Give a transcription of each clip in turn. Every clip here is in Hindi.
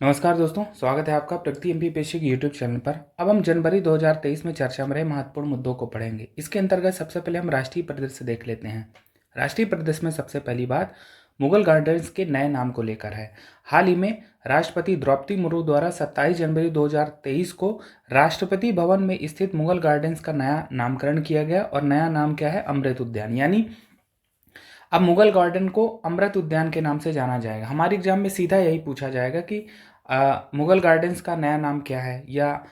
नमस्कार दोस्तों, स्वागत है आपका प्रगति एमपीपीएससी के यूट्यूब चैनल पर। अब हम जनवरी 2023 में चर्चा में रहे महत्वपूर्ण मुद्दों को पढ़ेंगे। इसके अंतर्गत सबसे पहले हम राष्ट्रीय परिदृश्य देख लेते हैं। राष्ट्रीय परिदृश्य में सबसे पहली बात मुगल गार्डन्स के नए नाम को लेकर है। हाल ही में राष्ट्रपति द्रौपदी मुर्मू द्वारा 27 जनवरी 2023 को राष्ट्रपति भवन में स्थित मुगल गार्डन्स का नया नामकरण किया गया और नया नाम क्या है? अमृत उद्यान। यानी अब मुगल गार्डन को अमृत उद्यान के नाम से जाना जाएगा। हमारे एग्जाम में सीधा यही पूछा जाएगा कि मुगल गार्डन्स का नया नाम क्या है, या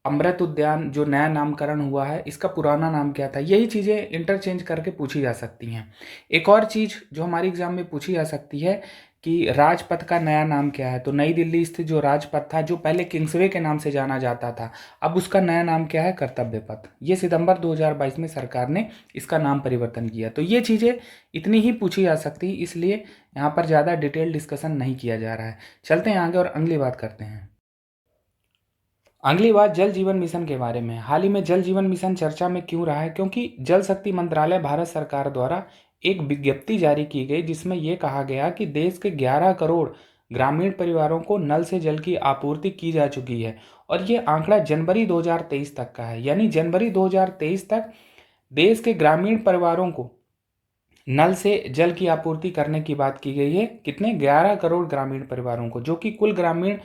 अमृत उद्यान जो नया नामकरण हुआ है इसका पुराना नाम क्या था। यही चीज़ें इंटरचेंज करके पूछी जा सकती हैं। एक और चीज़ जो हमारी एग्जाम में पूछी जा सकती है कि राजपथ का नया नाम क्या है। तो नई दिल्ली स्थित जो राजपथ था, जो पहले किंग्सवे के नाम से जाना जाता था, अब उसका नया नाम क्या है? कर्तव्य पथ। ये सितंबर 2022 में सरकार ने इसका नाम परिवर्तन किया। तो ये चीज़ें इतनी ही पूछी जा सकती, इसलिए यहाँ पर ज़्यादा डिटेल डिस्कशन नहीं किया जा रहा है। चलते हैं आगे और अगली बात करते हैं। अगली बात जल जीवन मिशन के बारे में। हाल ही में जल जीवन मिशन चर्चा में क्यों रहा है? क्योंकि जल शक्ति मंत्रालय भारत सरकार द्वारा एक विज्ञप्ति जारी की गई, जिसमें यह कहा गया कि देश के 11 करोड़ ग्रामीण परिवारों को नल से जल की आपूर्ति की जा चुकी है। और ये आंकड़ा जनवरी 2023 तक का है। यानी जनवरी 2023 तक देश के ग्रामीण परिवारों को नल से जल की आपूर्ति करने की बात की गई है। कितने? 11 करोड़ ग्रामीण परिवारों को, जो कि कुल ग्रामीण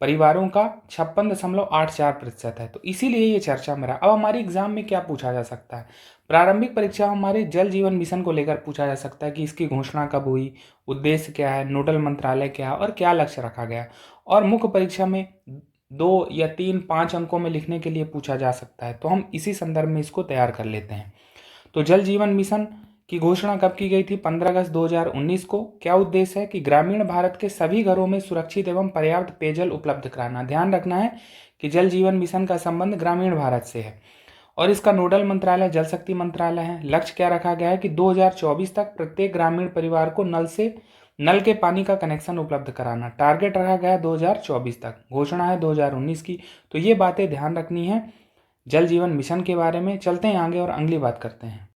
परिवारों का 56.84% है। तो इसीलिए ये चर्चा में रहा। अब हमारी एग्जाम में क्या पूछा जा सकता है? प्रारंभिक परीक्षा हमारे जल जीवन मिशन को लेकर पूछा जा सकता है कि इसकी घोषणा कब हुई, उद्देश्य क्या है, नोडल मंत्रालय क्या है और क्या लक्ष्य रखा गया। और मुख्य परीक्षा में 2 या 3, 5 अंकों में लिखने के लिए पूछा जा सकता है। तो हम इसी संदर्भ में इसको तैयार कर लेते हैं। तो जल जीवन मिशन की घोषणा कब की गई थी? 15 अगस्त 2019 को। क्या उद्देश्य है? कि ग्रामीण भारत के सभी घरों में सुरक्षित एवं पर्याप्त पेयजल उपलब्ध कराना। ध्यान रखना है कि जल जीवन मिशन का संबंध ग्रामीण भारत से है और इसका नोडल मंत्रालय जल शक्ति मंत्रालय है। लक्ष्य क्या रखा गया है? कि 2024 तक प्रत्येक ग्रामीण परिवार को नल के पानी का कनेक्शन उपलब्ध कराना। टारगेट रखा गया है 2024 तक, घोषणा है 2019 की। तो ये बातें ध्यान रखनी है जल जीवन मिशन के बारे में। चलते हैं आगे और अगली बात करते हैं।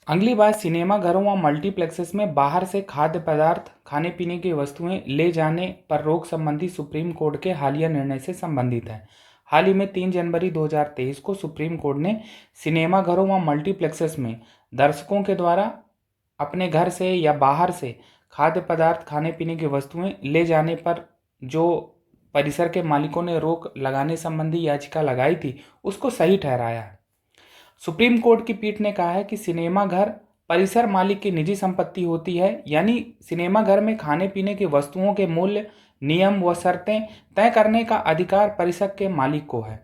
अगली बात सिनेमा घरों व मल्टीप्लेक्सेस में बाहर से खाद्य पदार्थ, खाने पीने की वस्तुएं ले जाने पर रोक संबंधी सुप्रीम कोर्ट के हालिया निर्णय से संबंधित है। हाल ही में 3 जनवरी 2023 को सुप्रीम कोर्ट ने सिनेमा घरों व मल्टीप्लेक्सेस में दर्शकों के द्वारा अपने घर से या बाहर से खाद्य पदार्थ, खाने पीने की वस्तुएं ले जाने पर जो परिसर के मालिकों ने रोक लगाने संबंधी याचिका लगाई थी, उसको सही ठहराया है। सुप्रीम कोर्ट की पीठ ने कहा है कि सिनेमा घर परिसर मालिक की निजी संपत्ति होती है। यानी सिनेमा घर में खाने पीने की वस्तुओं के मूल्य, नियम व शर्तें तय करने का अधिकार परिसर के मालिक को है।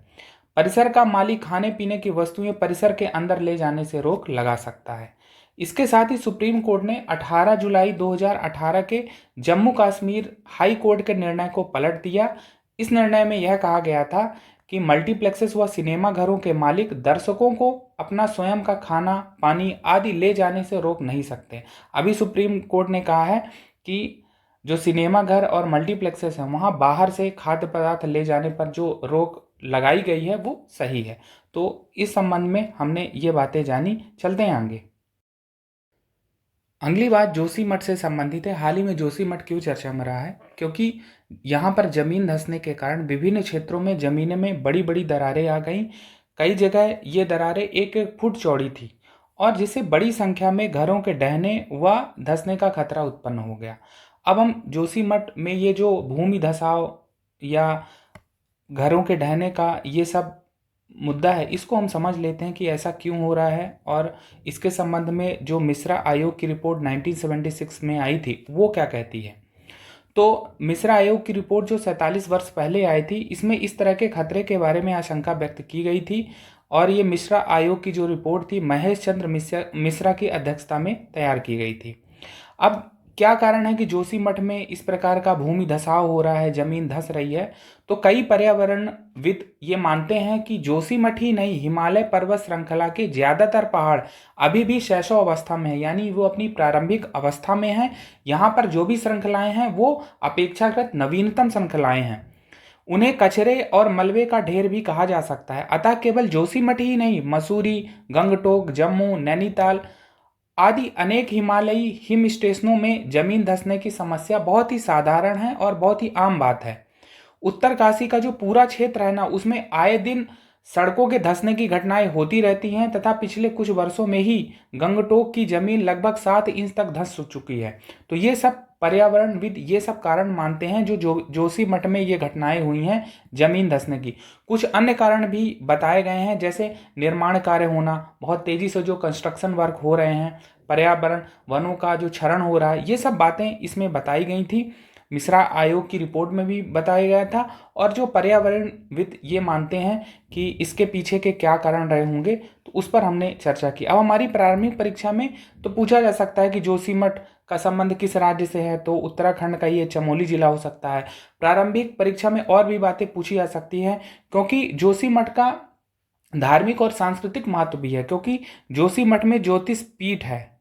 परिसर का मालिक खाने पीने की वस्तुएं परिसर के अंदर ले जाने से रोक लगा सकता है। इसके साथ ही सुप्रीम कोर्ट ने 18 जुलाई 2018 के जम्मू कश्मीर हाई कोर्ट के निर्णय को पलट दिया। इस निर्णय में यह कहा गया था कि मल्टीप्लेक्सेस व सिनेमा घरों के मालिक दर्शकों को अपना स्वयं का खाना, पानी आदि ले जाने से रोक नहीं सकते। अभी सुप्रीम कोर्ट ने कहा है कि जो सिनेमा घर और मल्टीप्लेक्सेस हैं, वहाँ बाहर से खाद्य पदार्थ ले जाने पर जो रोक लगाई गई है वो सही है। तो इस संबंध में हमने ये बातें जानी। चलते हैं आगे। अगली बात जोशीमठ से संबंधित है। हाल ही में जोशीमठ क्यों चर्चा में रहा है? क्योंकि यहाँ पर जमीन धंसने के कारण विभिन्न क्षेत्रों में जमीन में बड़ी बड़ी दरारें आ गई। कई जगह ये दरारें 1-1 फुट चौड़ी थी और जिससे बड़ी संख्या में घरों के ढहने व धंसने का खतरा उत्पन्न हो गया। अब हम जोशीमठ में ये जो भूमि धसाव या घरों के ढहने का ये सब मुद्दा है, इसको हम समझ लेते हैं कि ऐसा क्यों हो रहा है और इसके संबंध में जो मिश्रा आयोग की रिपोर्ट 1976 में आई थी वो क्या कहती है। तो मिश्रा आयोग की रिपोर्ट जो 47 वर्ष पहले आई थी, इसमें इस तरह के खतरे के बारे में आशंका व्यक्त की गई थी और ये मिश्रा आयोग की जो रिपोर्ट थी महेश चंद्र मिश्रा की अध्यक्षता में तैयार की गई थी। अब क्या कारण है कि जोशीमठ में इस प्रकार का भूमि धसाव हो रहा है, जमीन धस रही है? तो कई पर्यावरणविद ये मानते हैं कि जोशीमठ ही नहीं, हिमालय पर्वत श्रृंखला के ज्यादातर पहाड़ अभी भी शैशव अवस्था में है, यानी वो अपनी प्रारंभिक अवस्था में है। यहाँ पर जो भी श्रृंखलाएं हैं वो अपेक्षाकृत नवीनतम श्रृंखलाएं हैं। उन्हें कचरे और मलबे का ढेर भी कहा जा सकता है। अतः केवल जोशीमठ ही नहीं, मसूरी, गंगटोक, जम्मू, नैनीताल आदि अनेक हिमालयी हिम स्टेशनों में जमीन धंसने की समस्या बहुत ही साधारण है और बहुत ही आम बात है। उत्तरकाशी का जो पूरा क्षेत्र है ना, उसमें आए दिन सड़कों के धंसने की घटनाएं होती रहती हैं तथा पिछले कुछ वर्षों में ही गंगटोक की जमीन लगभग 7 इंच तक धंस चुकी है। तो ये सब पर्यावरणविद ये सब कारण मानते हैं जो जोशीमठ में ये घटनाएं हुई हैं जमीन धंसने की। कुछ अन्य कारण भी बताए गए हैं, जैसे निर्माण कार्य होना, बहुत तेजी से जो कंस्ट्रक्शन वर्क हो रहे हैं, पर्यावरण वनों का जो क्षरण हो रहा है, ये सब बातें इसमें बताई गई थी। मिश्रा आयोग की रिपोर्ट में भी बताया गया था। और जो पर्यावरणविद ये मानते हैं कि इसके पीछे के क्या कारण रहे होंगे, तो उस पर हमने चर्चा की। अब हमारी प्रारंभिक परीक्षा में तो पूछा जा सकता है कि जोशीमठ का संबंध किस राज्य से है, तो उत्तराखंड का ये चमोली जिला हो सकता है। प्रारंभिक परीक्षा में और भी बातें पूछी जा सकती हैं, क्योंकि जोशीमठ का धार्मिक और सांस्कृतिक महत्व भी है, क्योंकि जोशीमठ में ज्योतिष पीठ है,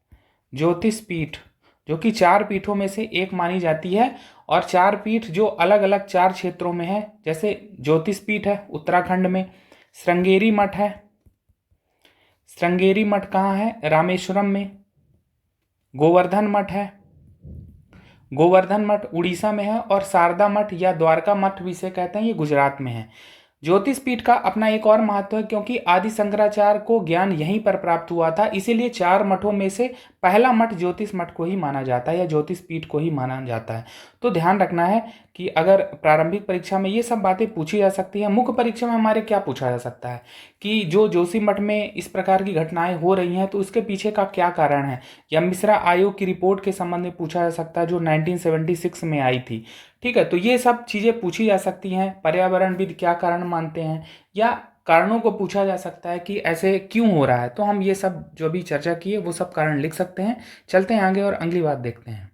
ज्योतिष पीठ जो कि 4 पीठों में से एक मानी जाती है। और 4 पीठ जो अलग अलग 4 क्षेत्रों में है, जैसे ज्योतिष पीठ है उत्तराखंड में, श्रृंगेरी मठ है, श्रृंगेरी मठ कहाँ है, रामेश्वरम में। गोवर्धन मठ है, गोवर्धन मठ उड़ीसा में है। और शारदा मठ या द्वारका मठ भी इसे कहते हैं, ये गुजरात में है। ज्योतिष पीठ का अपना एक और महत्व है, क्योंकि आदि शंकराचार्य को ज्ञान यहीं पर प्राप्त हुआ था, इसीलिए 4 मठों में से पहला मठ ज्योतिष मठ को ही माना जाता है या ज्योतिष पीठ को ही माना जाता है। तो ध्यान रखना है कि अगर प्रारंभिक परीक्षा में ये सब बातें पूछी जा सकती हैं, मुख्य परीक्षा में हमारे क्या पूछा जा सकता है कि जो जोशीमठ में इस प्रकार की घटनाएं हो रही हैं, तो उसके पीछे का क्या कारण है, या मिश्रा आयोग की रिपोर्ट के संबंध में पूछा जा सकता है जो 1976 में आई थी। ठीक है, तो ये सब चीज़ें पूछी जा सकती हैं। पर्यावरणविद क्या कारण मानते हैं, या कारणों को पूछा जा सकता है कि ऐसे क्यों हो रहा है। तो हम ये सब जो भी चर्चा की है वो सब कारण लिख सकते हैं। चलते हैं आगे और अगली बात देखते हैं।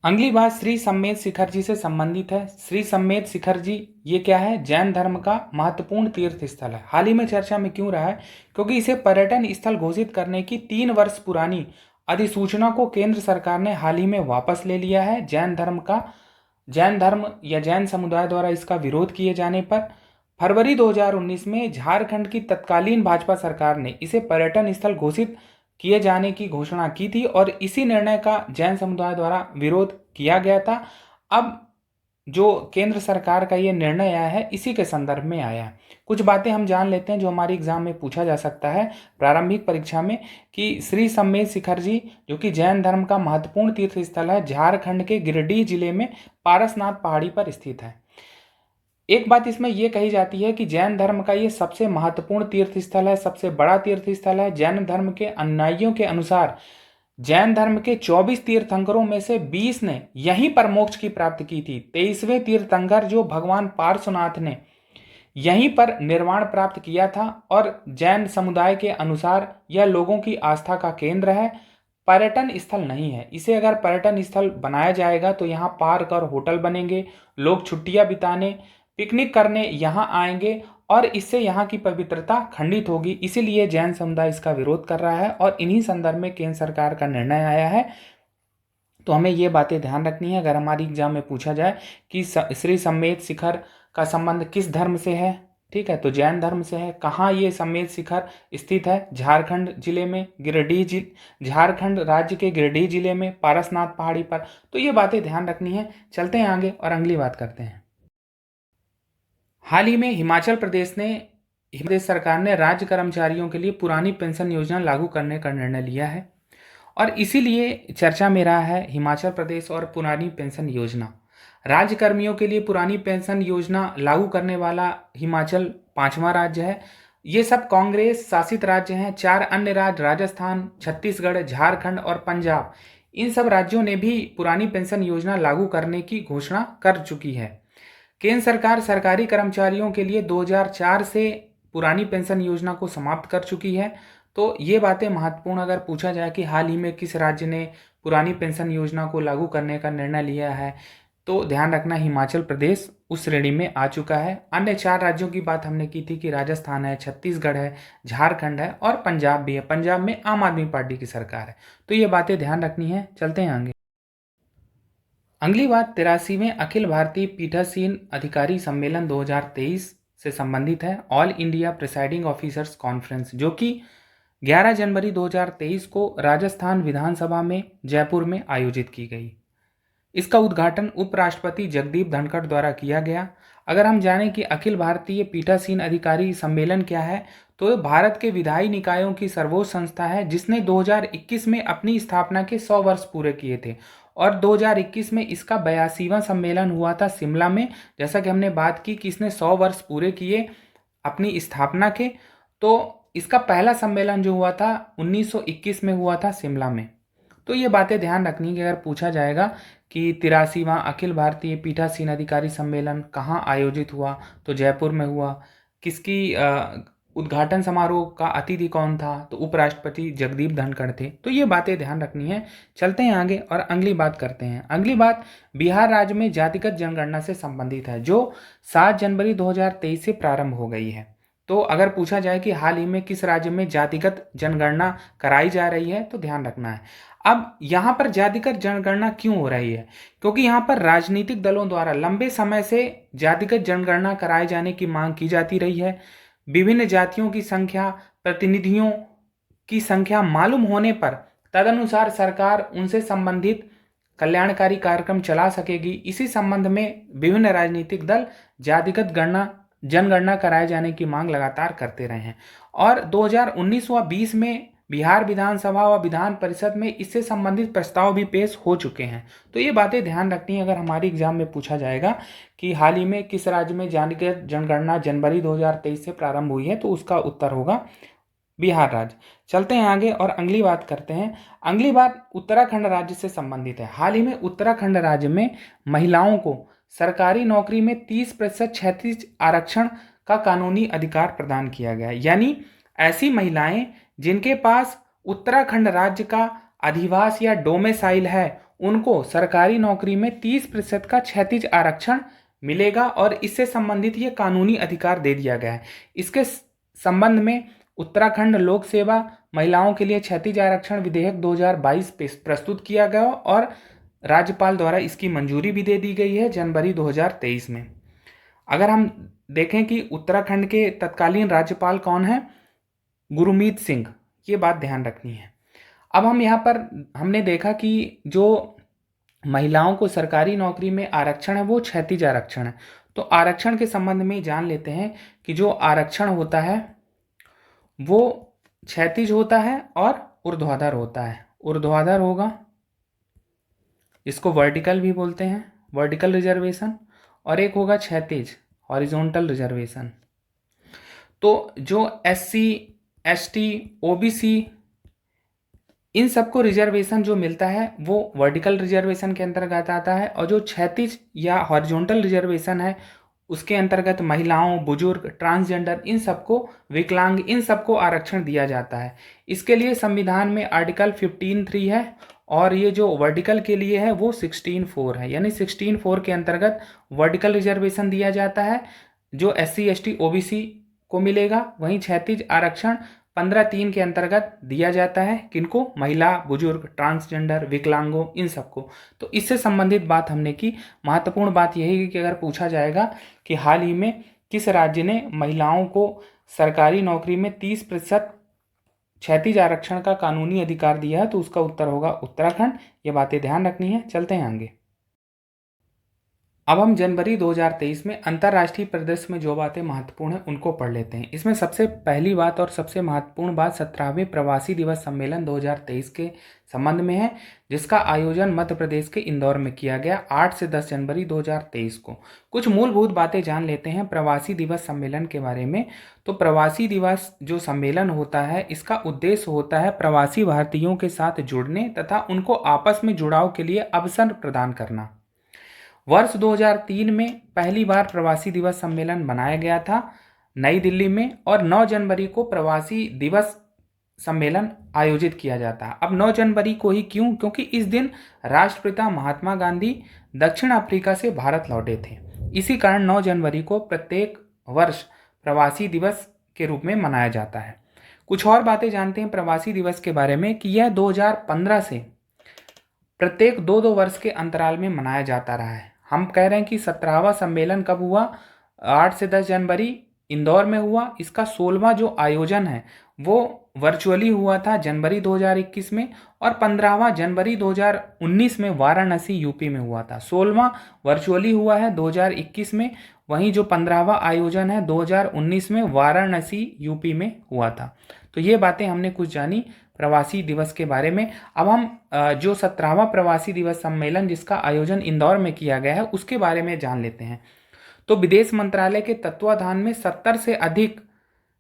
अगली बात श्री सम्मेद शिखर जी से संबंधित है। श्री सम्मेद शिखर जी ये क्या है, जैन धर्म का महत्वपूर्ण तीर्थ स्थल है। हाल ही में चर्चा में क्यों रहा है, क्योंकि इसे पर्यटन स्थल घोषित करने की 3 वर्ष पुरानी अधिसूचना को केंद्र सरकार ने हाल ही में वापस ले लिया है। जैन धर्म या जैन समुदाय द्वारा इसका विरोध किए जाने पर फरवरी 2019 में झारखंड की तत्कालीन भाजपा सरकार ने इसे पर्यटन स्थल घोषित किए जाने की घोषणा की थी, और इसी निर्णय का जैन समुदाय द्वारा विरोध किया गया था। अब जो केंद्र सरकार का ये निर्णय आया है, इसी के संदर्भ में आया है। कुछ बातें हम जान लेते हैं जो हमारे एग्जाम में पूछा जा सकता है प्रारंभिक परीक्षा में, कि श्री सम्मेद शिखर जी जो कि जैन धर्म का महत्वपूर्ण तीर्थ स्थल है, झारखंड के गिरिडीह जिले में पारसनाथ पहाड़ी पर स्थित है। एक बात इसमें यह कही जाती है कि जैन धर्म का ये सबसे महत्वपूर्ण तीर्थ स्थल है, सबसे बड़ा तीर्थ स्थल है। जैन धर्म के अनुयायियों के अनुसार जैन धर्म के 24 तीर्थंकरों में से 20 ने यहीं पर मोक्ष की प्राप्ति की थी। 23वें तीर्थंकर जो भगवान पार्श्वनाथ ने यहीं पर निर्वाण प्राप्त किया था। और जैन समुदाय के अनुसार यह लोगों की आस्था का केंद्र है, पर्यटन स्थल नहीं है। इसे अगर पर्यटन स्थल बनाया जाएगा तो यहाँ पार्क और होटल बनेंगे, लोग छुट्टियां बिताने पिकनिक करने यहाँ आएंगे, और इससे यहाँ की पवित्रता खंडित होगी। इसीलिए जैन समुदाय इसका विरोध कर रहा है, और इन्हीं संदर्भ में केंद्र सरकार का निर्णय आया है। तो हमें ये बातें ध्यान रखनी है अगर हमारी एग्जाम में पूछा जाए कि श्री सम्मेद शिखर का संबंध किस धर्म से है। ठीक है, तो जैन धर्म से है। कहाँ ये सम्मेद शिखर स्थित है, झारखंड जिले में, झारखंड राज्य के गिरिडीह जिले में पारसनाथ पहाड़ी पर। तो ये बातें ध्यान रखनी है। चलते हैं आगे और अगली बात करते हैं। हाल ही में हिमाचल प्रदेश सरकार ने राज्य कर्मचारियों के लिए पुरानी पेंशन योजना लागू करने का निर्णय लिया है, और इसीलिए चर्चा में रहा है हिमाचल प्रदेश और पुरानी पेंशन योजना। राज्य कर्मियों के लिए पुरानी पेंशन योजना लागू करने वाला हिमाचल 5वां राज्य है। ये सब कांग्रेस शासित राज्य हैं। 4 अन्य राज्य राजस्थान, छत्तीसगढ़, झारखंड और पंजाब, इन सब राज्यों ने भी पुरानी पेंशन योजना लागू करने की घोषणा कर चुकी है। केंद्र सरकार सरकारी कर्मचारियों के लिए 2004 से पुरानी पेंशन योजना को समाप्त कर चुकी है। तो ये बातें महत्वपूर्ण अगर पूछा जाए कि हाल ही में किस राज्य ने पुरानी पेंशन योजना को लागू करने का निर्णय लिया है, तो ध्यान रखना हिमाचल प्रदेश उस श्रेणी में आ चुका है। अन्य 4 राज्यों की बात हमने की थी कि राजस्थान है, छत्तीसगढ़ है, झारखंड है और पंजाब भी है। पंजाब में आम आदमी पार्टी की सरकार है। तो ये बातें ध्यान रखनी है। चलते हैं आगे। अगली बात 83वें अखिल भारतीय पीठासीन अधिकारी सम्मेलन 2023 से संबंधित है, all India presiding officers conference, जो कि 11 जनवरी 2023 को राजस्थान विधानसभा में जयपुर में आयोजित की गई। इसका उद्घाटन उपराष्ट्रपति जगदीप धनखड़ द्वारा किया गया। अगर हम जानें कि अखिल भारतीय पीठासीन अधिकारी सम्मेलन क्या है, तो ये भारत के विधायी निकायों की सर्वोच्च संस्था है जिसने 2021 में अपनी स्थापना के 100 वर्ष पूरे किए थे और 2021 में इसका 82वां सम्मेलन हुआ था शिमला में। जैसा कि हमने बात की कि इसने 100 वर्ष पूरे किए अपनी स्थापना के, तो इसका पहला सम्मेलन जो हुआ था 1921 में हुआ था शिमला में। तो ये बातें ध्यान रखनी कि अगर पूछा जाएगा कि 83वां अखिल भारतीय पीठासीन अधिकारी सम्मेलन कहाँ आयोजित हुआ, तो जयपुर में हुआ। किसकी उद्घाटन समारोह का अतिथि कौन था, तो उपराष्ट्रपति जगदीप धनखड़ थे। तो ये बातें ध्यान रखनी है। चलते हैं आगे और अगली बात करते हैं। अगली बात बिहार राज्य में जातिगत जनगणना से संबंधित है जो 7 जनवरी 2023 से प्रारंभ हो गई है। तो अगर पूछा जाए कि हाल ही में किस राज्य में जातिगत जनगणना कराई जा रही है, तो ध्यान रखना है। अब यहाँ पर जातिगत जनगणना क्यों हो रही है, क्योंकि यहाँ पर राजनीतिक दलों द्वारा लंबे समय से जातिगत जनगणना कराए जाने की मांग की जाती रही है। विभिन्न जातियों की संख्या, प्रतिनिधियों की संख्या मालूम होने पर तदनुसार सरकार उनसे संबंधित कल्याणकारी कार्यक्रम चला सकेगी। इसी संबंध में विभिन्न राजनीतिक दल जातिगत जनगणना कराए जाने की मांग लगातार करते रहे हैं और 2019 व 20 में बिहार विधानसभा व विधान परिषद में इससे संबंधित प्रस्ताव भी पेश हो चुके हैं। तो ये बातें ध्यान रखनी है। अगर हमारी एग्जाम में पूछा जाएगा कि हाल ही में किस राज्य में जातिगत जनगणना जनवरी 2023 से प्रारंभ हुई है, तो उसका उत्तर होगा बिहार राज्य। चलते हैं आगे और अगली बात करते हैं। अगली बात उत्तराखंड राज्य से संबंधित है। हाल ही में उत्तराखंड राज्य में महिलाओं को सरकारी नौकरी में 30% क्षैतिज आरक्षण का कानूनी अधिकार प्रदान किया गया है। यानी ऐसी महिलाएं जिनके पास उत्तराखंड राज्य का अधिवास या डोमेसाइल है, उनको सरकारी नौकरी में 30% का क्षैतिज आरक्षण मिलेगा और इससे संबंधित ये कानूनी अधिकार दे दिया गया है। इसके संबंध में उत्तराखंड लोक सेवा महिलाओं के लिए क्षैतिज आरक्षण विधेयक 2022 प्रस्तुत किया गया और राज्यपाल द्वारा इसकी मंजूरी भी दे दी गई है जनवरी 2023 में। अगर हम देखें कि उत्तराखंड के तत्कालीन राज्यपाल कौन है, गुरमीत सिंह, ये बात ध्यान रखनी है। अब हम यहाँ पर हमने देखा कि जो महिलाओं को सरकारी नौकरी में आरक्षण है वो क्षैतिज आरक्षण है। तो आरक्षण के संबंध में जान लेते हैं कि जो आरक्षण होता है वो क्षैतिज होता है और ऊर्ध्वाधर होता है। ऊर्ध्वाधर होगा, इसको वर्टिकल भी बोलते हैं, वर्टिकल रिजर्वेशन, और एक होगा क्षैतिज, हॉरिजॉन्टल रिजर्वेशन। तो जो SC, ST, OBC इन सबको रिजर्वेशन जो मिलता है वो वर्टिकल रिजर्वेशन के अंतर्गत आता है और जो क्षैतिज या हॉरिजॉन्टल रिजर्वेशन है उसके अंतर्गत महिलाओं, बुजुर्ग, ट्रांसजेंडर, इन सबको, विकलांग, इन सबको आरक्षण दिया जाता है। इसके लिए संविधान में आर्टिकल 15(3) है और ये जो वर्टिकल के लिए है वो 16(4) है। यानी 16(4) के अंतर्गत वर्टिकल रिजर्वेशन दिया जाता है जो SC, ST, OBC को मिलेगा। वहीं क्षैतिज आरक्षण 15(3) के अंतर्गत दिया जाता है किनको, महिला, बुजुर्ग, ट्रांसजेंडर, विकलांगों, इन सबको। तो इससे संबंधित बात हमने की। महत्वपूर्ण बात यही है कि अगर पूछा जाएगा कि हाल ही में किस राज्य ने महिलाओं को सरकारी नौकरी में 30% क्षैतिज आरक्षण का कानूनी अधिकार दिया है, तो उसका उत्तर होगा उत्तराखंड। ये बातें ध्यान रखनी है। चलते हैं आगे। अब हम जनवरी 2023 में अंतर्राष्ट्रीय परिदृश्य में जो बातें महत्वपूर्ण हैं उनको पढ़ लेते हैं। इसमें सबसे पहली बात और सबसे महत्वपूर्ण बात 17वें प्रवासी दिवस सम्मेलन 2023 के संबंध में है, जिसका आयोजन मध्य प्रदेश के इंदौर में किया गया 8 से 10 जनवरी 2023 को। कुछ मूलभूत बातें जान लेते हैं प्रवासी दिवस सम्मेलन के बारे में। तो प्रवासी दिवस जो सम्मेलन होता है, इसका उद्देश्य होता है प्रवासी भारतीयों के साथ जुड़ने तथा उनको आपस में जुड़ाव के लिए अवसर प्रदान करना। वर्ष 2003 में पहली बार प्रवासी दिवस सम्मेलन मनाया गया था नई दिल्ली में और 9 जनवरी को प्रवासी दिवस सम्मेलन आयोजित किया जाता है। अब 9 जनवरी को ही क्यों? क्योंकि इस दिन राष्ट्रपिता महात्मा गांधी दक्षिण अफ्रीका से भारत लौटे थे। इसी कारण 9 जनवरी को प्रत्येक वर्ष प्रवासी दिवस के रूप में मनाया जाता है। कुछ और बातें जानते हैं प्रवासी दिवस के बारे में कि यह 2015 से प्रत्येक 2-2 वर्ष के अंतराल में मनाया जाता रहा है। हम कह रहे हैं कि 17वां सम्मेलन कब हुआ? 8 से 10 जनवरी इंदौर में हुआ। इसका 16वां जो आयोजन है वो वर्चुअली हुआ था जनवरी 2021 में, और 15वां जनवरी 2019 में वाराणसी यूपी में हुआ था। 16वां वर्चुअली हुआ है 2021 में, वहीं जो 15वां आयोजन है 2019 में वाराणसी यूपी में हुआ था। तो ये बातें हमने कुछ जानी प्रवासी दिवस के बारे में। अब हम जो 17वां प्रवासी दिवस सम्मेलन जिसका आयोजन इंदौर में किया गया है उसके बारे में जान लेते हैं। तो विदेश मंत्रालय के तत्वाधान में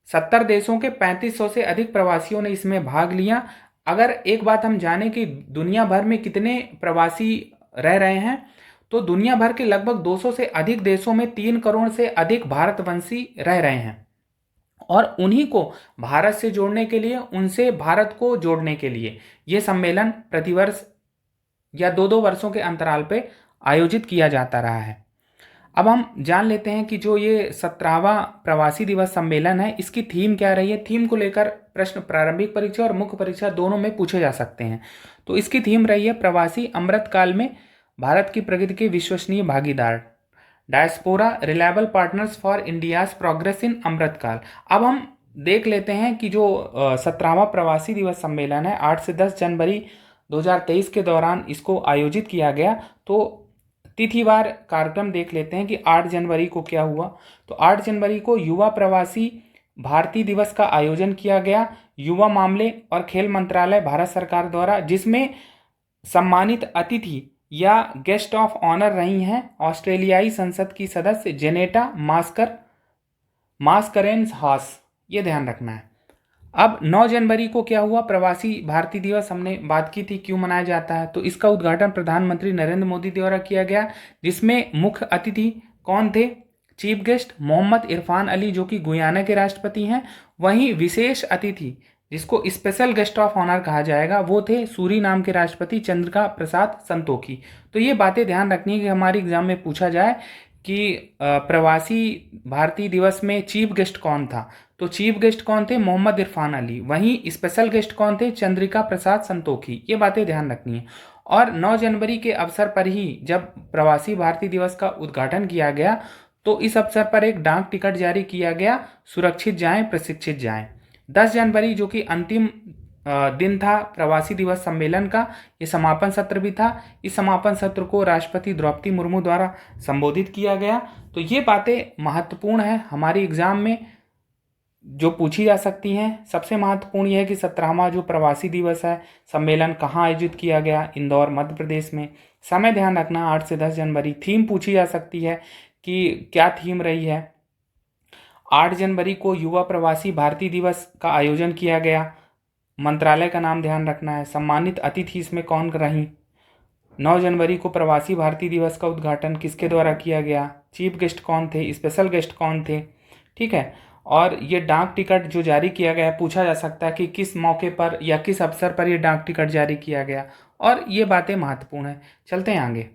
70 देशों के 3500 से अधिक प्रवासियों ने इसमें भाग लिया। अगर एक बात हम जाने कि दुनिया भर में कितने प्रवासी रह रहे हैं, तो दुनिया भर के लगभग 200 से अधिक देशों में 3 करोड़ से अधिक भारतवंशी रह रहे हैं, और उन्हीं को भारत से जोड़ने के लिए, उनसे भारत को जोड़ने के लिए ये सम्मेलन प्रतिवर्ष या 2-2 वर्षों के अंतराल पे आयोजित किया जाता रहा है। अब हम जान लेते हैं कि जो ये 17वां प्रवासी दिवस सम्मेलन है इसकी थीम क्या रही है। थीम को लेकर प्रश्न प्रारंभिक परीक्षा और मुख्य परीक्षा दोनों में पूछे जा सकते हैं। तो इसकी थीम रही है प्रवासी अमृतकाल में भारत की प्रगति के विश्वसनीय भागीदार, diaspora reliable partners for India's progress in Amritkaal. अब हम देख लेते हैं कि जो 17वां प्रवासी दिवस सम्मेलन है 8 से 10 जनवरी 2023 के दौरान इसको आयोजित किया गया। तो तिथिवार कार्यक्रम देख लेते हैं कि 8 जनवरी को क्या हुआ। तो 8 जनवरी को युवा प्रवासी भारतीय दिवस का आयोजन किया गया युवा मामले और खेल मंत्रालय भारत सरकार द्वारा, जिसमें सम्मानित अतिथि या गेस्ट ऑफ ऑनर रही हैं ऑस्ट्रेलियाई संसद की सदस्य जेनेटा मास्करेन्स हास। ये ध्यान रखना है। अब 9 जनवरी को क्या हुआ, प्रवासी भारतीय दिवस हमने बात की थी क्यों मनाया जाता है। तो इसका उद्घाटन प्रधानमंत्री नरेंद्र मोदी द्वारा किया गया, जिसमें मुख्य अतिथि कौन थे, चीफ गेस्ट मोहम्मद इरफान अली जो कि गुयाना के राष्ट्रपति हैं। वहीं विशेष अतिथि जिसको स्पेशल गेस्ट ऑफ ऑनर कहा जाएगा वो थे सूरीनाम के राष्ट्रपति चंद्रिका प्रसाद संतोखी। तो ये बातें ध्यान रखनी है कि हमारे एग्जाम में पूछा जाए कि प्रवासी भारतीय दिवस में चीफ गेस्ट कौन था। तो चीफ गेस्ट कौन थे, मोहम्मद इरफान अली। वहीं स्पेशल गेस्ट कौन थे, चंद्रिका प्रसाद संतोखी। ये बातें ध्यान रखनी है। और 9 जनवरी के अवसर पर ही जब प्रवासी भारतीय दिवस का उद्घाटन किया गया तो इस अवसर पर एक डाक टिकट जारी किया गया, सुरक्षित जाएं प्रशिक्षित जाएं। 10 जनवरी जो कि अंतिम दिन था प्रवासी दिवस सम्मेलन का, ये समापन सत्र भी था। इस समापन सत्र को राष्ट्रपति द्रौपदी मुर्मू द्वारा संबोधित किया गया। तो ये बातें महत्वपूर्ण है हमारी एग्जाम में जो पूछी जा सकती हैं। सबसे महत्वपूर्ण यह है कि 17वां जो प्रवासी दिवस है सम्मेलन कहाँ आयोजित किया गया, इंदौर मध्य प्रदेश में। समय ध्यान रखना 8 से 10 जनवरी। थीम पूछी जा सकती है कि क्या थीम रही है। 8 जनवरी को युवा प्रवासी भारतीय दिवस का आयोजन किया गया, मंत्रालय का नाम ध्यान रखना है। सम्मानित अतिथि इसमें कौन रहीं। 9 जनवरी को प्रवासी भारतीय दिवस का उद्घाटन किसके द्वारा किया गया, चीफ गेस्ट कौन थे, स्पेशल गेस्ट कौन थे, ठीक है। और ये डाक टिकट जो जारी किया गया है पूछा जा सकता है कि किस मौके पर या किस अवसर पर ये डाक टिकट जारी किया गया, और ये बातें महत्वपूर्ण है। चलते हैं आगे।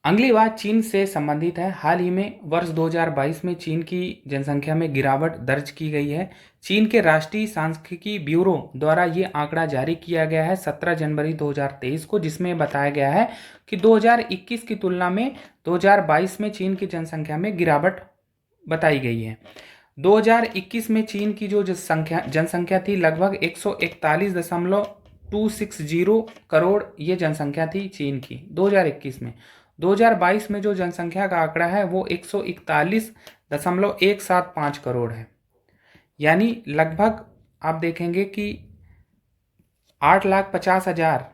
अगली बात चीन से संबंधित है। हाल ही में वर्ष 2022 में चीन की जनसंख्या में गिरावट दर्ज की गई है। चीन के राष्ट्रीय सांख्यिकी ब्यूरो द्वारा ये आंकड़ा जारी किया गया है 17 जनवरी 2023 को, जिसमें बताया गया है कि 2021 की तुलना में 2022 में चीन की जनसंख्या में गिरावट बताई गई है। 2021 में चीन की जो जनसंख्या थी लगभग 141.260 करोड़ ये जनसंख्या थी चीन की 2021 में। 2022 में जो जनसंख्या का आंकड़ा है वो 141.175 करोड़ है, यानी लगभग आप देखेंगे कि 8,50,000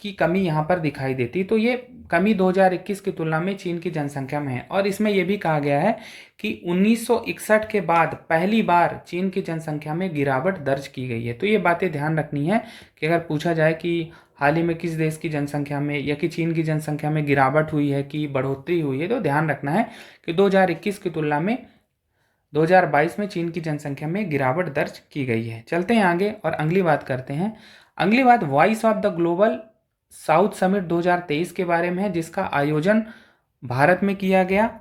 की कमी यहाँ पर दिखाई देती। तो ये कमी 2021 की तुलना में चीन की जनसंख्या में है। और इसमें यह भी कहा गया है कि 1961 के बाद पहली बार चीन की जनसंख्या में गिरावट दर्ज की गई है। तो ये बातें ध्यान रखनी है कि अगर पूछा जाए कि हाल ही में किस देश की जनसंख्या में या कि चीन की जनसंख्या में गिरावट हुई है कि बढ़ोतरी हुई है, तो ध्यान रखना है कि 2021 की तुलना में 2022 में चीन की जनसंख्या में गिरावट दर्ज की गई है। चलते हैं आगे और अगली बात करते हैं। अगली बात voice of the global south summit 2023 के बारे में है, जिसका आयोजन भारत में किया गया,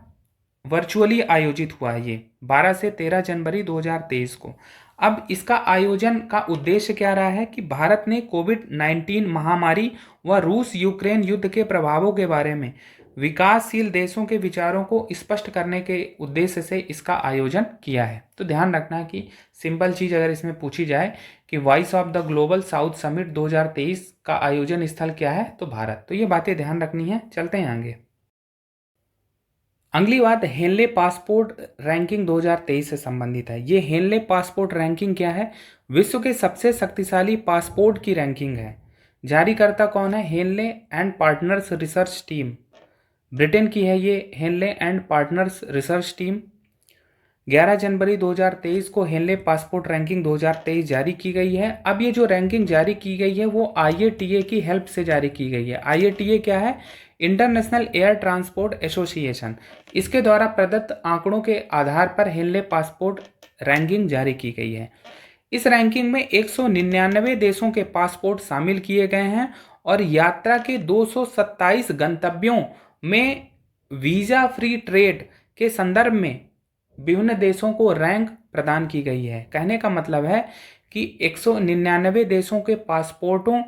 वर्चुअली आयोजित हुआ है ये 12 से 13 जनवरी 2023 को। अब इसका आयोजन का उद्देश्य क्या रहा है कि भारत ने कोविड-19 महामारी व रूस यूक्रेन युद्ध के प्रभावों के बारे में विकासशील देशों के विचारों को स्पष्ट करने के उद्देश्य से इसका आयोजन किया है। तो ध्यान रखना है कि सिंपल चीज अगर इसमें पूछी जाए कि voice of the global south summit 2023 का आयोजन स्थल क्या है, तो भारत। तो ये बातें ध्यान रखनी है। चलते हैं आगे। अगली बात हेनले पासपोर्ट रैंकिंग 2023 से संबंधित है। ये हेनले पासपोर्ट रैंकिंग क्या है? विश्व के सबसे शक्तिशाली पासपोर्ट की रैंकिंग है। जारीकर्ता कौन है? Henley and Partners research team, Britain की है ये Henley and Partners research team. 11 जनवरी 2023 को हेनले पासपोर्ट रैंकिंग 2023 जारी की गई है। अब ये जो रैंकिंग जारी की गई है वो IATA की हेल्प से जारी की गई है। IATA क्या है? International air transport association. इसके द्वारा प्रदत्त आंकड़ों के आधार पर हेनले पासपोर्ट रैंकिंग जारी की गई है। इस रैंकिंग में 199 देशों के पासपोर्ट शामिल किए गए हैं और यात्रा के 227 गंतव्यों में वीजा फ्री ट्रेड के संदर्भ में विभिन्न देशों को रैंक प्रदान की गई है। कहने का मतलब है कि 199 देशों के पासपोर्टों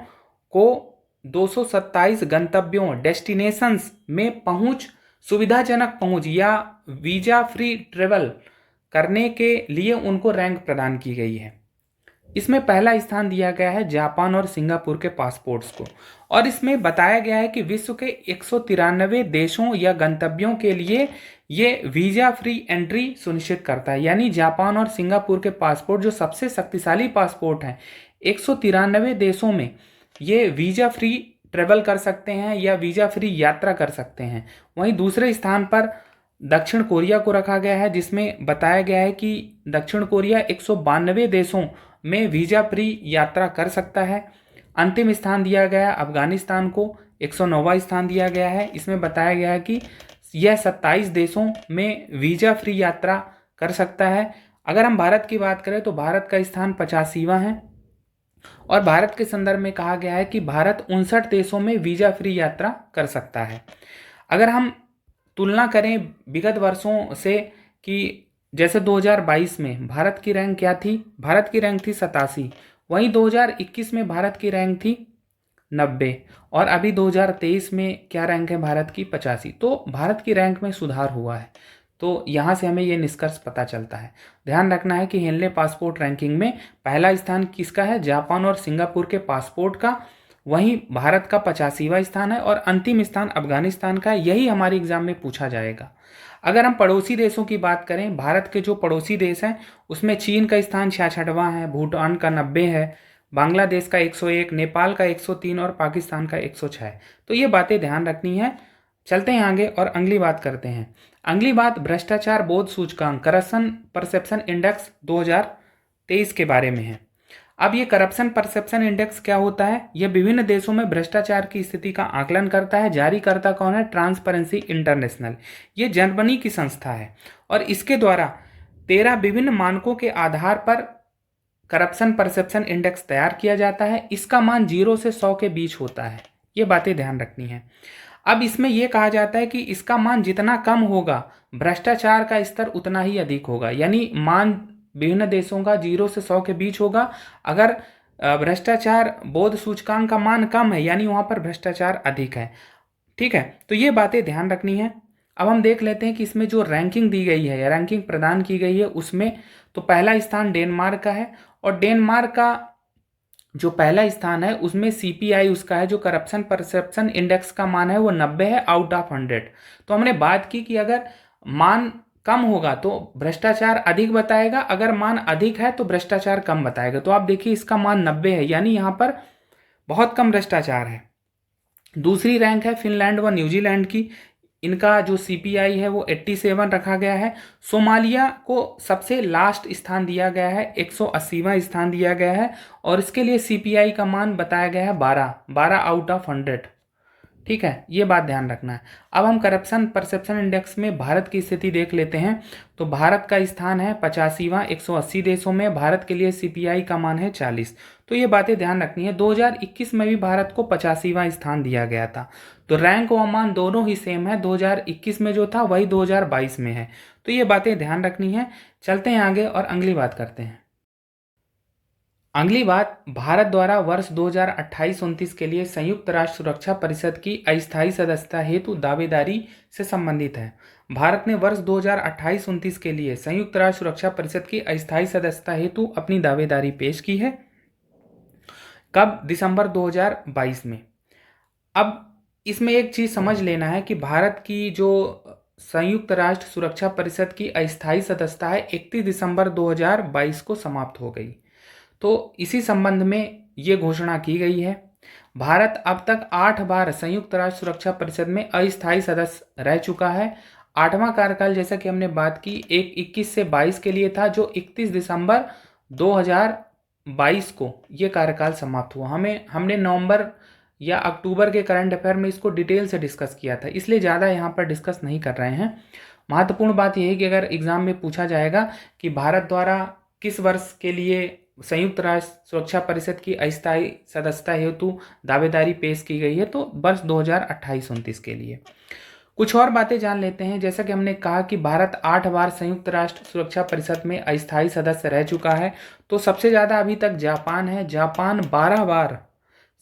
को 227 गंतव्यों डेस्टिनेशंस में पहुंच, सुविधाजनक पहुंच या वीजा फ्री ट्रेवल करने के लिए उनको रैंक प्रदान की गई है। इसमें पहला स्थान दिया गया है जापान और सिंगापुर के पासपोर्ट्स को, और इसमें बताया गया है कि विश्व के 193 देशों या गंतव्यों के लिए ये वीजा फ्री एंट्री सुनिश्चित करता है। यानी जापान और सिंगापुर के पासपोर्ट जो सबसे शक्तिशाली पासपोर्ट हैं, 193 देशों में ये वीजा फ्री ट्रेवल कर सकते हैं या वीजा फ्री यात्रा कर सकते हैं। वहीं दूसरे स्थान पर दक्षिण कोरिया को रखा गया है, जिसमें बताया गया है कि दक्षिण कोरिया 192 देशों में वीजा फ्री यात्रा कर सकता है। अंतिम स्थान दिया गया है अफगानिस्तान को, 109वां स्थान दिया गया है। इसमें बताया गया है कि यह 27 देशों में वीजा फ्री यात्रा कर सकता है। अगर हम भारत की बात करें तो भारत का स्थान 85वां है और भारत के संदर्भ में कहा गया है कि भारत 59 देशों में वीजा फ्री यात्रा कर सकता है। अगर हम तुलना करें विगत वर्षों से कि जैसे 2022 में भारत की रैंक क्या थी? भारत की रैंक थी 87। वहीं 2021 में भारत की रैंक थी 90 और अभी 2023 में क्या रैंक है भारत की? 85। तो भारत की रैंक में सुधार हुआ है। तो यहाँ से हमें ये निष्कर्ष पता चलता है। ध्यान रखना है कि हेनले पासपोर्ट रैंकिंग में पहला स्थान किसका है? जापान और सिंगापुर के पासपोर्ट का। वहीं भारत का 85वां स्थान है और अंतिम स्थान अफगानिस्तान का है। यही हमारे एग्जाम में पूछा जाएगा। अगर हम पड़ोसी देशों की बात करें, भारत के जो पड़ोसी देश हैं उसमें चीन का स्थान 66वां है, भूटान का 90 है, बांग्लादेश का 101, नेपाल का 103 और पाकिस्तान का 106 है। तो ये बातें ध्यान रखनी है। चलते हैं आगे और अगली बात करते हैं। अगली बात भ्रष्टाचार बोध सूचकांक, करप्शन परसेप्शन इंडेक्स 2023 के बारे में है। अब ये करप्शन परसेप्शन इंडेक्स क्या होता है? यह विभिन्न देशों में भ्रष्टाचार की स्थिति का आकलन करता है। जारीकर्ता कौन है? Transparency international. ये जर्मनी की संस्था है और इसके द्वारा 13 विभिन्न मानकों के आधार पर करप्शन परसेप्शन इंडेक्स तैयार किया जाता है। इसका मान 0 से 100 के बीच होता है। ये बातें ध्यान रखनी है। अब इसमें यह कहा जाता है कि इसका मान जितना कम होगा भ्रष्टाचार का स्तर उतना ही अधिक होगा। यानी मान विभिन्न देशों का 0 से 100 के बीच होगा। अगर भ्रष्टाचार बोध सूचकांक का मान कम है यानी वहां पर भ्रष्टाचार अधिक है। ठीक है, तो ये बातें ध्यान रखनी है। अब हम देख लेते हैं कि इसमें जो रैंकिंग दी गई है या रैंकिंग प्रदान की गई है उसमें तो पहला स्थान डेनमार्क का है और डेनमार्क का जो पहला स्थान है उसमें CPI उसका है, जो करप्शन परसेप्शन इंडेक्स का मान है वो 90 है आउट ऑफ 100। तो हमने बात की कि अगर मान कम होगा तो भ्रष्टाचार अधिक बताएगा, अगर मान अधिक है तो भ्रष्टाचार कम बताएगा। तो आप देखिए इसका मान 90 है यानी यहाँ पर बहुत कम भ्रष्टाचार है। दूसरी रैंक है फिनलैंड व न्यूजीलैंड की, इनका जो CPI है वो 87 रखा गया है। सोमालिया को सबसे लास्ट स्थान दिया गया है, 180वां स्थान दिया गया है और इसके लिए CPI का मान बताया गया है 12 आउट ऑफ 100। ठीक है, ये बात ध्यान रखना है। अब हम करप्शन परसेप्शन इंडेक्स में भारत की स्थिति देख लेते हैं। तो भारत का स्थान है 85वां, 180 देशों में। भारत के लिए CPI का मान है 40। तो ये बातें ध्यान रखनी है। 2021 में भी भारत को 85वां स्थान दिया गया था। तो रैंक व मान दोनों ही सेम है, 2021 में जो था वही 2022 में है। तो ये बातें ध्यान रखनी है। चलते हैं आगे और अगली बात करते हैं। अगली बात, भारत द्वारा वर्ष 2028-29 के लिए संयुक्त राष्ट्र सुरक्षा परिषद की अस्थायी सदस्यता हेतु दावेदारी से संबंधित है। भारत ने वर्ष 2028-29 के लिए संयुक्त राष्ट्र सुरक्षा परिषद की अस्थायी सदस्यता हेतु अपनी दावेदारी पेश की है। कब? दिसंबर 2022 में। अब इसमें एक चीज समझ लेना है कि भारत की जो संयुक्त राष्ट्र सुरक्षा परिषद की अस्थायी सदस्यता है 31 दिसंबर 2022 को समाप्त हो गई। तो इसी संबंध में ये घोषणा की गई है। भारत अब तक 8 बार संयुक्त राष्ट्र सुरक्षा परिषद में अस्थायी सदस्य रह चुका है। 8वां कार्यकाल, जैसा कि हमने बात की, एक 21 से 22 के लिए था, जो 31 दिसंबर 2022 को ये कार्यकाल समाप्त हुआ। हमने नवंबर या अक्टूबर के करंट अफेयर में इसको डिटेल से डिस्कस किया था, इसलिए ज़्यादा यहाँ पर डिस्कस नहीं कर रहे हैं। महत्वपूर्ण बात यह है कि अगर एग्जाम में पूछा जाएगा कि भारत द्वारा किस वर्ष के लिए संयुक्त राष्ट्र सुरक्षा परिषद की अस्थायी सदस्यता हेतु दावेदारी पेश की गई है, तो वर्ष 2028-29 के लिए। कुछ और बातें जान लेते हैं। जैसा कि हमने कहा कि भारत 8 बार संयुक्त राष्ट्र सुरक्षा परिषद में अस्थायी सदस्य रह चुका है, तो सबसे ज़्यादा अभी तक जापान है। जापान 12 बार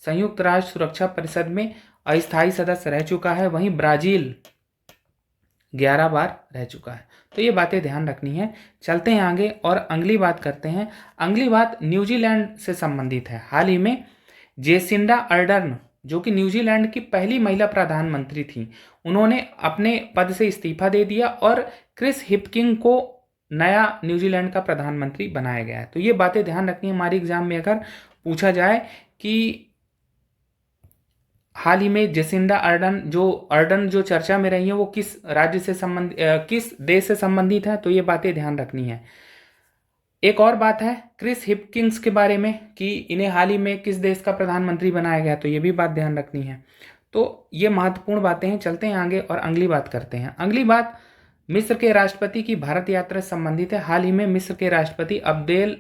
संयुक्त राष्ट्र सुरक्षा परिषद में अस्थायी सदस्य रह चुका है। वहीं ब्राजील 11 बार रह चुका है। तो ये बातें ध्यान रखनी है। चलते हैं आगे और अगली बात करते हैं। अगली बात न्यूजीलैंड से संबंधित है। हाल ही में जेसिंडा अर्डर्न, जो कि न्यूजीलैंड की पहली महिला प्रधानमंत्री थी, उन्होंने अपने पद से इस्तीफा दे दिया और क्रिस हिप्किंस को नया न्यूजीलैंड का प्रधानमंत्री बनाया गया है। तो ये बातें ध्यान रखनी है। हमारे एग्जाम में अगर पूछा जाए कि हाल ही में जेसिंडा अर्डन जो चर्चा में रही है वो किस राज्य से किस देश से संबंधित है, तो ये बातें ध्यान रखनी है। एक और बात है क्रिस हिप्किंस के बारे में कि इन्हें हाल ही में किस देश का प्रधानमंत्री बनाया गया, तो ये भी बात ध्यान रखनी है। तो ये महत्वपूर्ण बातें हैं। चलते हैं आगे और अगली बात करते हैं। अगली बात मिस्र के राष्ट्रपति की भारत यात्रा से संबंधित है। हाल ही में मिस्र के राष्ट्रपति अब्देल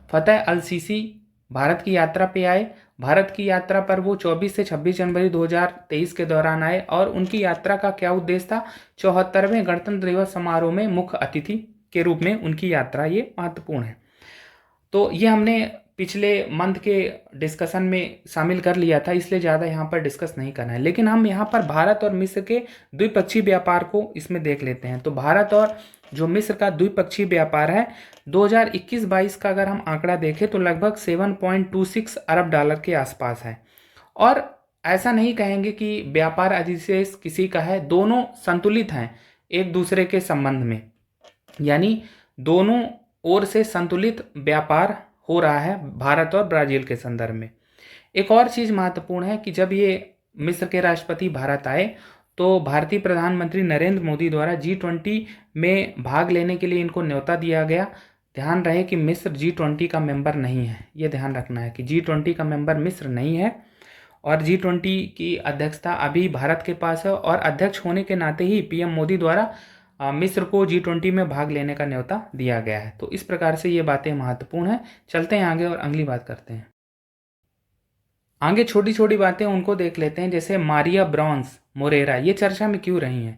फतेह अल सीसी भारत की यात्रा पे आए। भारत की यात्रा पर वो 24 से 26 जनवरी 2023 के दौरान आए और उनकी यात्रा का क्या उद्देश्य था? 74वें गणतंत्र दिवस समारोह में मुख्य अतिथि के रूप में उनकी यात्रा, ये महत्वपूर्ण है। तो ये हमने पिछले मंथ के डिस्कशन में शामिल कर लिया था, इसलिए ज़्यादा यहाँ पर डिस्कस नहीं करना है। लेकिन हम यहाँ पर भारत और मिस्र के द्विपक्षीय व्यापार को इसमें देख लेते हैं। तो भारत और जो मिस्र का द्विपक्षीय व्यापार है 2021-22 का अगर हम आंकड़ा देखें तो लगभग 7.26 अरब डॉलर के आसपास है। और ऐसा नहीं कहेंगे कि व्यापार अधिशेष किसी का है, दोनों संतुलित हैं एक दूसरे के संबंध में, यानी दोनों ओर से संतुलित व्यापार हो रहा है भारत और ब्राज़ील के संदर्भ में। एक और चीज़ महत्वपूर्ण है कि जब ये मिस्र के राष्ट्रपति भारत आए तो भारतीय प्रधानमंत्री नरेंद्र मोदी द्वारा G20 में भाग लेने के लिए इनको न्योता दिया गया। ध्यान रहे कि मिस्र G20 का मेंबर नहीं है, ये ध्यान रखना है कि G20 का मेंबर मिस्र नहीं है और G20 की अध्यक्षता अभी भारत के पास है। और अध्यक्ष होने के नाते ही पीएम मोदी द्वारा मिस्र को G20 में भाग लेने का न्योता दिया गया है। तो इस प्रकार से ये बातें महत्वपूर्ण हैं। चलते हैं आगे और अगली बात करते हैं। आगे छोटी छोटी बातें उनको देख लेते हैं, जैसे मारिया ब्रॉन्स मोरेरा, ये चर्चा में क्यों रही हैं?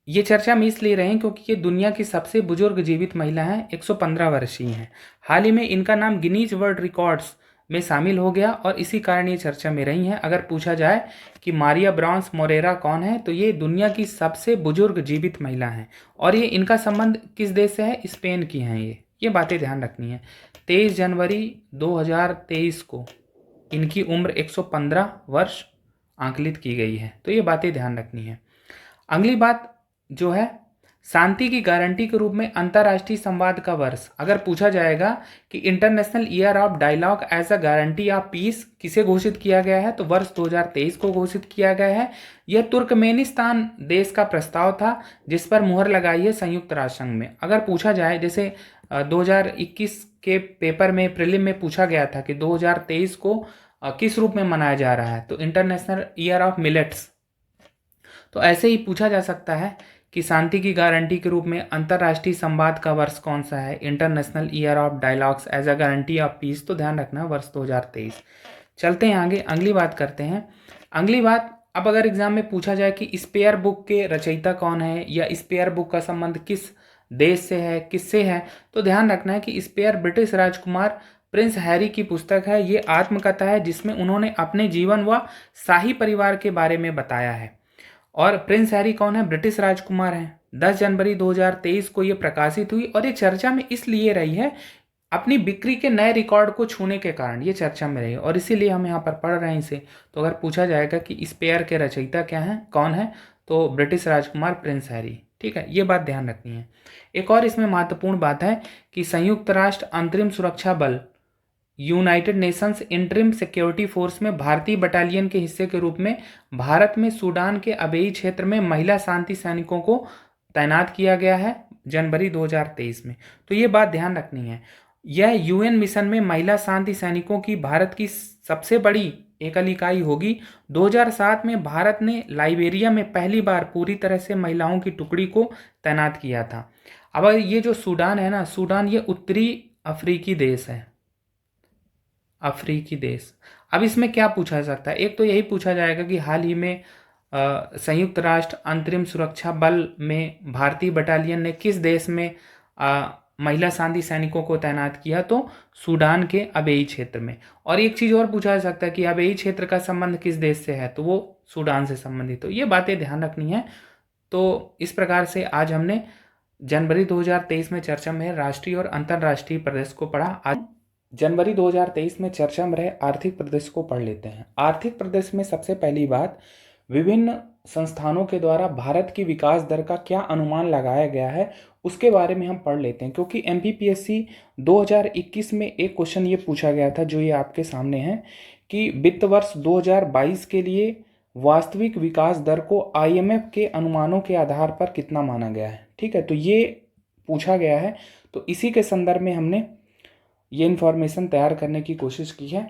ये चर्चा में इसलिए रही क्योंकि ये दुनिया की सबसे बुजुर्ग जीवित महिला हैं, 115 वर्षीय हैं। हाल ही में इनका नाम गिनीज वर्ल्ड रिकॉर्ड्स में शामिल हो गया और इसी कारण ये चर्चा में रही हैं। अगर पूछा जाए कि मारिया ब्रॉन्स मोरेरा कौन है, तो ये दुनिया की सबसे बुजुर्ग जीवित महिला हैं और ये इनका संबंध किस देश से है? स्पेन की हैं ये बातें ध्यान रखनी है। 23 जनवरी 2023 को इनकी उम्र 115 वर्ष आंकलित की गई है, तो ये बातें ध्यान रखनी है। अगली बात जो है शांति की गारंटी के रूप में अंतर्राष्ट्रीय संवाद का वर्ष अगर पूछा जाएगा कि international year of dialogue as a guarantee of peace किसे घोषित किया गया है, तो वर्ष 2023 को घोषित किया गया है। यह तुर्कमेनिस्तान देश का प्रस्ताव था जिस पर मुहर लगाई है संयुक्त राष्ट्र संघ में। अगर पूछा जाए, जैसे 2021 के पेपर में प्रीलिम में पूछा गया था कि 2023 को किस रूप में मनाया जा रहा है, तो इंटरनेशनल ईयर ऑफ मिलेट्स, तो ऐसे ही पूछा जा सकता है कि शांति की गारंटी के रूप में अंतर्राष्ट्रीय संवाद का वर्ष कौन सा है? International year of dialogues as a guarantee of peace, तो ध्यान रखना वर्ष 2023। चलते हैं आगे, अगली बात करते हैं। अगली बात, अब अगर एग्जाम में पूछा जाए कि स्पेयर बुक के रचयिता कौन है या स्पेयर बुक का संबंध किस देश से है, किससे है, तो ध्यान रखना है कि स्पेयर ब्रिटिश राजकुमार प्रिंस हैरी की पुस्तक है। ये आत्मकथा है जिसमें उन्होंने अपने जीवन व शाही परिवार के बारे में बताया है। और प्रिंस हैरी कौन है? ब्रिटिश राजकुमार हैं। 10 जनवरी 2023 को ये प्रकाशित हुई और ये चर्चा में इसलिए रही है, अपनी बिक्री के नए रिकॉर्ड को छूने के कारण ये चर्चा में रही और इसीलिए हम यहाँ पर पढ़ रहे हैं इसे। तो अगर पूछा जाएगा कि इस पेयर के रचयिता क्या हैं, कौन है, तो ब्रिटिश राजकुमार प्रिंस हैरी। ठीक है, ये बात ध्यान रखनी है। एक और इसमें महत्वपूर्ण बात है कि संयुक्त राष्ट्र अंतरिम सुरक्षा बल United Nations interim security force में भारतीय बटालियन के हिस्से के रूप में भारत में सूडान के अबेई क्षेत्र में महिला शांति सैनिकों को तैनात किया गया है जनवरी 2023 में। तो ये बात ध्यान रखनी है। यह यूएन मिशन में महिला शांति सैनिकों की भारत की सबसे बड़ी एकल इकाई होगी। 2007 में भारत ने लाइबेरिया में पहली बार पूरी तरह से महिलाओं की टुकड़ी को तैनात किया था। अब ये जो सूडान है ना, सूडान ये उत्तरी अफ्रीकी देश है, अफ्रीकी देश। अब इसमें क्या पूछा जा सकता है? एक तो यही पूछा जाएगा कि हाल ही में संयुक्त राष्ट्र अंतरिम सुरक्षा बल में भारतीय बटालियन ने किस देश में महिला शांति सैनिकों को तैनात किया, तो सूडान के अबेई क्षेत्र में। और एक चीज़ और पूछा जा सकता है कि अबेई क्षेत्र का संबंध किस देश से है, तो वो सूडान से संबंधित। तो ये बातें ध्यान रखनी है। तो इस प्रकार से आज हमने जनवरी 2023 में चर्चा में राष्ट्रीय और अंतर्राष्ट्रीय प्रदेश को पढ़ा। आज जनवरी 2023 में चर्चा में रहे आर्थिक प्रदेश को पढ़ लेते हैं। आर्थिक प्रदेश में सबसे पहली बात, विभिन्न संस्थानों के द्वारा भारत की विकास दर का क्या अनुमान लगाया गया है, उसके बारे में हम पढ़ लेते हैं। क्योंकि एमपीपीएससी 2021 में एक क्वेश्चन ये पूछा गया था, जो ये आपके सामने है, कि वित्त वर्ष 2022 के लिए वास्तविक विकास दर को आईएमएफ के अनुमानों के आधार पर कितना माना गया है। ठीक है, तो ये पूछा गया है। तो इसी के संदर्भ में हमने ये इन्फॉर्मेशन तैयार करने की कोशिश की है।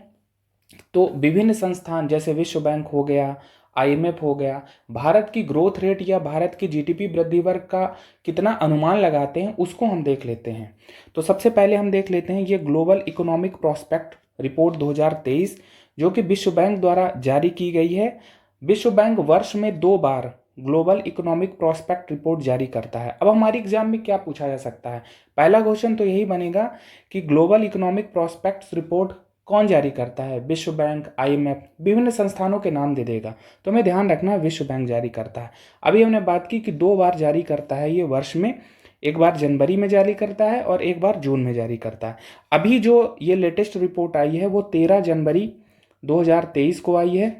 तो विभिन्न संस्थान जैसे विश्व बैंक हो गया, आईएमएफ हो गया, भारत की ग्रोथ रेट या भारत की जीडीपी वृद्धि दर का कितना अनुमान लगाते हैं, उसको हम देख लेते हैं। तो सबसे पहले हम देख लेते हैं ये ग्लोबल इकोनॉमिक प्रोस्पेक्ट रिपोर्ट 2023, जो कि विश्व बैंक द्वारा जारी की गई है। विश्व बैंक वर्ष में 2 बार ग्लोबल इकोनॉमिक प्रोस्पेक्ट रिपोर्ट जारी करता है। अब हमारे एग्जाम में क्या पूछा जा सकता है? पहला क्वेश्चन तो यही बनेगा कि ग्लोबल इकोनॉमिक प्रोस्पेक्ट रिपोर्ट कौन जारी करता है? विश्व बैंक, आईएमएफ, विभिन्न संस्थानों के नाम दे देगा। तो हमें ध्यान रखना है विश्व बैंक जारी करता है। अभी हमने बात की कि 2 बार जारी करता है ये वर्ष में, एक बार जनवरी में जारी करता है और एक बार जून में जारी करता है। अभी जो ये लेटेस्ट रिपोर्ट आई है वो 13 जनवरी 2023 को आई है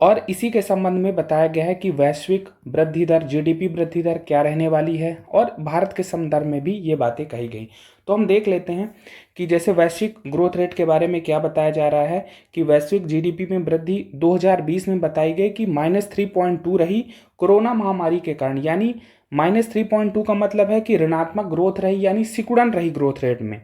और इसी के संबंध में बताया गया है कि वैश्विक वृद्धि दर, जीडीपी वृद्धि दर क्या रहने वाली है और भारत के संदर्भ में भी ये बातें कही गई। तो हम देख लेते हैं कि जैसे वैश्विक ग्रोथ रेट के बारे में क्या बताया जा रहा है कि वैश्विक जीडीपी में वृद्धि 2020 में बताई गई कि -3.2 रही कोरोना महामारी के कारण। यानी -3.2 का मतलब है कि ऋणात्मक ग्रोथ रही, यानी सिकुड़न रही ग्रोथ रेट में।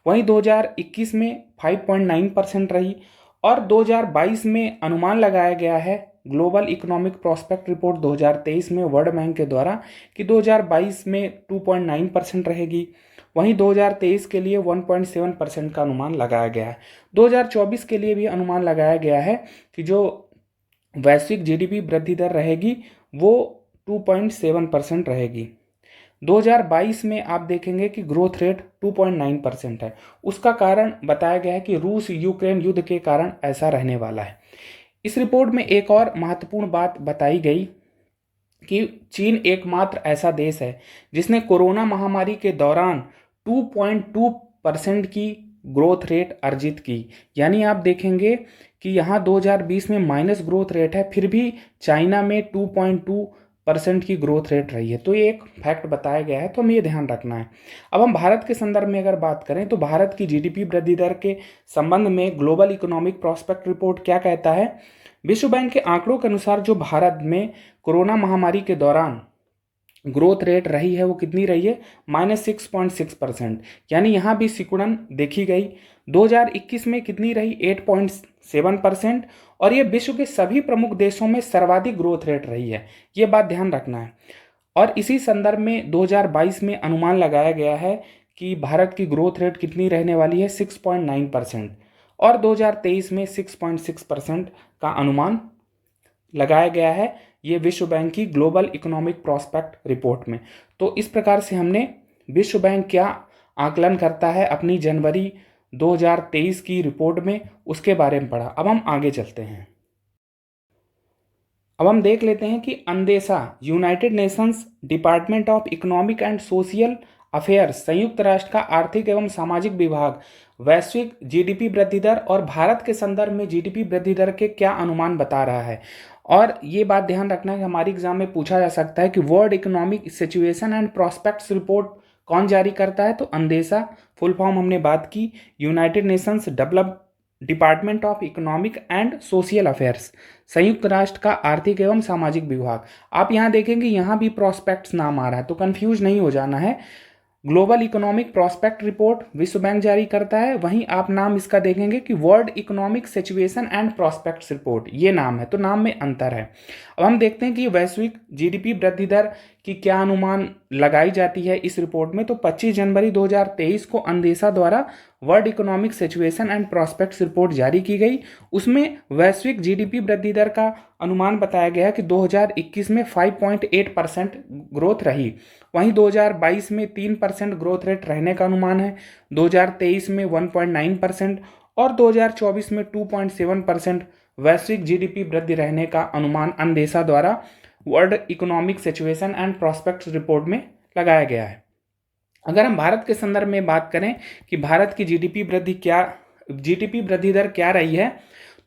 वहीं 2021 में 5.9% रही और 2022 में अनुमान लगाया गया है ग्लोबल इकोनॉमिक प्रोस्पेक्ट रिपोर्ट 2023 में वर्ल्ड बैंक के द्वारा कि 2022 में 2.9% रहेगी। वहीं 2023 के लिए 1.7% का अनुमान लगाया गया है। 2024 के लिए भी अनुमान लगाया गया है कि जो वैश्विक जीडीपी वृद्धि दर रहेगी वो 2.7% रहेगी। 2022 में आप देखेंगे कि ग्रोथ रेट 2.9% है। उसका कारण बताया गया है कि रूस यूक्रेन युद्ध के कारण ऐसा रहने वाला है। इस रिपोर्ट में एक और महत्वपूर्ण बात बताई गई कि चीन एकमात्र ऐसा देश है जिसने कोरोना महामारी के दौरान 2.2% की ग्रोथ रेट अर्जित की। यानी आप देखेंगे कि यहाँ 2020 में माइनस ग्रोथ रेट है, फिर भी चाइना में 2.2% की ग्रोथ रेट रही है। तो ये एक फैक्ट बताया गया है, तो हमें ये ध्यान रखना है। अब हम भारत के संदर्भ में अगर बात करें तो भारत की जीडीपी वृद्धि दर के संबंध में ग्लोबल इकोनॉमिक प्रोस्पेक्ट रिपोर्ट क्या कहता है? विश्व बैंक के आंकड़ों के अनुसार जो भारत में कोरोना महामारी के दौरान ग्रोथ रेट रही है वो कितनी रही है? -6.6%। यानी यहाँ भी सिकुड़न देखी गई। 2021 में कितनी रही? 8.7% और ये विश्व के सभी प्रमुख देशों में सर्वाधिक ग्रोथ रेट रही है। ये बात ध्यान रखना है। और इसी संदर्भ में 2022 में अनुमान लगाया गया है कि भारत की ग्रोथ रेट कितनी रहने वाली है? 6.9% और 2023 में 6.6% का अनुमान लगाया गया है ये विश्व बैंक की ग्लोबल इकोनॉमिक प्रोस्पेक्ट रिपोर्ट में। तो इस प्रकार से हमने विश्व बैंक क्या आकलन करता है अपनी जनवरी 2023 की रिपोर्ट में उसके बारे में पढ़ा। अब हम आगे चलते हैं। अब हम देख लेते हैं कि UN DESA United Nations Department of Economic and Social Affairs संयुक्त राष्ट्र का आर्थिक एवं सामाजिक विभाग वैश्विक जीडीपी वृद्धि दर और भारत के संदर्भ में जीडीपी वृद्धि दर के क्या अनुमान बता रहा है। और ये बात ध्यान रखना है कि हमारे एग्जाम में पूछा जा सकता है कि world economic situation and prospects report कौन जारी करता है, तो अंदेसा फुल फॉर्म हमने बात की, United Nations develop department of Economic and Social Affairs संयुक्त राष्ट्र का आर्थिक एवं सामाजिक विभाग। आप यहाँ देखेंगे यहाँ भी प्रोस्पेक्ट्स नाम आ रहा है, तो कंफ्यूज नहीं हो जाना है। ग्लोबल इकोनॉमिक प्रोस्पेक्ट रिपोर्ट विश्व बैंक जारी करता है, वहीं आप नाम इसका देखेंगे कि world economic situation and prospects report, ये नाम है, तो नाम में अंतर है। अब हम देखते हैं कि वैश्विक जीडीपी वृद्धि दर की क्या अनुमान लगाई जाती है इस रिपोर्ट में। तो 25 जनवरी 2023 को अंदेसा द्वारा world economic situation and prospects report जारी की गई। उसमें वैश्विक जीडीपी वृद्धि दर का अनुमान बताया गया कि 2021 में 5.8% ग्रोथ रही, वहीं 2022 में 3% ग्रोथ रेट रहने का अनुमान है, 2023 में 1.9% और 2024 में 2.7% वैश्विक जीडीपी वृद्धि रहने का अनुमान अंदेसा द्वारा world economic situation and prospects report में लगाया गया है। अगर हम भारत के संदर्भ में बात करें कि भारत की जीडीपी वृद्धि दर क्या रही है,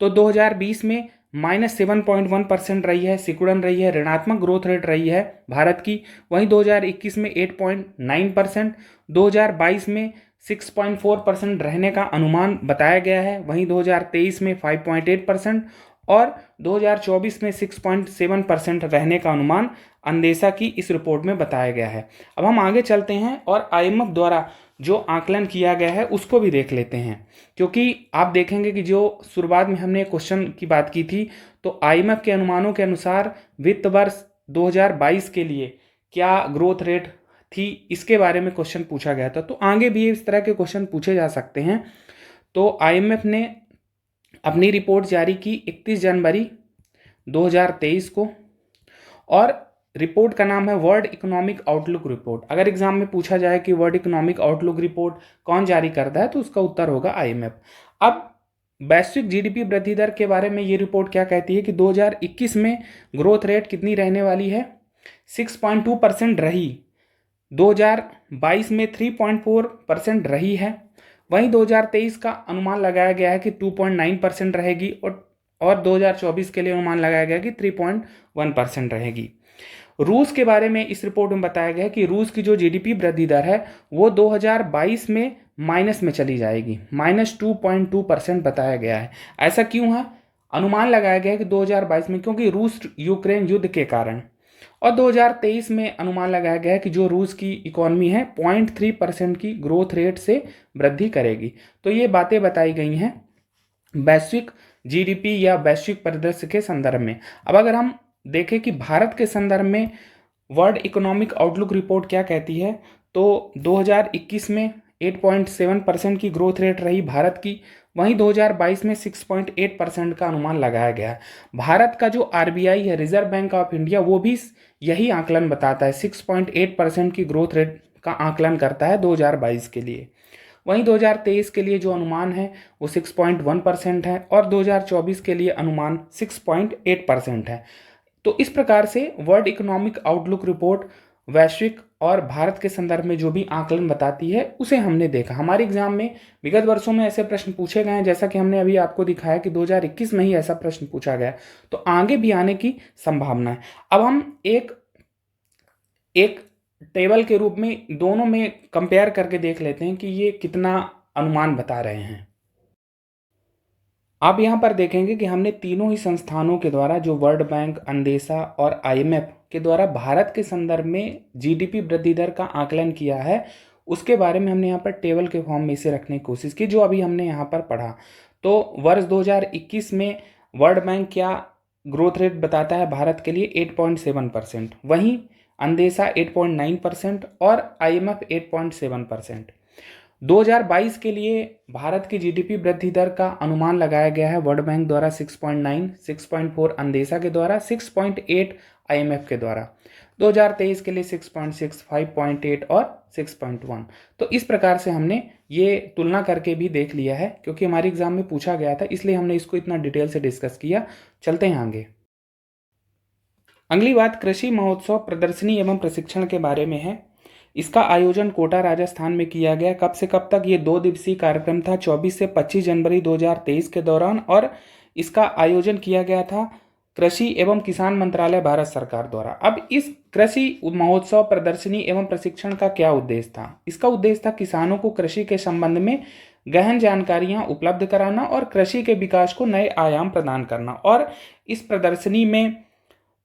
तो 2020 में -7.1% रही है, सिकुड़न रही है, ऋणात्मक ग्रोथ रेट रही है भारत की। वहीं 2021 में 8.9%, 2022 में 6.4% रहने का अनुमान बताया गया है, वहीं 2023 में 5.8% और 2024 में 6.7% रहने का अनुमान अंदेसा की इस रिपोर्ट में बताया गया है। अब हम आगे चलते हैं और आईएमएफ द्वारा जो आकलन किया गया है उसको भी देख लेते हैं, क्योंकि आप देखेंगे कि जो शुरुआत में हमने क्वेश्चन की बात की थी, तो आईएमएफ के अनुमानों के अनुसार वित्त वर्ष 2022 के लिए क्या ग्रोथ रेट थी, इसके बारे में क्वेश्चन पूछा गया था। तो आगे भी इस तरह के क्वेश्चन पूछे जा सकते हैं। तो आईएमएफ ने अपनी रिपोर्ट जारी की 31 जनवरी 2023 को और रिपोर्ट का नाम है वर्ल्ड इकोनॉमिक आउटलुक रिपोर्ट। अगर एग्जाम में पूछा जाए कि वर्ल्ड इकोनॉमिक आउटलुक रिपोर्ट कौन जारी करता है, तो उसका उत्तर होगा आईएमएफ। अब वैश्विक जीडीपी वृद्धि दर के बारे में ये रिपोर्ट क्या कहती है कि 2021 में ग्रोथ रेट कितनी रहने वाली है, 6.2% रही, 2022 में 3.4% रही है, वहीं 2023 का अनुमान लगाया गया है कि 2.9% रहेगी और 2024 के लिए अनुमान लगाया गया कि 3.1% रहेगी। रूस के बारे में इस रिपोर्ट में बताया गया है कि रूस की जो जीडीपी वृद्धि दर है वो 2022 में माइनस में चली जाएगी, -2.2% बताया गया है। ऐसा क्यों है? अनुमान लगाया गया है कि 2022 में, क्योंकि रूस यूक्रेन युद्ध के कारण, और 2023 में अनुमान लगाया गया है कि जो रूस की इकोनॉमी है 0.3% की ग्रोथ रेट से वृद्धि करेगी। तो ये बातें बताई गई हैं वैश्विक जीडीपी या वैश्विक परिदृश्य के संदर्भ में। अब अगर हम देखें कि भारत के संदर्भ में वर्ल्ड इकोनॉमिक आउटलुक रिपोर्ट क्या कहती है, तो 2021 में 8.7% की ग्रोथ रेट रही भारत की, वहीं 2022 में 6.8% का अनुमान लगाया गया है। भारत का जो आरबीआई है, रिजर्व बैंक ऑफ इंडिया, वो भी यही आकलन बताता है, 6.8% की ग्रोथ रेट का आकलन करता है 2022 के लिए। वहीं 2023 के लिए जो अनुमान है वो 6.1% है और 2024 के लिए अनुमान 6.8% है। तो इस प्रकार से वर्ल्ड इकोनॉमिक आउटलुक रिपोर्ट वैश्विक और भारत के संदर्भ में जो भी आकलन बताती है उसे हमने देखा। हमारे एग्जाम में विगत वर्षों में ऐसे प्रश्न पूछे गए हैं, जैसा कि हमने अभी आपको दिखाया कि 2021 में ही ऐसा प्रश्न पूछा गया, तो आगे भी आने की संभावना है। अब हम एक टेबल के रूप में दोनों में कंपेयर करके देख लेते हैं कि ये कितना अनुमान बता रहे हैं। आप यहाँ पर देखेंगे कि हमने तीनों ही संस्थानों के द्वारा, जो वर्ल्ड बैंक, अंदेसा और आईएमएफ के द्वारा भारत के संदर्भ में जीडीपी वृद्धि दर का आकलन किया है, उसके बारे में हमने यहाँ पर टेबल के फॉर्म में इसे रखने की कोशिश की, जो अभी हमने यहाँ पर पढ़ा। तो वर्ष 2021 में वर्ल्ड बैंक क्या ग्रोथ रेट बताता है भारत के लिए, 8.7%, वहीं अंदेसा 8.9% और आईएमएफ 8.7%। 2022 के लिए भारत की जीडीपी वृद्धि दर का अनुमान लगाया गया है वर्ल्ड बैंक द्वारा 6.9, 6.4 अंदेसा के द्वारा, 6.8 आईएमएफ के द्वारा। 2023 के लिए 6.6, 5.8 और 6.1। तो इस प्रकार से हमने ये तुलना करके भी देख लिया है, क्योंकि हमारे एग्जाम में पूछा गया था, इसलिए हमने इसको इतना डिटेल से डिस्कस किया। चलते हैं आगे। अगली बात कृषि महोत्सव प्रदर्शनी एवं प्रशिक्षण के बारे में है। इसका आयोजन कोटा राजस्थान में किया गया। कब से कब तक? ये 2 दिवसीय कार्यक्रम था, 24 से 25 जनवरी 2023 के दौरान, और इसका आयोजन किया गया था कृषि एवं किसान मंत्रालय भारत सरकार द्वारा। अब इस कृषि महोत्सव प्रदर्शनी एवं प्रशिक्षण का क्या उद्देश्य था? इसका उद्देश्य था किसानों को कृषि के संबंध में गहन जानकारियां उपलब्ध कराना और कृषि के विकास को नए आयाम प्रदान करना। और इस प्रदर्शनी में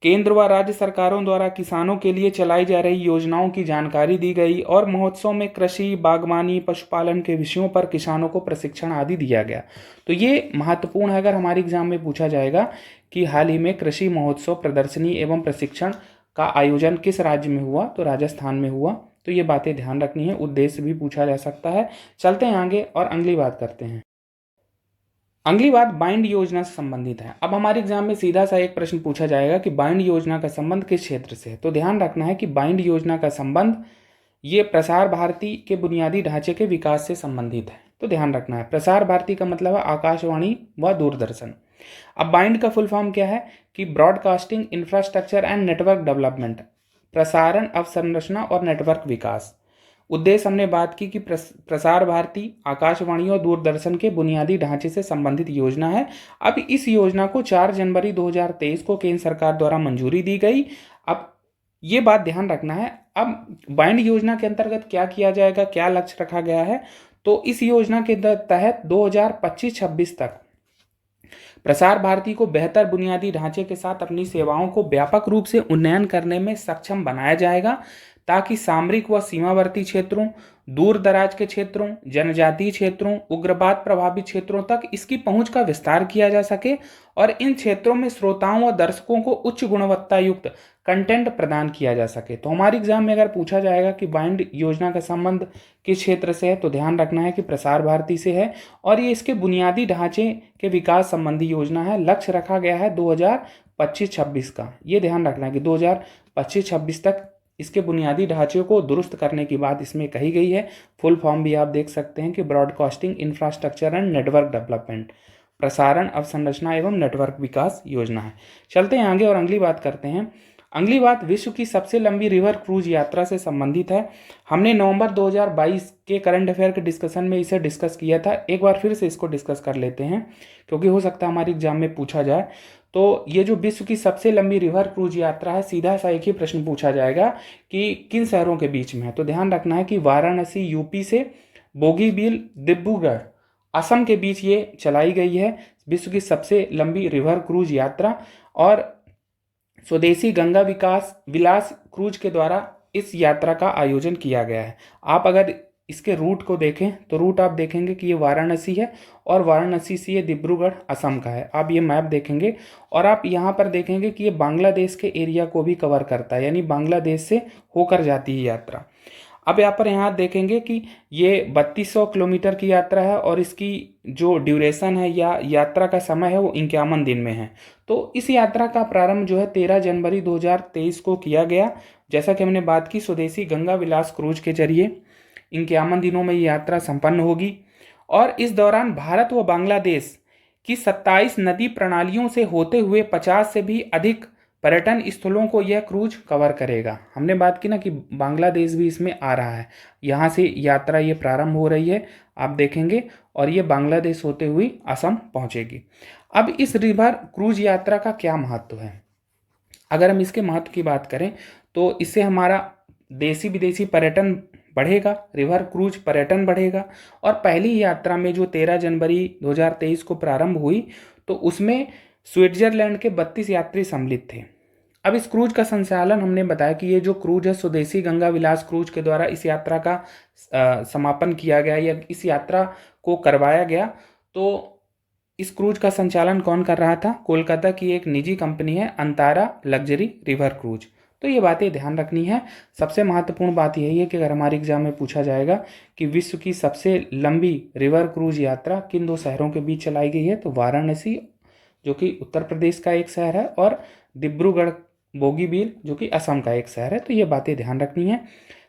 केंद्र व राज्य सरकारों द्वारा किसानों के लिए चलाई जा रही योजनाओं की जानकारी दी गई, और महोत्सव में कृषि, बागवानी, पशुपालन के विषयों पर किसानों को प्रशिक्षण आदि दिया गया। तो ये महत्वपूर्ण है, अगर हमारे एग्जाम में पूछा जाएगा कि हाल ही में कृषि महोत्सव प्रदर्शनी एवं प्रशिक्षण का आयोजन किस राज्य में हुआ, तो राजस्थान में हुआ। तो ये बातें ध्यान रखनी है, उद्देश्य भी पूछा जा सकता है। चलते हैं आगे और अगली बात करते हैं। अगली बात बाइंड योजना से संबंधित है। अब हमारे एग्जाम में सीधा सा एक प्रश्न पूछा जाएगा कि बाइंड योजना का संबंध किस क्षेत्र से है। तो ध्यान रखना है कि बाइंड योजना का संबंध ये प्रसार भारती के बुनियादी ढांचे के विकास से संबंधित है। तो ध्यान रखना है, प्रसार भारती का मतलब है आकाशवाणी व दूरदर्शन। अब बाइंड का फुल फॉर्म क्या है कि broadcasting infrastructure and network development, प्रसारण अवसंरचना और नेटवर्क विकास। उद्देश्य हमने बात की कि प्रसार भारती, आकाशवाणी और दूरदर्शन के बुनियादी ढांचे से संबंधित योजना है। अब इस योजना को 4 जनवरी 2023 को केंद्र सरकार द्वारा मंजूरी दी गई। अब ये बात ध्यान रखना है, अब बाइंड योजना के अंतर्गत क्या किया जाएगा, क्या लक्ष्य रखा गया है। तो इस योजना के तहत 2025-26 तक प्रसार भारती को बेहतर बुनियादी ढांचे के साथ अपनी सेवाओं को व्यापक रूप से उन्नयन करने में सक्षम बनाया जाएगा, ताकि सामरिक व सीमावर्ती क्षेत्रों, दूर दराज के क्षेत्रों, जनजातीय क्षेत्रों, उग्रवाद प्रभावित क्षेत्रों तक इसकी पहुंच का विस्तार किया जा सके और इन क्षेत्रों में श्रोताओं व दर्शकों को उच्च गुणवत्ता युक्त कंटेंट प्रदान किया जा सके। तो हमारे एग्जाम में अगर पूछा जाएगा कि बाइंड योजना का संबंध किस क्षेत्र से है, तो ध्यान रखना है कि प्रसार भारती से है, और ये इसके बुनियादी ढांचे के विकास संबंधी योजना है। लक्ष्य रखा गया है 2025-26 का। ये ध्यान रखना है कि 2025-26 तक इसके बुनियादी ढांचे को दुरुस्त करने की बात इसमें कही गई है। फुल फॉर्म भी आप देख सकते हैं कि broadcasting infrastructure and network development, प्रसारण अवसंरचना एवं नेटवर्क विकास योजना है। चलते हैं आगे और अगली बात करते हैं। अगली बात विश्व की सबसे लंबी रिवर क्रूज यात्रा से संबंधित है। हमने नवंबर 2022 के करंट अफेयर के डिस्कशन में इसे डिस्कस किया था। एक बार फिर से इसको डिस्कस कर लेते हैं, क्योंकि हो सकता है हमारे एग्जाम में पूछा जाए। तो ये जो विश्व की सबसे लंबी रिवर क्रूज यात्रा है, सीधा सा एक ही प्रश्न पूछा जाएगा कि किन शहरों के बीच में है। तो ध्यान रखना है कि वाराणसी यूपी से, बोगीबील डिब्रूगढ़ असम के बीच ये चलाई गई है विश्व की सबसे लंबी रिवर क्रूज यात्रा, और स्वदेशी गंगा विलास क्रूज के द्वारा इस यात्रा का आयोजन किया गया है। आप अगर इसके रूट को देखें तो रूट आप देखेंगे कि ये वाराणसी है और वाराणसी से ये डिब्रूगढ़ असम का है। आप ये मैप देखेंगे और आप यहाँ पर देखेंगे कि ये बांग्लादेश के एरिया को भी कवर करता है, यानी बांग्लादेश से होकर जाती है यात्रा। अब यहाँ देखेंगे कि ये 3200 किलोमीटर की यात्रा है और इसकी जो ड्यूरेशन है या यात्रा का समय है वो 51 दिन में है। तो इस यात्रा का प्रारंभ जो है 13 जनवरी 2023 को किया गया। जैसा कि हमने बात की, स्वदेशी गंगा विलास क्रूज के जरिए 51 दिनों में ये यात्रा संपन्न होगी, और इस दौरान भारत व बांग्लादेश की 27 नदी प्रणालियों से होते हुए 50 से भी अधिक पर्यटन स्थलों को यह क्रूज कवर करेगा। हमने बात की ना कि बांग्लादेश भी इसमें आ रहा है, यहाँ से यात्रा ये प्रारंभ हो रही है, आप देखेंगे, और ये बांग्लादेश होते हुए असम पहुँचेगी। अब इस रिवर क्रूज यात्रा का क्या महत्व है? अगर हम इसके महत्व की बात करें तो इससे हमारा देसी विदेशी पर्यटन बढ़ेगा, रिवर क्रूज पर्यटन बढ़ेगा। और पहली यात्रा में जो 13 जनवरी 2023 को प्रारंभ हुई, तो उसमें स्विट्जरलैंड के 32 यात्री सम्मिलित थे। अब इस क्रूज का संचालन हमने बताया कि ये जो क्रूज है स्वदेशी गंगा विलास क्रूज के द्वारा इस यात्रा का समापन किया गया या इस यात्रा को करवाया गया। तो इस क्रूज का संचालन कौन कर रहा था? कोलकाता की एक निजी कंपनी है अंतारा लग्जरी रिवर क्रूज। तो ये बातें ध्यान रखनी है। सबसे महत्वपूर्ण बात यही है कि अगर हमारे एग्जाम में पूछा जाएगा कि विश्व की सबसे लंबी रिवर क्रूज यात्रा किन 2 शहरों के बीच चलाई गई है, तो वाराणसी जो कि उत्तर प्रदेश का एक शहर है और डिब्रूगढ़ बोगीबील जो कि असम का एक शहर है। तो ये बातें ध्यान रखनी है।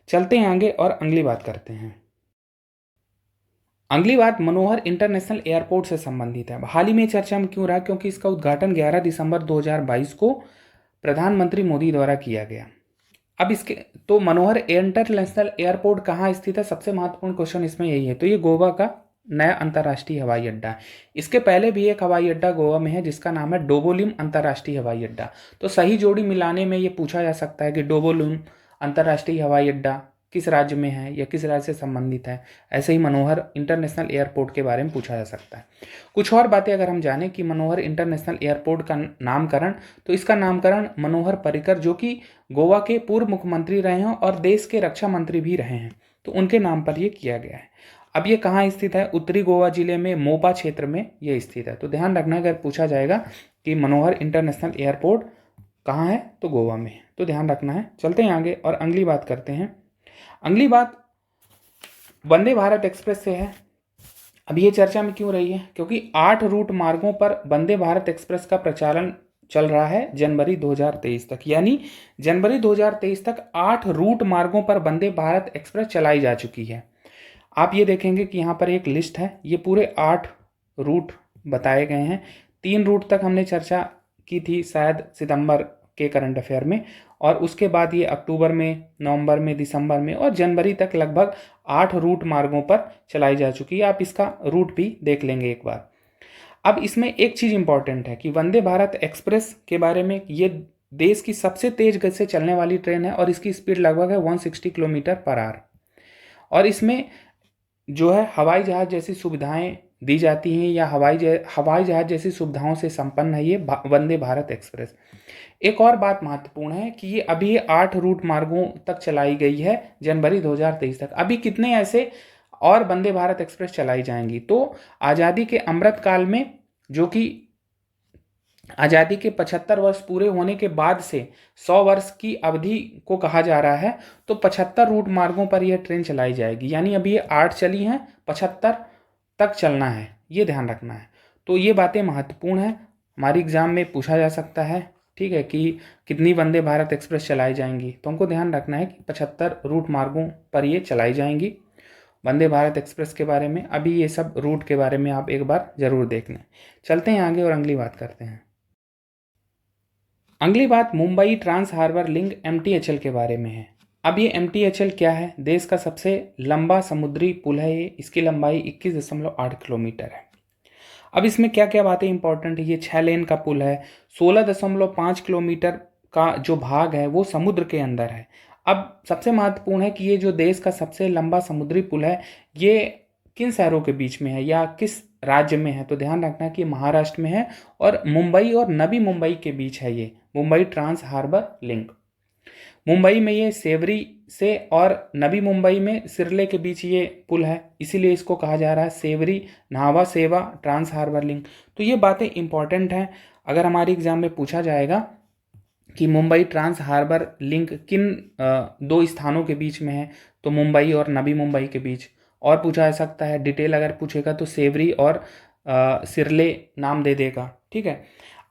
चलते हैं आगे और अगली बात करते हैं। अगली बात मनोहर इंटरनेशनल एयरपोर्ट से संबंधित है। हाल ही में चर्चा में क्यों रहा, क्योंकि इसका उद्घाटन 11 दिसंबर 2022 को प्रधानमंत्री मोदी द्वारा किया गया। अब इसके तो मनोहर इंटरनेशनल एयरपोर्ट कहाँ स्थित है, सबसे महत्वपूर्ण क्वेश्चन इसमें यही है। तो ये गोवा का नया अंतर्राष्ट्रीय हवाई अड्डा है। इसके पहले भी एक हवाई अड्डा गोवा में है जिसका नाम है डोबोलिम अंतर्राष्ट्रीय हवाई अड्डा। तो सही जोड़ी मिलाने में ये पूछा जा सकता है कि डोबोलिम अंतर्राष्ट्रीय हवाई अड्डा किस राज्य में है या किस राज्य से संबंधित है। ऐसे ही मनोहर इंटरनेशनल एयरपोर्ट के बारे में पूछा जा सकता है। कुछ और बातें अगर हम जानें कि मनोहर इंटरनेशनल एयरपोर्ट का नामकरण, तो इसका नामकरण मनोहर पर्रिकर जो कि गोवा के पूर्व मुख्यमंत्री रहे हैं और देश के रक्षा मंत्री भी रहे हैं, तो उनके नाम पर यह किया गया है। अब ये कहाँ स्थित है, उत्तरी गोवा जिले में मोपा क्षेत्र में ये स्थित है। तो ध्यान रखना अगर पूछा जाएगा कि मनोहर इंटरनेशनल एयरपोर्ट कहाँ है, तो गोवा में है, तो ध्यान रखना है। चलते हैं आगे और अगली बात करते हैं। अगली बात वंदे भारत एक्सप्रेस से है। अब ये चर्चा में क्यों रही है, क्योंकि 8 रूट मार्गों पर वंदे भारत एक्सप्रेस का प्रचालन चल रहा है जनवरी 2023 तक। यानी जनवरी 2023 तक 8 रूट मार्गों पर वंदे भारत एक्सप्रेस चलाई जा चुकी है। आप ये देखेंगे कि यहाँ पर एक लिस्ट है, ये पूरे 8 रूट बताए गए हैं। 3 रूट तक हमने चर्चा की थी शायद सितंबर के करंट अफेयर में, और उसके बाद ये अक्टूबर में, नवंबर में, दिसंबर में और जनवरी तक लगभग 8 रूट मार्गों पर चलाई जा चुकी है। आप इसका रूट भी देख लेंगे एक बार। अब इसमें एक चीज़ इंपॉर्टेंट है कि वंदे भारत एक्सप्रेस के बारे में, ये देश की सबसे तेज गति से चलने वाली ट्रेन है और इसकी स्पीड लगभग है 160 किलोमीटर पर आवर। और इसमें जो है हवाई जहाज़ जैसी सुविधाएं दी जाती हैं या हवाई जहाज़ जैसी सुविधाओं से संपन्न है ये वंदे भारत एक्सप्रेस। एक और बात महत्वपूर्ण है कि ये अभी 8 रूट मार्गों तक चलाई गई है जनवरी 2023 तक। अभी कितने ऐसे और वंदे भारत एक्सप्रेस चलाई जाएंगी, तो आज़ादी के अमृत काल में, जो कि आज़ादी के 75 वर्ष पूरे होने के बाद से 100 वर्ष की अवधि को कहा जा रहा है, तो 75 रूट मार्गों पर यह ट्रेन चलाई जाएगी। यानी अभी ये 8 चली हैं, 75 तक चलना है, ये ध्यान रखना है। तो ये बातें महत्वपूर्ण हैं, हमारी एग्जाम में पूछा जा सकता है, ठीक है, कि कितनी वंदे भारत एक्सप्रेस चलाई जाएंगी। तो हमको ध्यान रखना है कि 75 रूट मार्गों पर ये चलाई जाएंगी वंदे भारत एक्सप्रेस के बारे में। अभी ये सब रूट के बारे में आप एक बार जरूर देख लें। चलते हैं आगे और अगली बात करते हैं। अगली बात Mumbai trans harbour link MTHL के बारे में है। अब ये MTHL क्या है, देश का सबसे लंबा समुद्री पुल है ये, इसकी लंबाई 21.8 किलोमीटर है। अब इसमें क्या क्या बातें इंपॉर्टेंट है, ये 6 लेन का पुल है, 16.5 किलोमीटर का जो भाग है वो समुद्र के अंदर है। अब सबसे महत्वपूर्ण है कि ये जो देश का सबसे लंबा समुद्री पुल है ये किन शहरों के बीच में है या किस राज्य में है, तो ध्यान रखना कि महाराष्ट्र में है और मुंबई और नवी मुंबई के बीच है ये Mumbai trans harbour link. Mumbai में ये सेवरी से और नवी मुंबई में सिरले के बीच ये पुल है, इसीलिए इसको कहा जा रहा है सेवरी न्हावा सेवा ट्रांस हार्बर लिंक। तो ये बातें इंपॉर्टेंट हैं, अगर हमारी एग्जाम में पूछा जाएगा कि मुंबई ट्रांस हार्बर लिंक किन 2 स्थानों के बीच में है, तो मुंबई और नवी मुंबई के बीच। और पूछा जा सकता है, डिटेल अगर पूछेगा तो सेवरी और सिरले नाम दे देगा, ठीक है।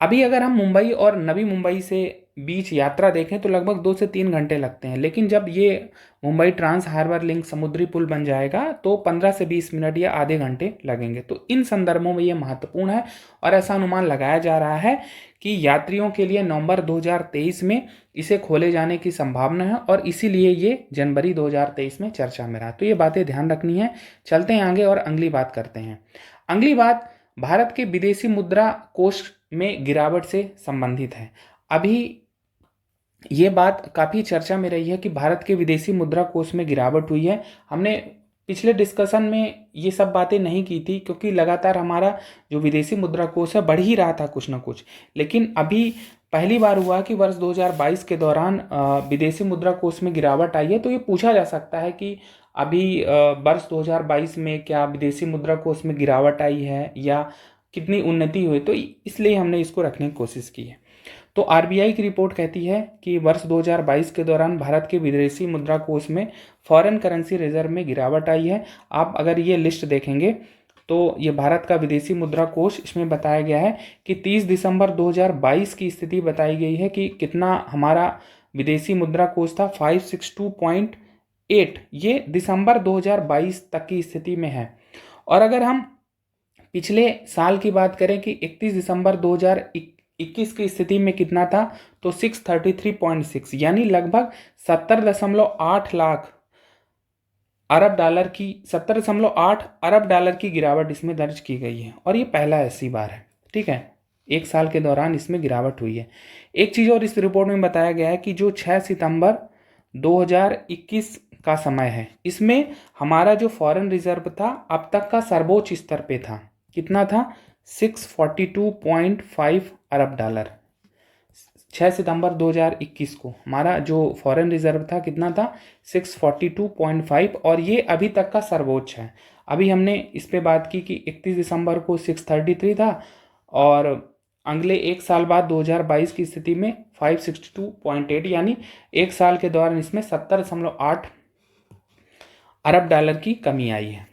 अभी अगर हम मुंबई और नवी मुंबई से बीच यात्रा देखें तो लगभग 2 से 3 घंटे लगते हैं, लेकिन जब ये मुंबई ट्रांस हार्बर लिंक समुद्री पुल बन जाएगा तो 15 से 20 मिनट या आधे घंटे लगेंगे। तो इन संदर्भों में ये महत्वपूर्ण है और ऐसा अनुमान लगाया जा रहा है कि यात्रियों के लिए नवंबर 2023 में इसे खोले जाने की संभावना है और इसीलिए ये जनवरी 2023 में चर्चा में रहा। तो ये बातें ध्यान रखनी है। चलते हैं आगे और अगली बात करते हैं। अगली बात भारत के विदेशी मुद्रा कोष में गिरावट से संबंधित है। अभी ये बात काफ़ी चर्चा में रही है कि भारत के विदेशी मुद्रा कोष में गिरावट हुई है। हमने पिछले डिस्कशन में ये सब बातें नहीं की थी क्योंकि लगातार हमारा जो विदेशी मुद्रा कोष है बढ़ ही रहा था कुछ ना कुछ, लेकिन अभी पहली बार हुआ कि वर्ष 2022 के दौरान विदेशी मुद्रा कोष में गिरावट आई है। तो ये पूछा जा सकता है कि अभी वर्ष 2022 में क्या विदेशी मुद्रा कोष में गिरावट आई है या कितनी उन्नति हुई, तो इसलिए हमने इसको रखने की कोशिश की है। तो RBI की रिपोर्ट कहती है कि वर्ष 2022 के दौरान भारत के विदेशी मुद्रा कोष में फॉरेन करेंसी रिजर्व में गिरावट आई है। आप अगर ये लिस्ट देखेंगे तो ये भारत का विदेशी मुद्रा कोष, इसमें बताया गया है कि 30 दिसंबर 2022 की स्थिति बताई गई है कि कितना हमारा विदेशी मुद्रा कोष था, 562.8। ये दिसंबर 2022 तक की स्थिति में है। और अगर हम पिछले साल की बात करें कि 31 दिसंबर 2021 की स्थिति में कितना था, तो 633.6, यानी लगभग 70.8 लाख अरब डॉलर की 70.8 अरब डॉलर की गिरावट इसमें दर्ज की गई है। और ये पहला ऐसी बार है, ठीक है, एक साल के दौरान इसमें गिरावट हुई है। एक चीज़ और इस रिपोर्ट में बताया गया है कि जो 6 सितंबर 2021 का समय है, इसमें हमारा जो फॉरेन रिजर्व था अब तक का सर्वोच्च स्तर पे था। कितना था? 642.5 अरब डॉलर। 6 सितंबर 2021 को हमारा जो फॉरेन रिजर्व था कितना था? 642.5, और ये अभी तक का सर्वोच्च है। अभी हमने इस पे बात की कि 31 दिसंबर को 633 था, और अगले एक साल बाद 2022 की स्थिति में 562.8, यानी एक साल के दौरान इसमें 70.8 अरब डॉलर की कमी आई है।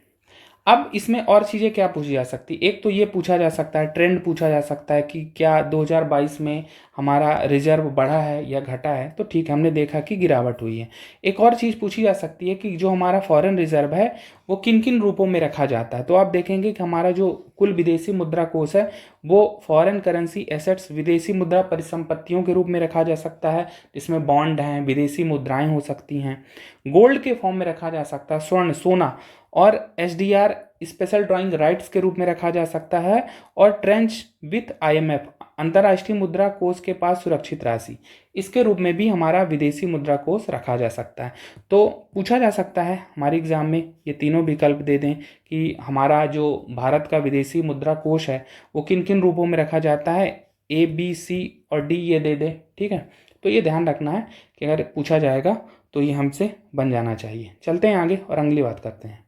अब इसमें और चीज़ें क्या पूछी जा सकती, एक तो ये पूछा जा सकता है, ट्रेंड पूछा जा सकता है कि क्या 2022 में हमारा रिजर्व बढ़ा है या घटा है। तो ठीक है, हमने देखा कि गिरावट हुई है। एक और चीज़ पूछी जा सकती है कि जो हमारा फॉरेन रिजर्व है वो किन किन रूपों में रखा जाता है। तो आप देखेंगे कि हमारा जो कुल विदेशी मुद्रा कोष है वो फॉरेन करेंसी एसेट्स, विदेशी मुद्रा परिसंपत्तियों के रूप में रखा जा सकता है, जिसमें बॉन्ड हैं, विदेशी मुद्राएं हो सकती हैं, गोल्ड के फॉर्म में रखा जा सकता है, स्वर्ण सोना, और एसडीआर स्पेशल ड्राइंग राइट्स के रूप में रखा जा सकता है, और ट्रेंच विथ आईएमएफ अंतर्राष्ट्रीय मुद्रा कोष के पास सुरक्षित राशि, इसके रूप में भी हमारा विदेशी मुद्रा कोष रखा जा सकता है। तो पूछा जा सकता है हमारे एग्जाम में ये तीनों विकल्प दे दें कि हमारा जो भारत का विदेशी मुद्रा कोष है वो किन किन रूपों में रखा जाता है, ए बी सी और डी ये दे दे, ठीक है। तो ये ध्यान रखना है कि अगर पूछा जाएगा तो ये हमसे बन जाना चाहिए। चलते हैं आगे और अगली बात करते हैं।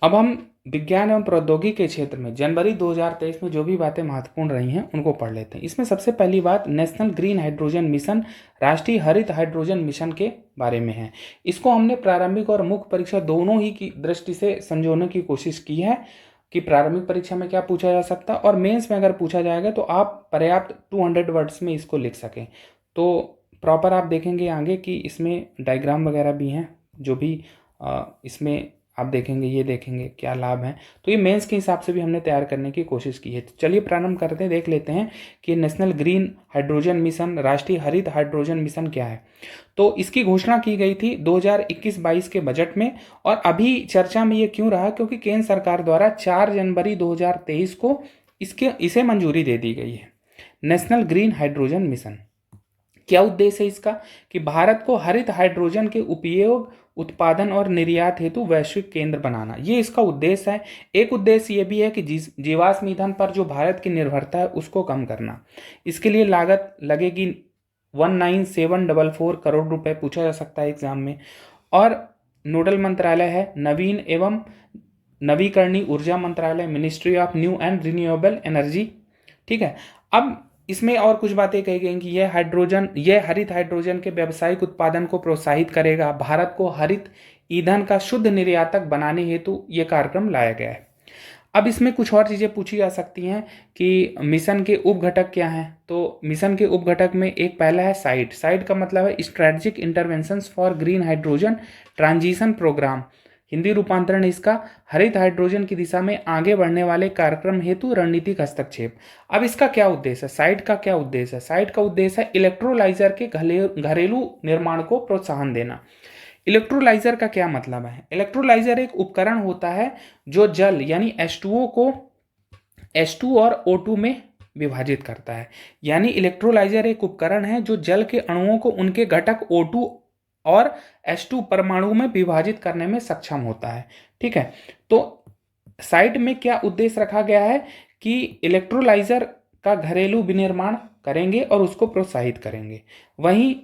अब हम विज्ञान एवं प्रौद्योगिकी के क्षेत्र में जनवरी 2023 में जो भी बातें महत्वपूर्ण रही हैं उनको पढ़ लेते हैं। इसमें सबसे पहली बात नेशनल ग्रीन हाइड्रोजन मिशन, राष्ट्रीय हरित हाइड्रोजन मिशन के बारे में है। इसको हमने प्रारंभिक और मुख्य परीक्षा दोनों ही की दृष्टि से समझने की कोशिश की है कि प्रारंभिक परीक्षा में क्या पूछा जा सकता है और मेंस में अगर पूछा जाएगा तो आप पर्याप्त 200 वर्ड्स में इसको लिख सकें। तो प्रॉपर आप देखेंगे आगे कि इसमें डायग्राम वगैरह भी हैं, जो भी इसमें आप देखेंगे, ये देखेंगे क्या लाभ हैं। तो ये मेंस के हिसाब से भी हमने तैयार करने की कोशिश की है। तो चलिए प्रारंभ करते हैं, देख लेते हैं कि नेशनल ग्रीन हाइड्रोजन मिशन, राष्ट्रीय हरित हाइड्रोजन मिशन क्या है। तो इसकी घोषणा की गई थी 2021-22 के बजट में, और अभी चर्चा में ये क्यों रहा, क्योंकि केंद्र सरकार द्वारा 4 जनवरी 2023 को इसे मंजूरी दे दी गई है। नेशनल ग्रीन हाइड्रोजन मिशन क्या उद्देश्य है इसका, कि भारत को हरित हाइड्रोजन के उपयोग, उत्पादन और निर्यात हेतु वैश्विक केंद्र बनाना, ये इसका उद्देश्य है। एक उद्देश्य ये भी है कि जीवाश्म ईंधन पर जो भारत की निर्भरता है उसको कम करना। इसके लिए लागत लगेगी 19,744 करोड़ रुपए, पूछा जा सकता है एग्जाम में। और नोडल मंत्रालय है नवीन एवं नवीकरणीय ऊर्जा मंत्रालय, ministry of new and renewable energy, ठीक है। अब इसमें और कुछ बातें कही गई कि यह हरित हाइड्रोजन के व्यावसायिक उत्पादन को प्रोत्साहित करेगा, भारत को हरित ईंधन का शुद्ध निर्यातक बनाने हेतु यह कार्यक्रम लाया गया है। अब इसमें कुछ और चीज़ें पूछी जा सकती हैं कि मिशन के उपघटक क्या हैं। तो मिशन के उपघटक में एक पहला है साइट। साइट का मतलब है strategic interventions for green hydrogen transition programme, Hindi रूपांतरण इसका हरित हाइड्रोजन की दिशा में आगे बढ़ने वाले कार्यक्रम हेतु रणनीतिक हस्तक्षेप। अब इसका क्या उद्देश्य है, साइट का क्या उद्देश्य है? साइट का उद्देश्य है इलेक्ट्रोलाइजर के घरेलू निर्माण को प्रोत्साहन देना। इलेक्ट्रोलाइजर का क्या मतलब है? इलेक्ट्रोलाइजर एक उपकरण होता है जो जल यानी H2O को H2 और O2 में विभाजित करता है। यानी इलेक्ट्रोलाइजर एक उपकरण है जो जल के अणुओं को उनके घटक O2 और H2 परमाणु में विभाजित करने में सक्षम होता है, ठीक है। तो साइट में क्या उद्देश्य रखा गया है कि इलेक्ट्रोलाइजर का घरेलू विनिर्माण करेंगे और उसको प्रोत्साहित करेंगे। वहीं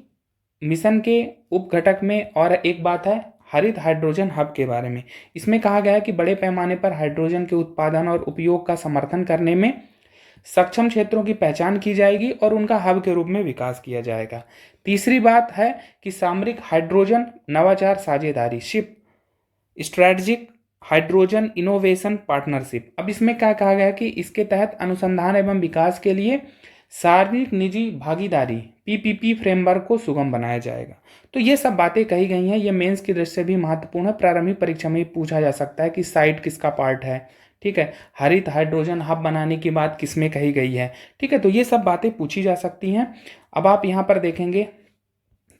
मिशन के उपघटक में और एक बात है हरित हाइड्रोजन हब के बारे में। इसमें कहा गया है कि बड़े पैमाने पर हाइड्रोजन के उत्पादन और उपयोग का समर्थन करने में सक्षम क्षेत्रों की पहचान की जाएगी और उनका हब के रूप में विकास किया जाएगा। तीसरी बात है कि सामरिक हाइड्रोजन नवाचार साझेदारी, ship strategic hydrogen innovation partnership. अब इसमें क्या कहा गया कि इसके तहत अनुसंधान एवं विकास के लिए सार्वजनिक निजी भागीदारी पीपीपी फ्रेमवर्क को सुगम बनाया जाएगा। तो ये सब बातें कही गई हैं, ये मेंस की दृष्टि से भी महत्वपूर्ण है। प्रारंभिक परीक्षा में पूछा जा सकता है कि साइट किसका पार्ट है, ठीक है। हरित हाइड्रोजन हब बनाने की बात किसमें कही गई है, ठीक है। तो ये सब बातें पूछी जा सकती हैं। अब आप यहाँ पर देखेंगे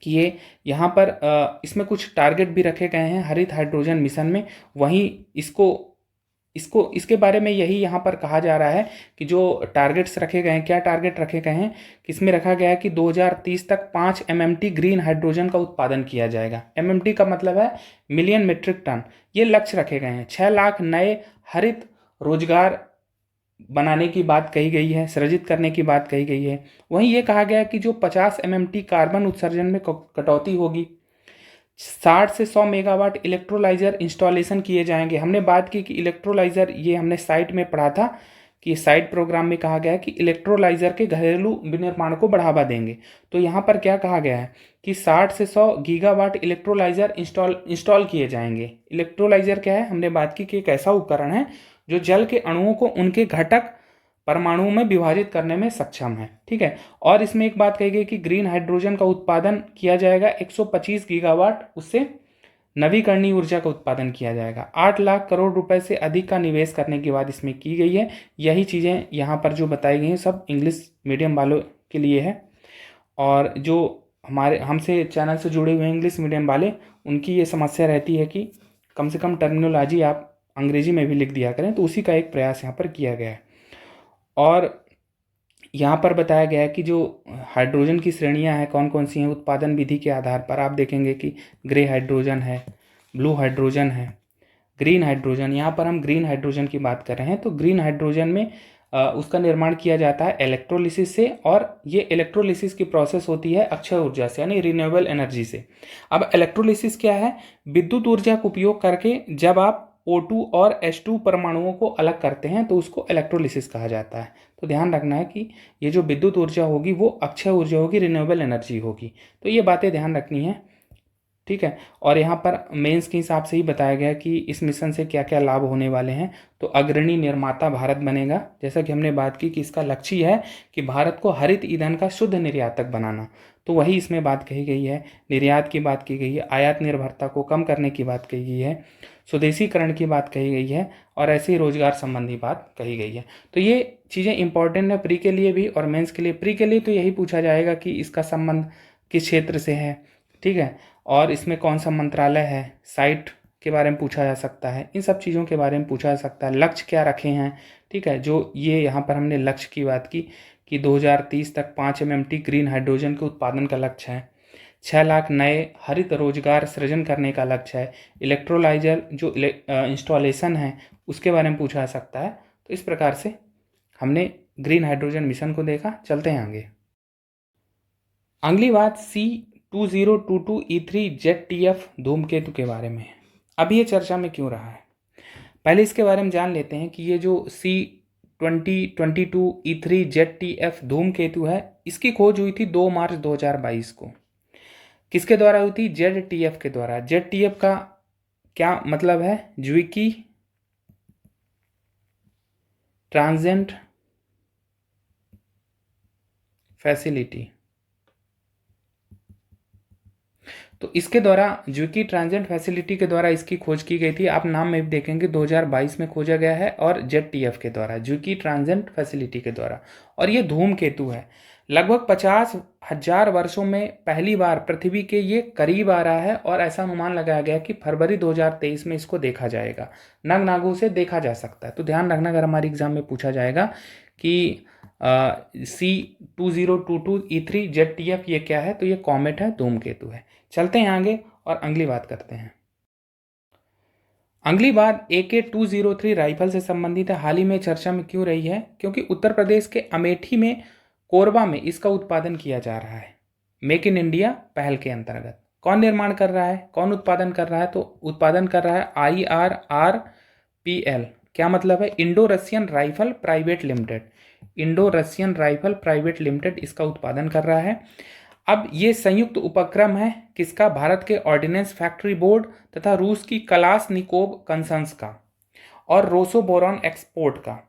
कि ये यहाँ पर इसमें कुछ टारगेट भी रखे गए हैं हरित हाइड्रोजन मिशन में। वहीं इसके बारे में यही यहाँ पर कहा जा रहा है कि जो टारगेट्स रखे गए हैं, क्या टारगेट रखे गए हैं, किसमें रखा गया है कि 2030 तक 5 MMT ग्रीन हाइड्रोजन का उत्पादन किया जाएगा। MMT का मतलब है मिलियन मीट्रिक टन। ये लक्ष्य रखे गए हैं। 6 लाख नए हरित रोजगार बनाने की बात कही गई है, सृजित करने की बात कही गई है। वहीं ये कहा गया है कि जो 50 MMT कार्बन उत्सर्जन में कटौती होगी, 60 से 100 मेगावाट इलेक्ट्रोलाइजर इंस्टॉलेशन किए जाएंगे। हमने बात की कि इलेक्ट्रोलाइजर, ये हमने साइट में पढ़ा था कि साइट प्रोग्राम में कहा गया है कि इलेक्ट्रोलाइजर के घरेलू विनिर्माण को बढ़ावा देंगे। तो यहाँ पर क्या कहा गया है कि 60 से 100 गीगावाट इलेक्ट्रोलाइजर इंस्टॉल किए जाएंगे। इलेक्ट्रोलाइजर क्या है, हमने बात की कि एक ऐसा उपकरण है जो जल के अणुओं को उनके घटक परमाणुओं में विभाजित करने में सक्षम है, ठीक है। और इसमें एक बात कही गई कि ग्रीन हाइड्रोजन का उत्पादन किया जाएगा 125 गीगावाट, उससे नवीकरणीय ऊर्जा का उत्पादन किया जाएगा। 8 लाख करोड़ रुपए से अधिक का निवेश करने की बात इसमें की गई है। यही चीज़ें यहाँ पर जो बताई गई हैं सब इंग्लिश मीडियम वालों के लिए है, और जो हमसे चैनल से जुड़े हुए इंग्लिश मीडियम वाले, उनकी ये समस्या रहती है कि कम से कम टर्मिनोलॉजी आप अंग्रेजी में भी लिख दिया करें। तो उसी का एक प्रयास यहाँ पर किया गया है। और यहाँ पर बताया गया है कि जो हाइड्रोजन की श्रेणियाँ हैं कौन कौन सी हैं, उत्पादन विधि के आधार पर आप देखेंगे कि ग्रे हाइड्रोजन है, ब्लू हाइड्रोजन है, ग्रीन हाइड्रोजन। यहाँ पर हम ग्रीन हाइड्रोजन की बात कर रहे हैं। तो ग्रीन हाइड्रोजन में उसका निर्माण किया जाता है इलेक्ट्रोलिसिस से, और ये इलेक्ट्रोलिसिस की प्रोसेस होती है अक्षय ऊर्जा से, यानी रिन्यूएबल एनर्जी से। अब इलेक्ट्रोलिसिस क्या है, विद्युत ऊर्जा का उपयोग करके जब आप O2 और H2 परमाणुओं को अलग करते हैं तो उसको इलेक्ट्रोलिसिस कहा जाता है। तो ध्यान रखना है कि ये जो विद्युत ऊर्जा होगी वो अक्षय ऊर्जा होगी, रिन्यूएबल एनर्जी होगी। तो ये बातें ध्यान रखनी है, ठीक है। और यहाँ पर मेंस के हिसाब से ही बताया गया कि इस मिशन से क्या क्या लाभ होने वाले हैं। तो अग्रणी निर्माता भारत बनेगा, जैसा कि हमने बात की कि इसका लक्ष्य है कि भारत को हरित ईंधन का शुद्ध निर्यातक बनाना। तो वही इसमें बात कही गई है। निर्यात की बात की गई है, आयात निर्भरता को कम करने की बात कही गई है, स्वदेशीकरण की बात कही गई है, और ऐसे ही रोजगार संबंधी बात कही गई है। तो ये चीज़ें इंपॉर्टेंट है प्री के लिए भी और मेंस के लिए। प्री के लिए तो यही पूछा जाएगा कि इसका संबंध किस क्षेत्र से है, ठीक है, और इसमें कौन सा मंत्रालय है, साइट के बारे में पूछा जा सकता है, इन सब चीज़ों के बारे में पूछा जा सकता है। लक्ष्य क्या रखे हैं, ठीक है, जो ये यहाँ पर हमने लक्ष्य की बात की कि 2030 तक 5 MMT ग्रीन हाइड्रोजन के उत्पादन का लक्ष्य है, 6 लाख नए हरित रोजगार सृजन करने का लक्ष्य है, इलेक्ट्रोलाइजर जो इंस्टॉलेशन है उसके बारे में पूछा जा सकता है। तो इस प्रकार से हमने ग्रीन हाइड्रोजन मिशन को देखा। चलते हैं आगे। अगली बात C2022E3 ZTF धूमकेतु के बारे में है। अब ये चर्चा में क्यों रहा है, पहले इसके बारे में जान लेते हैं कि ये जो C2022E3 ZTF धूमकेतु है, इसकी खोज हुई थी 2 मार्च 2022 को। किसके द्वारा हुई थी, ZTF के द्वारा। ZTF का क्या मतलब है, ज्विकी ट्रांजिट फैसिलिटी। तो इसके द्वारा ज्विकी ट्रांजिट फैसिलिटी के द्वारा इसकी खोज की गई थी। आप नाम में भी देखेंगे 2022 में खोजा गया है, और ZTF के द्वारा, ज्विकी ट्रांजिट फैसिलिटी के द्वारा। और ये धूमकेतु है, लगभग 50,000 वर्षों में पहली बार पृथ्वी के ये करीब आ रहा है, और ऐसा अनुमान लगाया गया कि फरवरी 2023 में इसको देखा जाएगा, नग नागों से देखा जा सकता है। तो ध्यान रखना, अगर हमारे एग्जाम में पूछा जाएगा कि C2022E3 ZTF ये क्या है, तो ये कॉमेट है, धूमकेतु है। चलते हैं आगे और अगली बात करते हैं। अगली बात AK-203 राइफल से संबंधित है। हाल ही में चर्चा में क्यों रही है, क्योंकि उत्तर प्रदेश के अमेठी में कोरबा में इसका उत्पादन किया जा रहा है मेक इन इंडिया पहल के अंतर्गत। कौन निर्माण कर रहा है, कौन उत्पादन कर रहा है, तो उत्पादन कर रहा है IRRPL। क्या मतलब है, Indo Russian rifle private limited. Indo Russian rifle private limited इसका उत्पादन कर रहा है। अब ये संयुक्त उपक्रम है किसका? भारत के ऑर्डिनेंस फैक्ट्री बोर्ड तथा रूस की कलाशनिकोव कंसन्स का और रोसोबोरॉन एक्सपोर्ट का।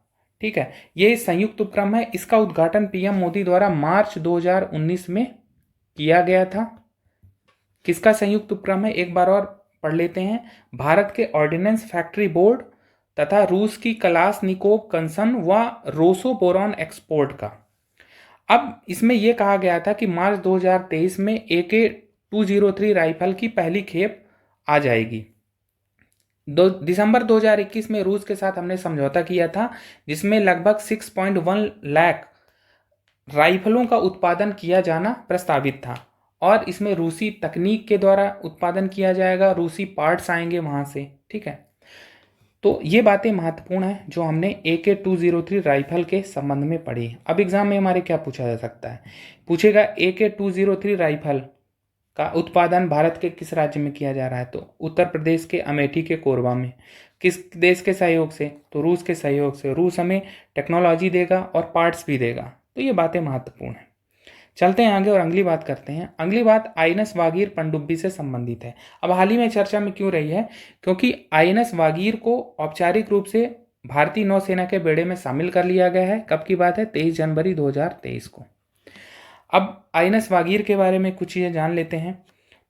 ठीक है, ये संयुक्त उपक्रम है। इसका उद्घाटन पीएम मोदी द्वारा मार्च 2019 में किया गया था। किसका संयुक्त उपक्रम है? एक बार और पढ़ लेते हैं। भारत के ऑर्डिनेंस फैक्ट्री बोर्ड तथा रूस की कलाशनिकोव कंसन व रोसोबोरॉन एक्सपोर्ट का। अब इसमें यह कहा गया था कि मार्च 2023 में AK-203 राइफल की पहली खेप आ जाएगी। दिसंबर 2021 में रूस के साथ हमने समझौता किया था जिसमें लगभग 6.1 लाख राइफलों का उत्पादन किया जाना प्रस्तावित था और इसमें रूसी तकनीक के द्वारा उत्पादन किया जाएगा, रूसी पार्ट्स आएंगे वहां से। ठीक है, तो ये बातें महत्वपूर्ण है जो हमने AK-203 राइफल के संबंध में पढ़ी। अब एग्जाम में हमारे क्या पूछा जा सकता है? पूछेगा AK-203 राइफल का उत्पादन भारत के किस राज्य में किया जा रहा है? तो उत्तर प्रदेश के अमेठी के कोरबा में। किस देश के सहयोग से? तो रूस के सहयोग से। रूस हमें टेक्नोलॉजी देगा और पार्ट्स भी देगा। तो ये बातें महत्वपूर्ण है। चलते हैं आगे और अगली बात करते हैं। अगली बात आईएनएस वागीर पनडुब्बी से संबंधित है। अब हाल ही में चर्चा में क्यों रही है? क्योंकि आईएनएस वागीर को औपचारिक रूप से भारतीय नौसेना के बेड़े में शामिल कर लिया गया है। कब की बात है? 23 जनवरी 2023 को। अब आईएनएस वागीर के बारे में कुछ चीज़ें जान लेते हैं।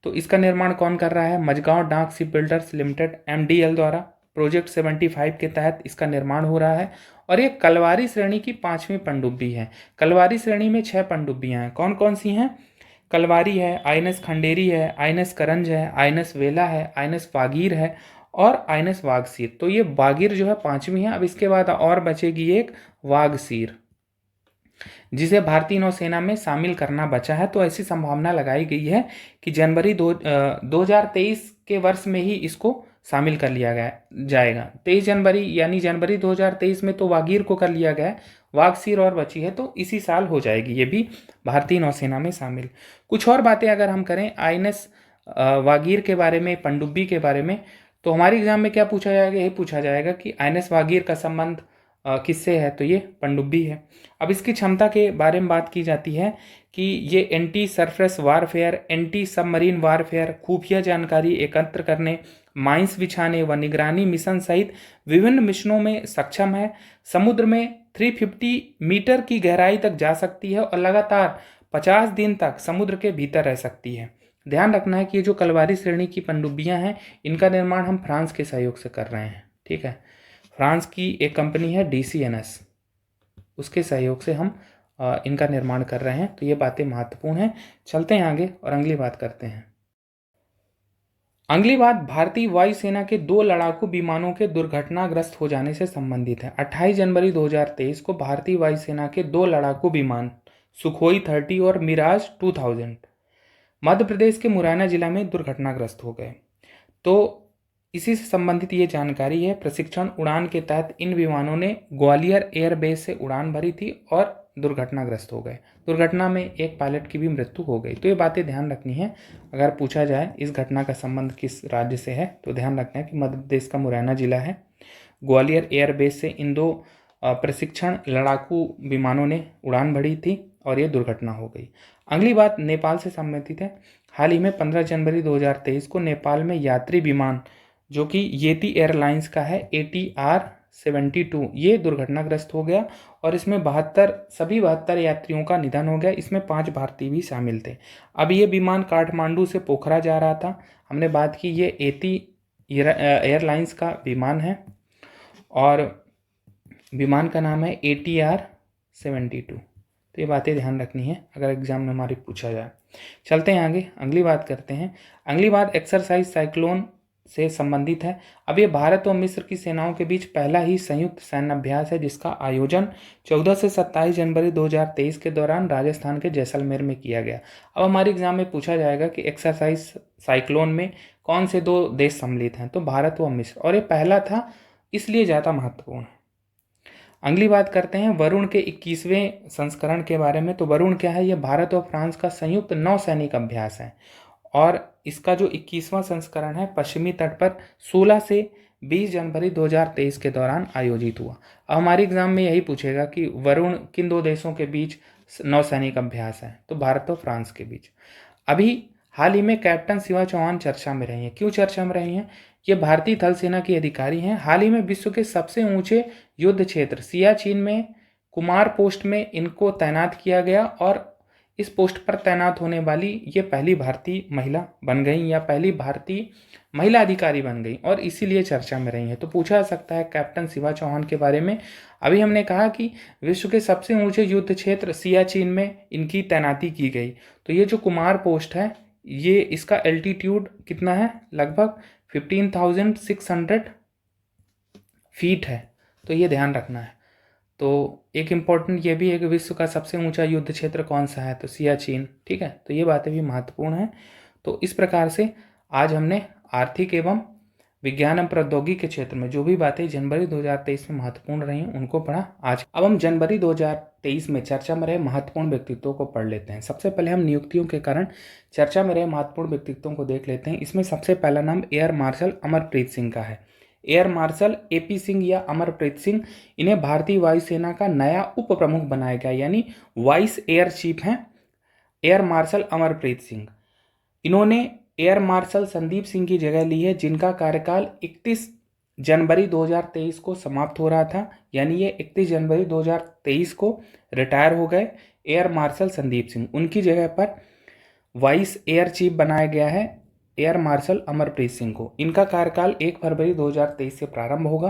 तो इसका निर्माण कौन कर रहा है? मझगांव डाक शिप बिल्डर्स लिमिटेड MDL द्वारा प्रोजेक्ट 75 के तहत इसका निर्माण हो रहा है और ये कलवारी श्रेणी की 5वीं पनडुब्बी है। कलवारी श्रेणी में 6 पनडुब्बियां हैं। कौन कौन सी हैं? कलवारी है, आईएनएस खंडेरी है, आईएनएस करंज है, आईएनएस वेला है, आईएनएस वागीर है और आईएनएस वागसीर। तो ये वागीर जो है 5वीं है। अब इसके बाद और बचेगी एक वागसीर जिसे भारतीय नौसेना में शामिल करना बचा है। तो ऐसी संभावना लगाई गई है कि जनवरी 2023 के वर्ष में ही इसको शामिल कर लिया जाएगा। 23 जनवरी यानी जनवरी 2023 में तो वागीर को कर लिया गया, वागसीर और बची है तो इसी साल हो जाएगी ये भी भारतीय नौसेना में शामिल। कुछ और बातें अगर हम करें आईएनएस वागीर के बारे में, पनडुब्बी के बारे में, तो हमारे एग्जाम में क्या पूछा जाएगा? यही पूछा जाएगा कि आईएनएस वागीर का संबंध किससे है? तो ये पनडुब्बी है। अब इसकी क्षमता के बारे में बात की जाती है कि ये anti surface warfare, anti submarine warfare, खुफिया जानकारी एकत्र करने, माइंस बिछाने व निगरानी मिशन सहित विभिन्न मिशनों में सक्षम है। समुद्र में 350 मीटर की गहराई तक जा सकती है और लगातार 50 दिन तक समुद्र के भीतर रह सकती है। ध्यान रखना है कि ये जो कलवारी श्रेणी की पनडुब्बियां हैं इनका निर्माण हम फ्रांस के सहयोग से कर रहे हैं। ठीक है, फ्रांस की एक कंपनी है DCNS, उसके सहयोग से हम इनका निर्माण कर रहे हैं। तो ये बातें महत्वपूर्ण हैं। चलते हैं आगे और अगली बात करते हैं। अगली बात भारतीय वायुसेना के 2 लड़ाकू विमानों के दुर्घटनाग्रस्त हो जाने से संबंधित है। 28 जनवरी 2023 को भारतीय वायुसेना के 2 लड़ाकू विमान सुखोई 30 और मिराज 2000 मध्य प्रदेश के मुरैना जिला में दुर्घटनाग्रस्त हो गए। तो इसी से संबंधित ये जानकारी है। प्रशिक्षण उड़ान के तहत इन विमानों ने ग्वालियर एयरबेस से उड़ान भरी थी और दुर्घटनाग्रस्त हो गए। दुर्घटना में एक पायलट की भी मृत्यु हो गई। तो ये बातें ध्यान रखनी है। अगर पूछा जाए इस घटना का संबंध किस राज्य से है तो ध्यान रखना है कि मध्य प्रदेश का मुरैना जिला है। ग्वालियर एयरबेस से इन 2 प्रशिक्षण लड़ाकू विमानों ने उड़ान भरी थी और ये दुर्घटना हो गई। अगली बात नेपाल से संबंधित है। हाल ही में 15 जनवरी 2023 को नेपाल में यात्री विमान जो कि येती एयरलाइंस का है ATR-72 ये दुर्घटनाग्रस्त हो गया और इसमें 72 यात्रियों का निधन हो गया। इसमें 5 भारतीय भी शामिल थे। अब ये विमान काठमांडू से पोखरा जा रहा था। हमने बात की ये येती एयरलाइंस का विमान है और विमान का नाम है ATR-72। तो ये बातें ध्यान रखनी है अगर एग्जाम में हमारे पूछा जाए। चलते हैं आगे, अगली बात करते हैं। अगली बात एक्सरसाइज साइक्लोन से संबंधित है। अब ये भारत और मिस्र की सेनाओं के बीच पहला ही संयुक्त सैन्य अभ्यास है जिसका आयोजन 14 से 27 जनवरी 2023 के दौरान राजस्थान के जैसलमेर में किया गया। अब हमारे एग्जाम में पूछा जाएगा कि एक्सरसाइज साइक्लोन में कौन से 2 देश सम्मिलित हैं? तो भारत व मिस्र, और ये पहला था इसलिए ज़्यादा महत्वपूर्ण है। अगली बात करते हैं वरुण के 21वें संस्करण के बारे में। तो वरुण क्या है? ये भारत और फ्रांस का संयुक्त नौसैनिक अभ्यास है और इसका जो 21वां संस्करण है पश्चिमी तट पर 16 से 20 जनवरी 2023 के दौरान आयोजित हुआ। अब हमारे एग्जाम में यही पूछेगा कि वरुण किन 2 देशों के बीच नौसैनिक अभ्यास है, तो भारत और फ्रांस के बीच। अभी हाल ही में कैप्टन शिवा चौहान चर्चा में रही हैं। क्यों चर्चा में रही हैं? ये भारतीय थल सेना की अधिकारी हैं। हाल ही में विश्व के सबसे ऊंचे युद्ध क्षेत्र सियाचिन में कुमार पोस्ट में इनको तैनात किया गया और इस पोस्ट पर तैनात होने वाली ये पहली भारतीय महिला बन गई या पहली भारतीय महिला अधिकारी बन गई और इसीलिए चर्चा में रही है। तो पूछा जा सकता है कैप्टन शिवा चौहान के बारे में। अभी हमने कहा कि विश्व के सबसे ऊंचे युद्ध क्षेत्र सियाचिन में इनकी तैनाती की गई। तो ये जो कुमार पोस्ट है, ये इसका एल्टीट्यूड कितना है? लगभग 15,600 फीट है। तो ये ध्यान रखना है। तो एक इम्पॉर्टेंट ये भी है कि विश्व का सबसे ऊंचा युद्ध क्षेत्र कौन सा है? तो सियाचिन। ठीक है, तो ये बातें भी महत्वपूर्ण हैं। तो इस प्रकार से आज हमने आर्थिक एवं विज्ञान एवं प्रौद्योगिकी के क्षेत्र में जो भी बातें जनवरी 2023 में महत्वपूर्ण रही उनको पढ़ा। आज अब हम जनवरी 2023 में चर्चा में रहे महत्वपूर्ण व्यक्तित्वों को पढ़ लेते हैं। सबसे पहले हम नियुक्तियों के कारण चर्चा में रहे महत्वपूर्ण व्यक्तित्वों को देख लेते हैं। इसमें सबसे पहला नाम एयर मार्शल अमरप्रीत सिंह का है। एयर मार्शल एपी सिंह या अमरप्रीत सिंह, इन्हें भारतीय वायुसेना का नया उप प्रमुख बनाया गया, यानी वाइस एयर चीफ हैं एयर मार्शल अमरप्रीत सिंह। इन्होंने एयर मार्शल संदीप सिंह की जगह ली है, जिनका कार्यकाल 31 जनवरी 2023 को समाप्त हो रहा था, यानी ये 31 जनवरी 2023 को रिटायर हो गए एयर मार्शल संदीप सिंह। उनकी जगह पर वाइस एयर चीफ बनाया गया है एयर मार्शल अमरप्रीत सिंह को। इनका कार्यकाल 1 फरवरी 2023 से प्रारंभ होगा।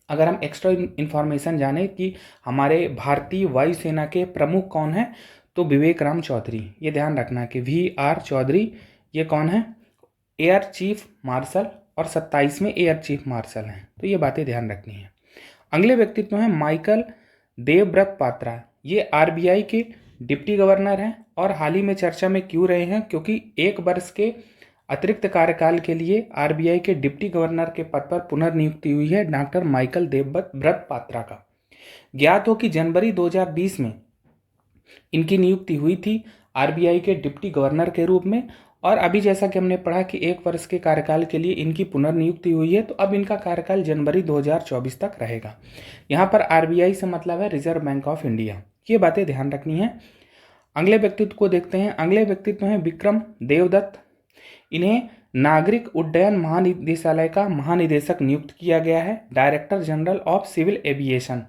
अगर हम एक्स्ट्रा इन्फॉर्मेशन जाने कि हमारे भारतीय वायुसेना के प्रमुख कौन है, तो विवेक राम चौधरी। ये ध्यान रखना कि VR चौधरी ये कौन है? एयर चीफ मार्शल और 27वें एयर चीफ मार्शल हैं। तो ये बातें ध्यान रखनी है। अगले व्यक्तित्व हैं माइकल देवव्रत पात्रा। ये RBI के डिप्टी गवर्नर हैं और हाल ही में चर्चा में क्यों रहे हैं? क्योंकि 1 वर्ष के अतिरिक्त कार्यकाल के लिए RBI के डिप्टी गवर्नर के पद पर पुनर्नियुक्ति हुई है डॉक्टर माइकल देवव्रत पात्रा का। ज्ञात हो कि जनवरी 2020 में इनकी नियुक्ति हुई थी RBI के डिप्टी गवर्नर के रूप में, और अभी जैसा कि हमने पढ़ा कि 1 वर्ष के कार्यकाल के लिए इनकी पुनर्नियुक्ति हुई है, तो अब इनका कार्यकाल जनवरी 2024 तक रहेगा। यहाँ पर RBI से मतलब है रिजर्व बैंक ऑफ इंडिया। ये बातें ध्यान रखनी है। अगले व्यक्तित्व को देखते हैं। अगले व्यक्तित्व हैं विक्रम देवदत्त। इन्हें नागरिक उड्डयन महानिदेशालय का महानिदेशक नियुक्त किया गया है, director general of civil aviation.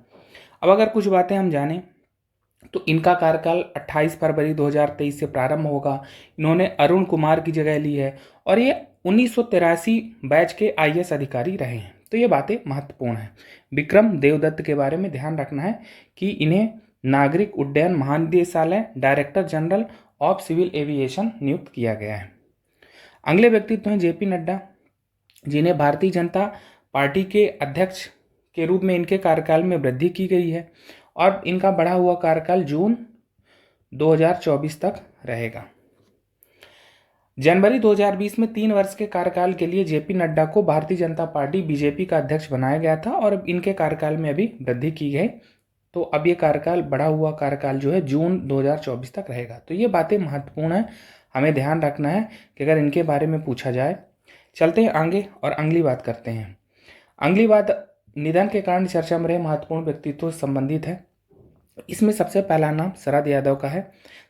अब अगर कुछ बातें हम जानें तो इनका कार्यकाल 28 फरवरी 2023 से प्रारंभ होगा। इन्होंने अरुण कुमार की जगह ली है और ये 1983 बैच के IAS अधिकारी रहे हैं। तो ये बातें महत्वपूर्ण हैं। विक्रम देवदत्त के बारे में ध्यान रखना है कि इन्हें नागरिक उड्डयन महानिदेशालय director general of civil aviation नियुक्त किया गया है। अगले व्यक्तित्व हैं JP नड्डा, जिन्हें भारतीय जनता पार्टी के अध्यक्ष के रूप में इनके कार्यकाल में वृद्धि की गई है और इनका बढ़ा हुआ कार्यकाल जून 2024 तक रहेगा। जनवरी 2020 में 3 वर्ष के कार्यकाल के लिए JP नड्डा को भारतीय जनता पार्टी BJP का अध्यक्ष बनाया गया था और इनके कार्यकाल में अभी वृद्धि की गई। तो अब ये कार्यकाल बढ़ा हुआ कार्यकाल जो है जून 2024 तक रहेगा। तो ये बातें महत्वपूर्ण है, हमें ध्यान रखना है कि अगर इनके बारे में पूछा जाए। चलते हैं आगे और अगली बात करते हैं। अगली बात निधन के कारण चर्चा में रहे महत्वपूर्ण व्यक्तित्व संबंधित है। इसमें सबसे पहला नाम शरद यादव का है।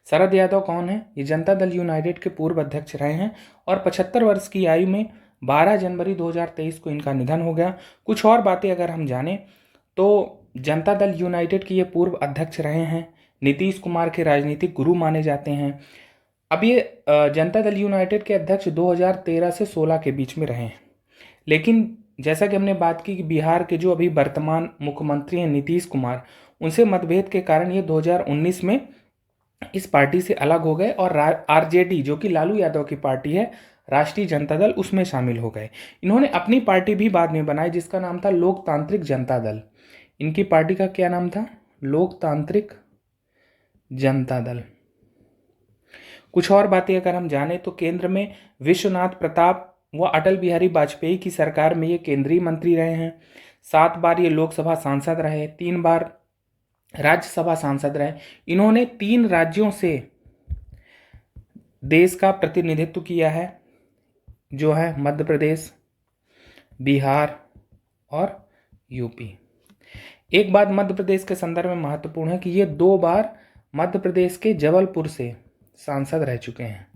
शरद यादव कौन है? ये जनता दल यूनाइटेड के पूर्व अध्यक्ष रहे हैं और 75 वर्ष की आयु में 12 जनवरी 2023 को इनका निधन हो गया। कुछ और बातें अगर हम जानें तो जनता दल यूनाइटेड के ये पूर्व अध्यक्ष रहे हैं, नीतीश कुमार के राजनीतिक गुरु माने जाते हैं। अब ये जनता दल यूनाइटेड के अध्यक्ष 2013 से 16 के बीच में रहे हैं, लेकिन जैसा कि हमने बात की कि बिहार के जो अभी वर्तमान मुख्यमंत्री हैं नीतीश कुमार, उनसे मतभेद के कारण ये 2019 में इस पार्टी से अलग हो गए और RJD जो कि लालू यादव की पार्टी है, राष्ट्रीय जनता दल, उसमें शामिल हो गए। इन्होंने अपनी पार्टी भी बाद में बनाई जिसका नाम था लोकतांत्रिक जनता दल। इनकी पार्टी का क्या नाम था? लोकतांत्रिक जनता दल। कुछ और बातें अगर हम जाने तो केंद्र में विश्वनाथ प्रताप व अटल बिहारी वाजपेयी की सरकार में ये केंद्रीय मंत्री रहे हैं। 7 बार ये लोकसभा सांसद रहे, 3 बार राज्यसभा सांसद रहे। इन्होंने 3 राज्यों से देश का प्रतिनिधित्व किया है, जो है मध्य प्रदेश, बिहार और यूपी। एक बात मध्य प्रदेश के संदर्भ में महत्वपूर्ण है कि ये 2 बार मध्य प्रदेश के जबलपुर से सांसद रह चुके हैं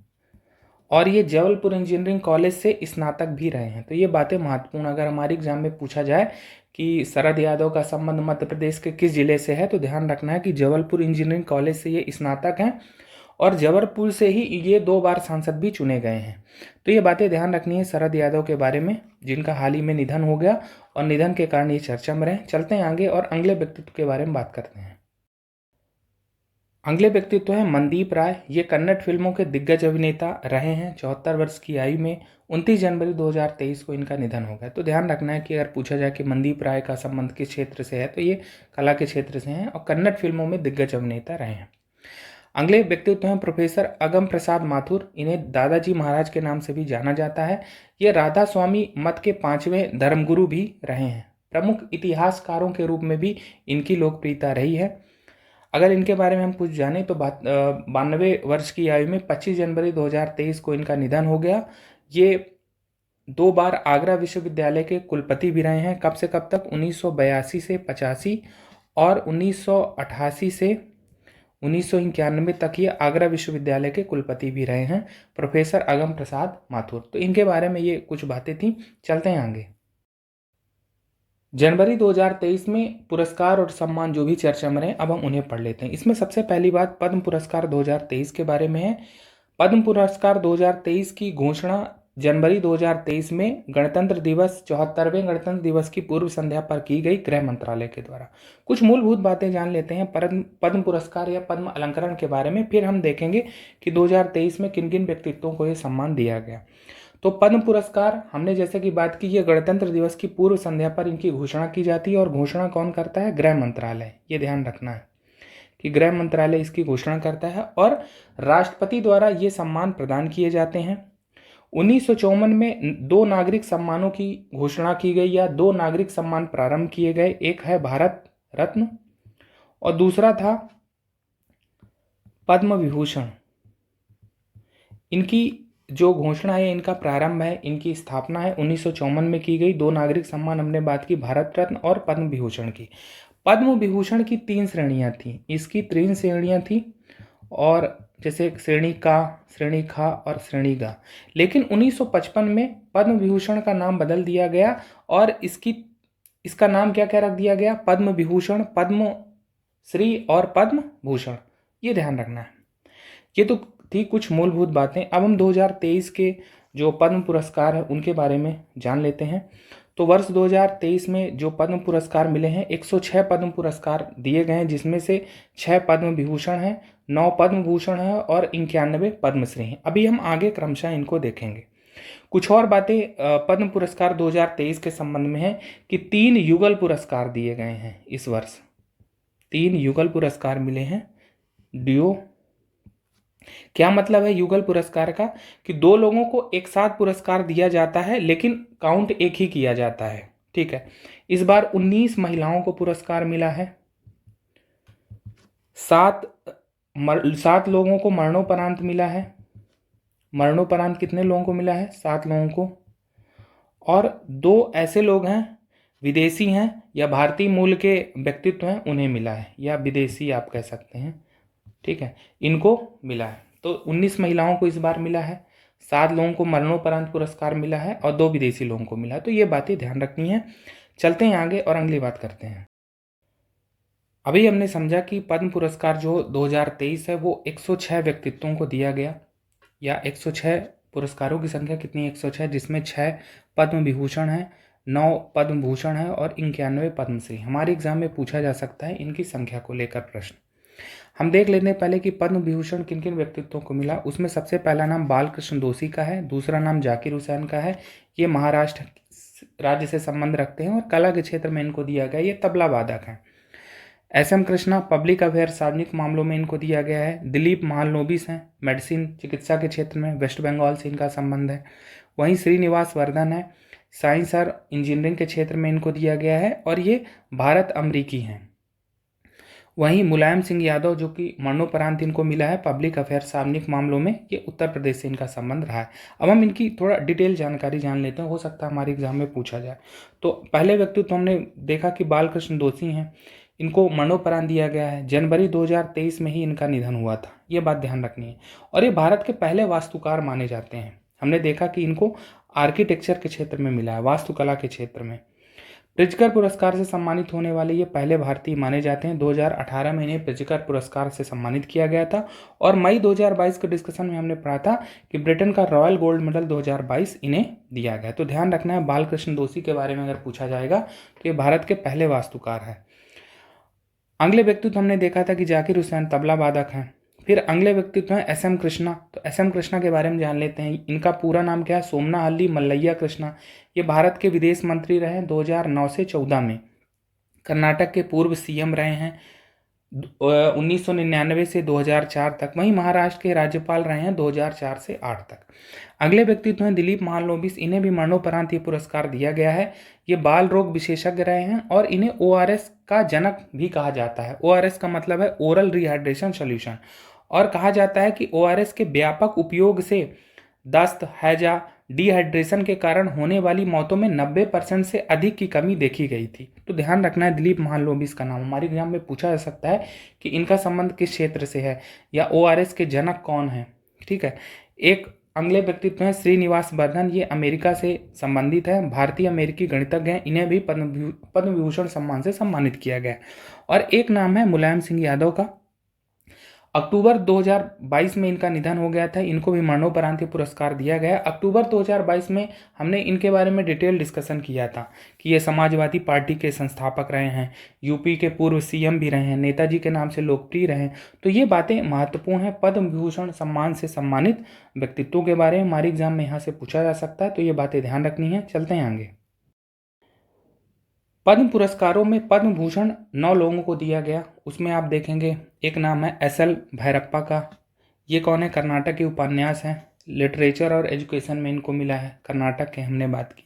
और ये जबलपुर इंजीनियरिंग कॉलेज से स्नातक भी रहे हैं। तो ये बातें महत्वपूर्ण, अगर हमारे एग्जाम में पूछा जाए कि शरद यादव का संबंध मध्य प्रदेश के किस जिले से है, तो ध्यान रखना है कि जबलपुर इंजीनियरिंग कॉलेज से ये स्नातक हैं और जबलपुर से ही ये 2 बार सांसद भी चुने गए हैं। तो ये बातें ध्यान रखनी है शरद यादव के बारे में, जिनका हाल ही में निधन हो गया और निधन के कारण ये चर्चा में रहे। चलते हैं आगे और अगले व्यक्तित्व के बारे में बात करते हैं। अगले व्यक्तित्व है मनदीप राय। ये कन्नड़ फिल्मों के दिग्गज अभिनेता रहे हैं। 74 वर्ष की आयु में 29 जनवरी 2023 को इनका निधन हो गया। तो ध्यान रखना है कि अगर पूछा जाए कि मनदीप राय का संबंध किस क्षेत्र से है, तो ये कला के क्षेत्र से हैं और कन्नड़ फिल्मों में दिग्गज अभिनेता रहे हैं। अगले व्यक्तित्व हैं प्रोफेसर अगम प्रसाद माथुर। इन्हें दादाजी महाराज के नाम से भी जाना जाता है। ये राधा स्वामी मत के 5वें धर्मगुरु भी रहे हैं। प्रमुख इतिहासकारों के रूप में भी इनकी लोकप्रियता रही है। अगर इनके बारे में हम कुछ जानें तो 92 वर्ष की आयु में 25 जनवरी 2023 को इनका निधन हो गया। ये 2 बार आगरा विश्वविद्यालय के कुलपति भी रहे हैं। कब से कब तक? 1982 से 85 और 1988 से 1991 तक ये आगरा विश्वविद्यालय के कुलपति भी रहे हैं, प्रोफेसर अगम प्रसाद माथुर। तो इनके बारे में ये कुछ बातें थी। चलते हैं आगे। जनवरी 2023 में पुरस्कार और सम्मान जो भी चर्चा में रहे, अब हम उन्हें पढ़ लेते हैं। इसमें सबसे पहली बात पद्म पुरस्कार 2023 के बारे में है। पद्म पुरस्कार 2023 की घोषणा जनवरी 2023 में गणतंत्र दिवस 74वें गणतंत्र दिवस की पूर्व संध्या पर की गई गृह मंत्रालय के द्वारा। कुछ मूलभूत बातें जान लेते हैं पद्म पुरस्कार या पद्म अलंकरण के बारे में, फिर हम देखेंगे कि 2023 में किन किन व्यक्तित्वों को यह सम्मान दिया गया। तो पद्म पुरस्कार हमने जैसे कि बात की, ये गणतंत्र दिवस की पूर्व संध्या पर इनकी घोषणा की जाती है और घोषणा कौन करता है? गृह मंत्रालय। ये ध्यान रखना है कि गृह मंत्रालय इसकी घोषणा करता है और राष्ट्रपति द्वारा ये सम्मान प्रदान किए जाते हैं। 1954 में 2 नागरिक सम्मानों की घोषणा की गई या 2 नागरिक सम्मान प्रारंभ किए गए। एक है भारत रत्न और दूसरा था पद्म विभूषण। इनकी जो घोषणा है, इनका प्रारंभ है, इनकी स्थापना है 1954 में की गई। 2 नागरिक सम्मान हमने बात की, भारत रत्न और पद्म विभूषण की। पद्म विभूषण की 3 श्रेणियां थी, इसकी 3 श्रेणियां थी और जैसे श्रेणी का, श्रेणी खा और श्रेणी गा। लेकिन 1955 में पद्म विभूषण का नाम बदल दिया गया और इसका नाम क्या क्या रख दिया गया? पद्म विभूषण, पद्म श्री और पद्म भूषण। ये ध्यान रखना है। ये तो थी कुछ मूलभूत बातें। अब हम 2023 के जो पद्म पुरस्कार है उनके बारे में जान लेते हैं। तो वर्ष 2023 में जो पद्म पुरस्कार मिले हैं, 106 पद्म पुरस्कार दिए गए हैं, जिसमें से 6 पद्म विभूषण हैं, 9 पद्म भूषण हैं और 91 पद्मश्री हैं। अभी हम आगे क्रमशः इनको देखेंगे। कुछ और बातें पद्म पुरस्कार 2023 के संबंध में है कि 3 युगल पुरस्कार दिए गए हैं इस वर्ष। 3 युगल पुरस्कार मिले हैं, ड्यूओ। क्या मतलब है युगल पुरस्कार का? कि 2 लोगों को एक साथ पुरस्कार दिया जाता है लेकिन काउंट एक ही किया जाता है। ठीक है, इस बार 19 महिलाओं को पुरस्कार मिला है। 7 लोगों को मरणोपरांत मिला है। मरणोपरांत कितने लोगों को मिला है? 7 लोगों को। और 2 ऐसे लोग हैं, विदेशी हैं या भारतीय मूल के व्यक्तित्व हैं, उन्हें मिला है, या विदेशी आप कह सकते हैं। ठीक है, इनको मिला है। तो 19 महिलाओं को इस बार मिला है, 7 लोगों को मरणोपरांत पुरस्कार मिला है और 2 विदेशी लोगों को मिला है। तो ये बातें ध्यान रखनी है। चलते हैं आगे और अगली बात करते हैं। अभी हमने समझा कि पद्म पुरस्कार जो 2023 है वो 106 व्यक्तित्वों को दिया गया, या 106 पुरस्कारों की संख्या कितनी? 106, जिसमें 6 पद्म विभूषण हैं, 9 पद्म भूषण है और 91 पद्मश्री। हमारे एग्जाम में पूछा जा सकता है इनकी संख्या को लेकर प्रश्न। हम देख लेते हैं पहले कि पद्म विभूषण किन किन व्यक्तित्वों को मिला। उसमें सबसे पहला नाम बालकृष्ण दोषी का है, दूसरा नाम जाकिर हुसैन का है। ये महाराष्ट्र राज्य से संबंध रखते हैं और कला के क्षेत्र में इनको दिया गया। ये तबला वादक हैं। SM कृष्णा, पब्लिक अफेयर सार्वजनिक मामलों में इनको दिया गया है। दिलीप महालनोबिस हैं, मेडिसिन चिकित्सा के क्षेत्र में, वेस्ट बंगाल से इनका संबंध है। वहीं श्रीनिवास वर्धन है, साइंस और इंजीनियरिंग के क्षेत्र में इनको दिया गया है और ये भारत अमरीकी हैं। वहीं मुलायम सिंह यादव, जो कि मरणोपरांत इनको मिला है पब्लिक अफेयर सार्वजनिक मामलों में, ये उत्तर प्रदेश से इनका संबंध रहा है। अब हम इनकी थोड़ा डिटेल जानकारी जान लेते हैं, हो सकता है हमारे एग्जाम में पूछा जाए। तो पहले व्यक्तित्व हमने देखा कि बालकृष्ण दोषी हैं। इनको मरणोपरांत दिया गया है। जनवरी 2023 में ही इनका निधन हुआ था, ये बात ध्यान रखनी है। और ये भारत के पहले वास्तुकार माने जाते हैं। हमने देखा कि इनको आर्किटेक्चर के क्षेत्र में मिला है, वास्तुकला के क्षेत्र में। प्रिtzker पुरस्कार से सम्मानित होने वाले ये पहले भारतीय माने जाते हैं। 2018 में इन्हें प्रिtzker पुरस्कार से सम्मानित किया गया था। और मई 2022 के डिस्कशन में हमने पढ़ा था कि ब्रिटेन का रॉयल गोल्ड मेडल 2022 इन्हें दिया गया। तो ध्यान रखना है, बालकृष्ण दोषी के बारे में अगर पूछा जाएगा तो ये भारत के पहले वास्तुकार है। अगले व्यक्तित्व हमने देखा था कि जाकिर हुसैन तबला वादक हैं। फिर अगले व्यक्तित्व हैं एस एम कृष्णा। तो एस एम कृष्णा के बारे में जान लेते हैं। इनका पूरा नाम क्या है? सोमनाहल्ली मल्लैया कृष्णा। ये भारत के विदेश मंत्री रहे 2009 से 14 में। कर्नाटक के पूर्व सीएम रहे हैं 1999 से 2004 तक। वहीं महाराष्ट्र के राज्यपाल रहे हैं 2004 से 8 तक। अगले व्यक्तित्व हैं दिलीप महालनोबिस। इन्हें भी मरणोपरांत ये पुरस्कार दिया गया है। ये बाल रोग विशेषज्ञ रहे हैं और इन्हें ओआरएस का जनक भी कहा जाता है। ओआरएस का मतलब है ओरल रिहाइड्रेशन सॉल्यूशन। और कहा जाता है कि ओआरएस के व्यापक उपयोग से दस्त, हैजा, डिहाइड्रेशन के कारण होने वाली मौतों में 90% से अधिक की कमी देखी गई थी। तो ध्यान रखना है, दिलीप महालनोबिस का नाम हमारे एग्जाम में पूछा जा सकता है कि इनका संबंध किस क्षेत्र से है या ओआरएस के जनक कौन है। ठीक है। एक अगले व्यक्तित्व हैं श्रीनिवास वर्धन। ये अमेरिका से संबंधित है, भारतीय अमेरिकी गणितज्ञ हैं। इन्हें भी पद्म विभूषण सम्मान से सम्मानित किया गया। और एक नाम है मुलायम सिंह यादव का। अक्टूबर 2022 में इनका निधन हो गया था। इनको भी मरणोपरांत पुरस्कार दिया गया। अक्टूबर 2022 में हमने इनके बारे में डिटेल डिस्कशन किया था कि ये समाजवादी पार्टी के संस्थापक रहे हैं, यूपी के पूर्व सीएम भी रहे हैं, नेताजी के नाम से लोकप्रिय रहे हैं। तो ये बातें महत्वपूर्ण हैं। पद्म विभूषण सम्मान से सम्मानित व्यक्तित्वों के बारे में हमारे एग्जाम में यहाँ से पूछा जा सकता है, तो ये बातें ध्यान रखनी है। चलते हैं आगे। पद्म पुरस्कारों में पद्म भूषण 9 लोगों को दिया गया। उसमें आप देखेंगे एक नाम है एस.एल. भैरप्पा का। ये कौन है? कर्नाटक के उपन्यास हैं। लिटरेचर और एजुकेशन में इनको मिला है, कर्नाटक के हमने बात की।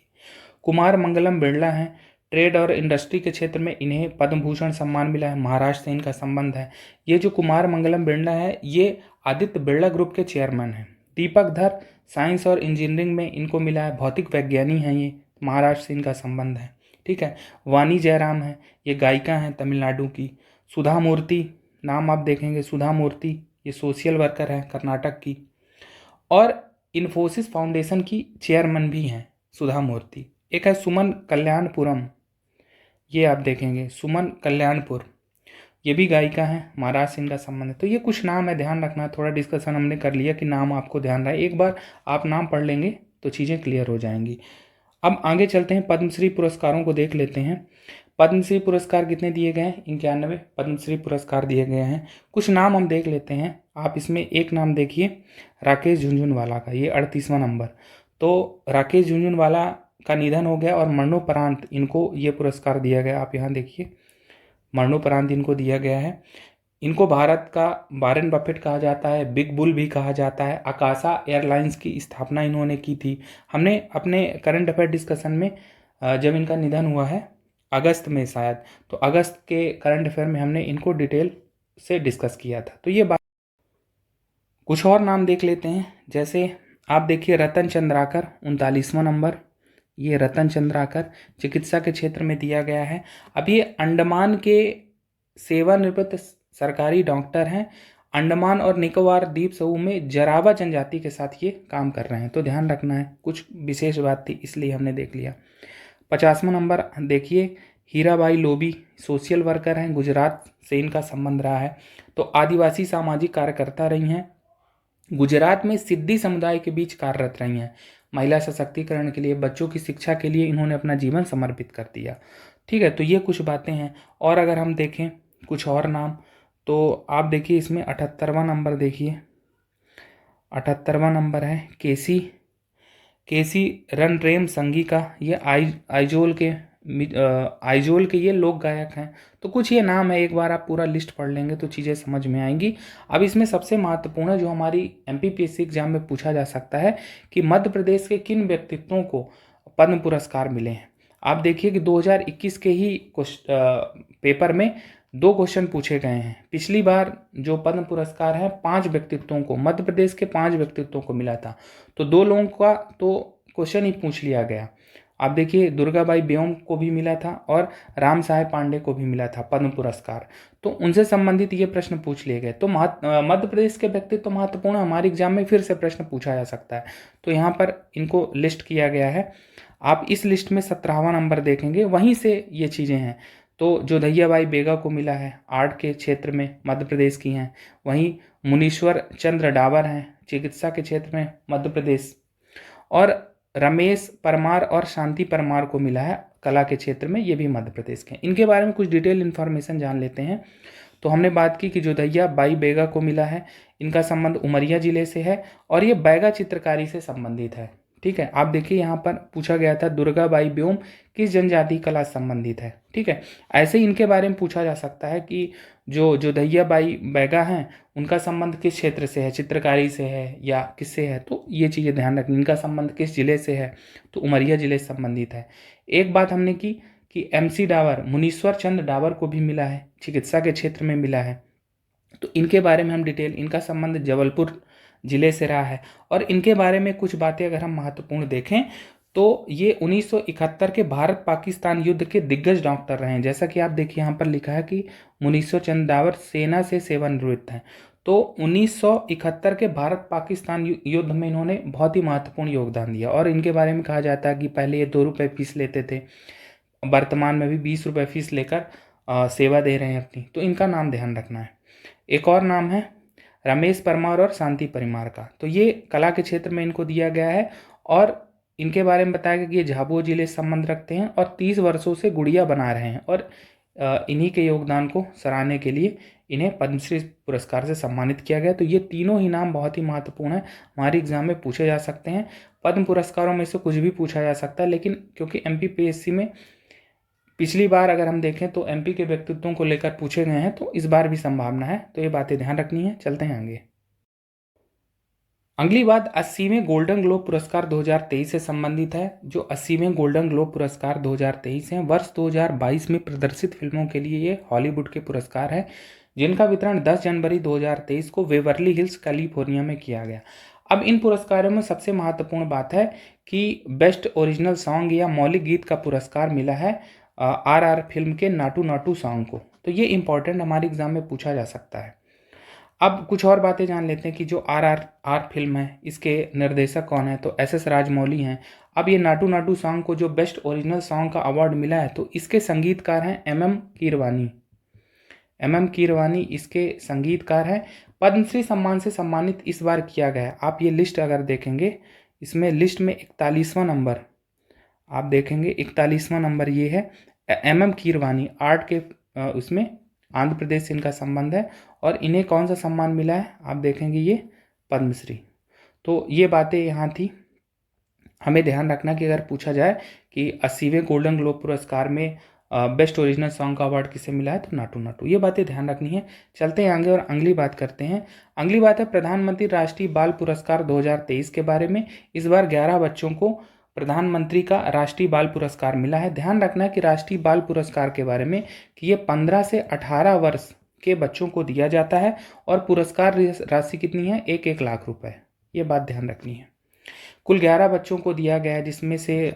कुमार मंगलम बिरला हैं। ट्रेड और इंडस्ट्री के क्षेत्र में इन्हें पद्म भूषण सम्मान मिला है। महाराष्ट्र से इनका संबंध है। ये जो कुमार मंगलम बिरला है ये आदित्य बिरला ग्रुप के चेयरमैन हैं। दीपक धर साइंस और इंजीनियरिंग में इनको मिला है, भौतिक वैज्ञानी हैं ये, महाराष्ट्र से इनका संबंध है। ठीक है। वाणी जयराम है, ये गायिका हैं तमिलनाडु की। सुधा मूर्ति, नाम आप देखेंगे सुधा मूर्ति, ये सोशल वर्कर है कर्नाटक की। और इन्फोसिस फाउंडेशन की चेयरमैन भी हैं सुधा मूर्ति। एक है सुमन कल्याणपुरम, ये आप देखेंगे सुमन कल्याणपुर, ये भी गायिका हैं, महाराष्ट्र से इनका संबंध है। तो ये कुछ नाम है, ध्यान रखना। थोड़ा डिस्कशन हमने कर लिया कि नाम आपको ध्यान रहे। एक बार आप नाम पढ़ लेंगे तो चीज़ें क्लियर हो जाएंगी। अब आगे चलते हैं, पद्मश्री पुरस्कारों को देख लेते हैं। पद्मश्री पुरस्कार कितने दिए गए हैं? 91 पद्मश्री पुरस्कार दिए गए हैं। कुछ नाम हम देख लेते हैं। आप इसमें एक नाम देखिए राकेश झुनझुनवाला का, ये 38वां नंबर। तो राकेश झुनझुनवाला का निधन हो गया और मरणोपरांत इनको ये पुरस्कार दिया गया। आप यहाँ देखिए, मरणोपरांत इनको दिया गया है। इनको भारत का वारेन बफेट कहा जाता है, बिग बुल भी कहा जाता है। आकाशा एयरलाइंस की स्थापना इन्होंने की थी। हमने अपने करंट अफेयर डिस्कशन में जब इनका निधन हुआ है अगस्त में शायद, तो अगस्त के करंट अफेयर में हमने इनको डिटेल से डिस्कस किया था। तो ये बात, कुछ और नाम देख लेते हैं। जैसे आप देखिए रतन चंद्राकर 39वां नंबर, ये रतन चंद्राकर चिकित्सा के क्षेत्र में दिया गया है। अब ये अंडमान के सेवानिवृत्त सरकारी डॉक्टर हैं। अंडमान और निकोबार द्वीप समूह में जरावा जनजाति के साथ ये काम कर रहे हैं। तो ध्यान रखना है, कुछ विशेष बात थी इसलिए हमने देख लिया। 50वां नंबर देखिए हीराबाई लोबी, सोशल वर्कर हैं, गुजरात से इनका संबंध रहा है। तो आदिवासी सामाजिक कार्यकर्ता रही हैं, गुजरात में सिद्धी समुदाय के बीच कार्यरत रही हैं। महिला सशक्तिकरण के लिए, बच्चों की शिक्षा के लिए इन्होंने अपना जीवन समर्पित कर दिया। ठीक है। तो ये कुछ बातें हैं। और अगर हम देखें कुछ और नाम, तो आप देखिए इसमें 78वां नंबर देखिए, 78वां नंबर है केसी रणरेम संगी का। ये आइजोल के ये लोक गायक हैं। तो कुछ ये नाम है, एक बार आप पूरा लिस्ट पढ़ लेंगे तो चीज़ें समझ में आएंगी। अब इसमें सबसे महत्वपूर्ण है जो हमारी एमपीपीएससी एग्जाम में पूछा जा सकता है कि मध्य प्रदेश के किन व्यक्तित्वों को पद्म पुरस्कार मिले हैं। आप देखिए कि 2021 के ही पेपर में 2 क्वेश्चन पूछे गए हैं। पिछली बार जो पद्म पुरस्कार है 5 व्यक्तित्वों को, मध्य प्रदेश के 5 व्यक्तित्वों को मिला था। तो 2 लोगों का तो क्वेश्चन ही पूछ लिया गया। आप देखिए दुर्गाबाई बेओम को भी मिला था और राम साहेब पांडे को भी मिला था पद्म पुरस्कार। तो उनसे संबंधित ये प्रश्न पूछ लिए गए। तो मध्य प्रदेश के व्यक्तित्व महत्वपूर्ण, हमारे एग्जाम में फिर से प्रश्न पूछा जा सकता है। तो यहाँ पर इनको लिस्ट किया गया है। आप इस लिस्ट में 17वां नंबर देखेंगे, वहीं से ये चीज़ें हैं। तो जोधैया बाई बेगा को मिला है, आर्ट के क्षेत्र में मध्य प्रदेश की हैं। वहीं मुनीश्वर चंद्र डावर हैं, चिकित्सा के क्षेत्र में मध्य प्रदेश। और रमेश परमार और शांति परमार को मिला है कला के क्षेत्र में, ये भी मध्य प्रदेश के। इनके बारे में कुछ डिटेल इन्फॉर्मेशन जान लेते हैं। तो हमने बात की कि जोधैया बाई बेगा को मिला है, इनका संबंध उमरिया जिले से है और ये बैगा चित्रकारी से संबंधित है। ठीक है, आप देखिए यहाँ पर पूछा गया था दुर्गा बाई ब्योम किस जनजाति कला संबंधित है। ठीक है, ऐसे ही इनके बारे में पूछा जा सकता है कि जो जोधैया बाई बेगा हैं उनका संबंध किस क्षेत्र से है, चित्रकारी से है या किससे है। तो ये चीज़ें ध्यान रखनी, इनका संबंध किस जिले से है, तो उमरिया जिले से संबंधित है। एक बात हमने की कि MC डावर, मुनीश्वर चंद्र डावर को भी मिला है, चिकित्सा के क्षेत्र में मिला है। तो इनके बारे में हम डिटेल, इनका संबंध जबलपुर जिले से रहा है। और इनके बारे में कुछ बातें अगर हम महत्वपूर्ण देखें तो ये 1971 के भारत पाकिस्तान युद्ध के दिग्गज डॉक्टर रहे हैं। जैसा कि आप देखिए यहाँ पर लिखा है कि मुनीश्वर चंद्र डावर सेना से सेवानिवृत्त हैं। तो 1971 के भारत पाकिस्तान युद्ध में इन्होंने बहुत ही महत्वपूर्ण योगदान दिया। और इनके बारे में कहा जाता है कि पहले ये 2 रुपये फीस लेते थे, वर्तमान में भी 20 रुपये फीस लेकर सेवा दे रहे हैं अपनी। तो इनका नाम ध्यान रखना है। एक और नाम है रमेश परमार और शांति परिमार का। तो ये कला के क्षेत्र में इनको दिया गया है और इनके बारे में बताया गया कि ये झाबुआ जिले से संबंध रखते हैं और 30 वर्षों से गुड़िया बना रहे हैं। और इन्हीं के योगदान को सराहने के लिए इन्हें पद्मश्री पुरस्कार से सम्मानित किया गया। तो ये तीनों ही नाम बहुत ही महत्वपूर्ण है, हमारे एग्जाम में पूछे जा सकते हैं। पद्म पुरस्कारों में से कुछ भी पूछा जा सकता है, लेकिन क्योंकि MPPSC में पिछली बार अगर हम देखें तो MP के व्यक्तित्वों को लेकर पूछे गए हैं, तो इस बार भी संभावना है। तो ये बातें ध्यान रखनी है। चलते हैं आगे। अगली बात 80वें गोल्डन ग्लोब पुरस्कार 2023 से संबंधित है। जो 80वें गोल्डन ग्लोब पुरस्कार 2023 हैं, वर्ष 2022 में प्रदर्शित फिल्मों के लिए ये हॉलीवुड के पुरस्कार है, जिनका वितरण 10 जनवरी 2023 को वेवरली हिल्स कैलिफोर्निया में किया गया। अब इन पुरस्कारों में सबसे महत्वपूर्ण बात है कि बेस्ट ओरिजिनल सॉन्ग या मौलिक गीत का पुरस्कार मिला है RR फिल्म के नाटू नाटू सॉन्ग को। तो ये इंपॉर्टेंट हमारे एग्जाम में पूछा जा सकता है। अब कुछ और बातें जान लेते हैं कि जो RRR फिल्म है इसके निर्देशक कौन है, तो SS राजमौली हैं। अब ये नाटू नाटू सॉन्ग को जो बेस्ट ओरिजिनल सॉन्ग का अवार्ड मिला है, तो इसके संगीतकार हैं MM कीरवानी। MM कीरवानी इसके संगीतकार हैं। पद्मश्री सम्मान से सम्मानित इस बार किया गया। आप ये लिस्ट अगर देखेंगे, इसमें लिस्ट में 41वां नंबर आप देखेंगे, 41वां नंबर ये है। MM कीरवानी आर्ट के उसमें आंध्र प्रदेश से इनका संबंध है और इन्हें कौन सा सम्मान मिला है, आप देखेंगे ये पद्मश्री। तो ये बातें यहाँ थी, हमें ध्यान रखना कि अगर पूछा जाए कि 80वें गोल्डन ग्लोब पुरस्कार में बेस्ट ओरिजिनल सॉन्ग का अवार्ड किसे मिला है, तो नाटू नाटू। ये बातें ध्यान रखनी है। चलते हैं आगे और अगली बात करते हैं। अगली बात है प्रधानमंत्री राष्ट्रीय बाल पुरस्कार 2023 के बारे में। इस बार 11 बच्चों को प्रधानमंत्री का राष्ट्रीय बाल पुरस्कार मिला है। ध्यान रखना है कि राष्ट्रीय बाल पुरस्कार के बारे में कि ये 15 से 18 वर्ष के बच्चों को दिया जाता है और पुरस्कार राशि कितनी है, 1-1 लाख रुपए। ये बात ध्यान रखनी है। कुल 11 बच्चों को दिया गया है, जिसमें से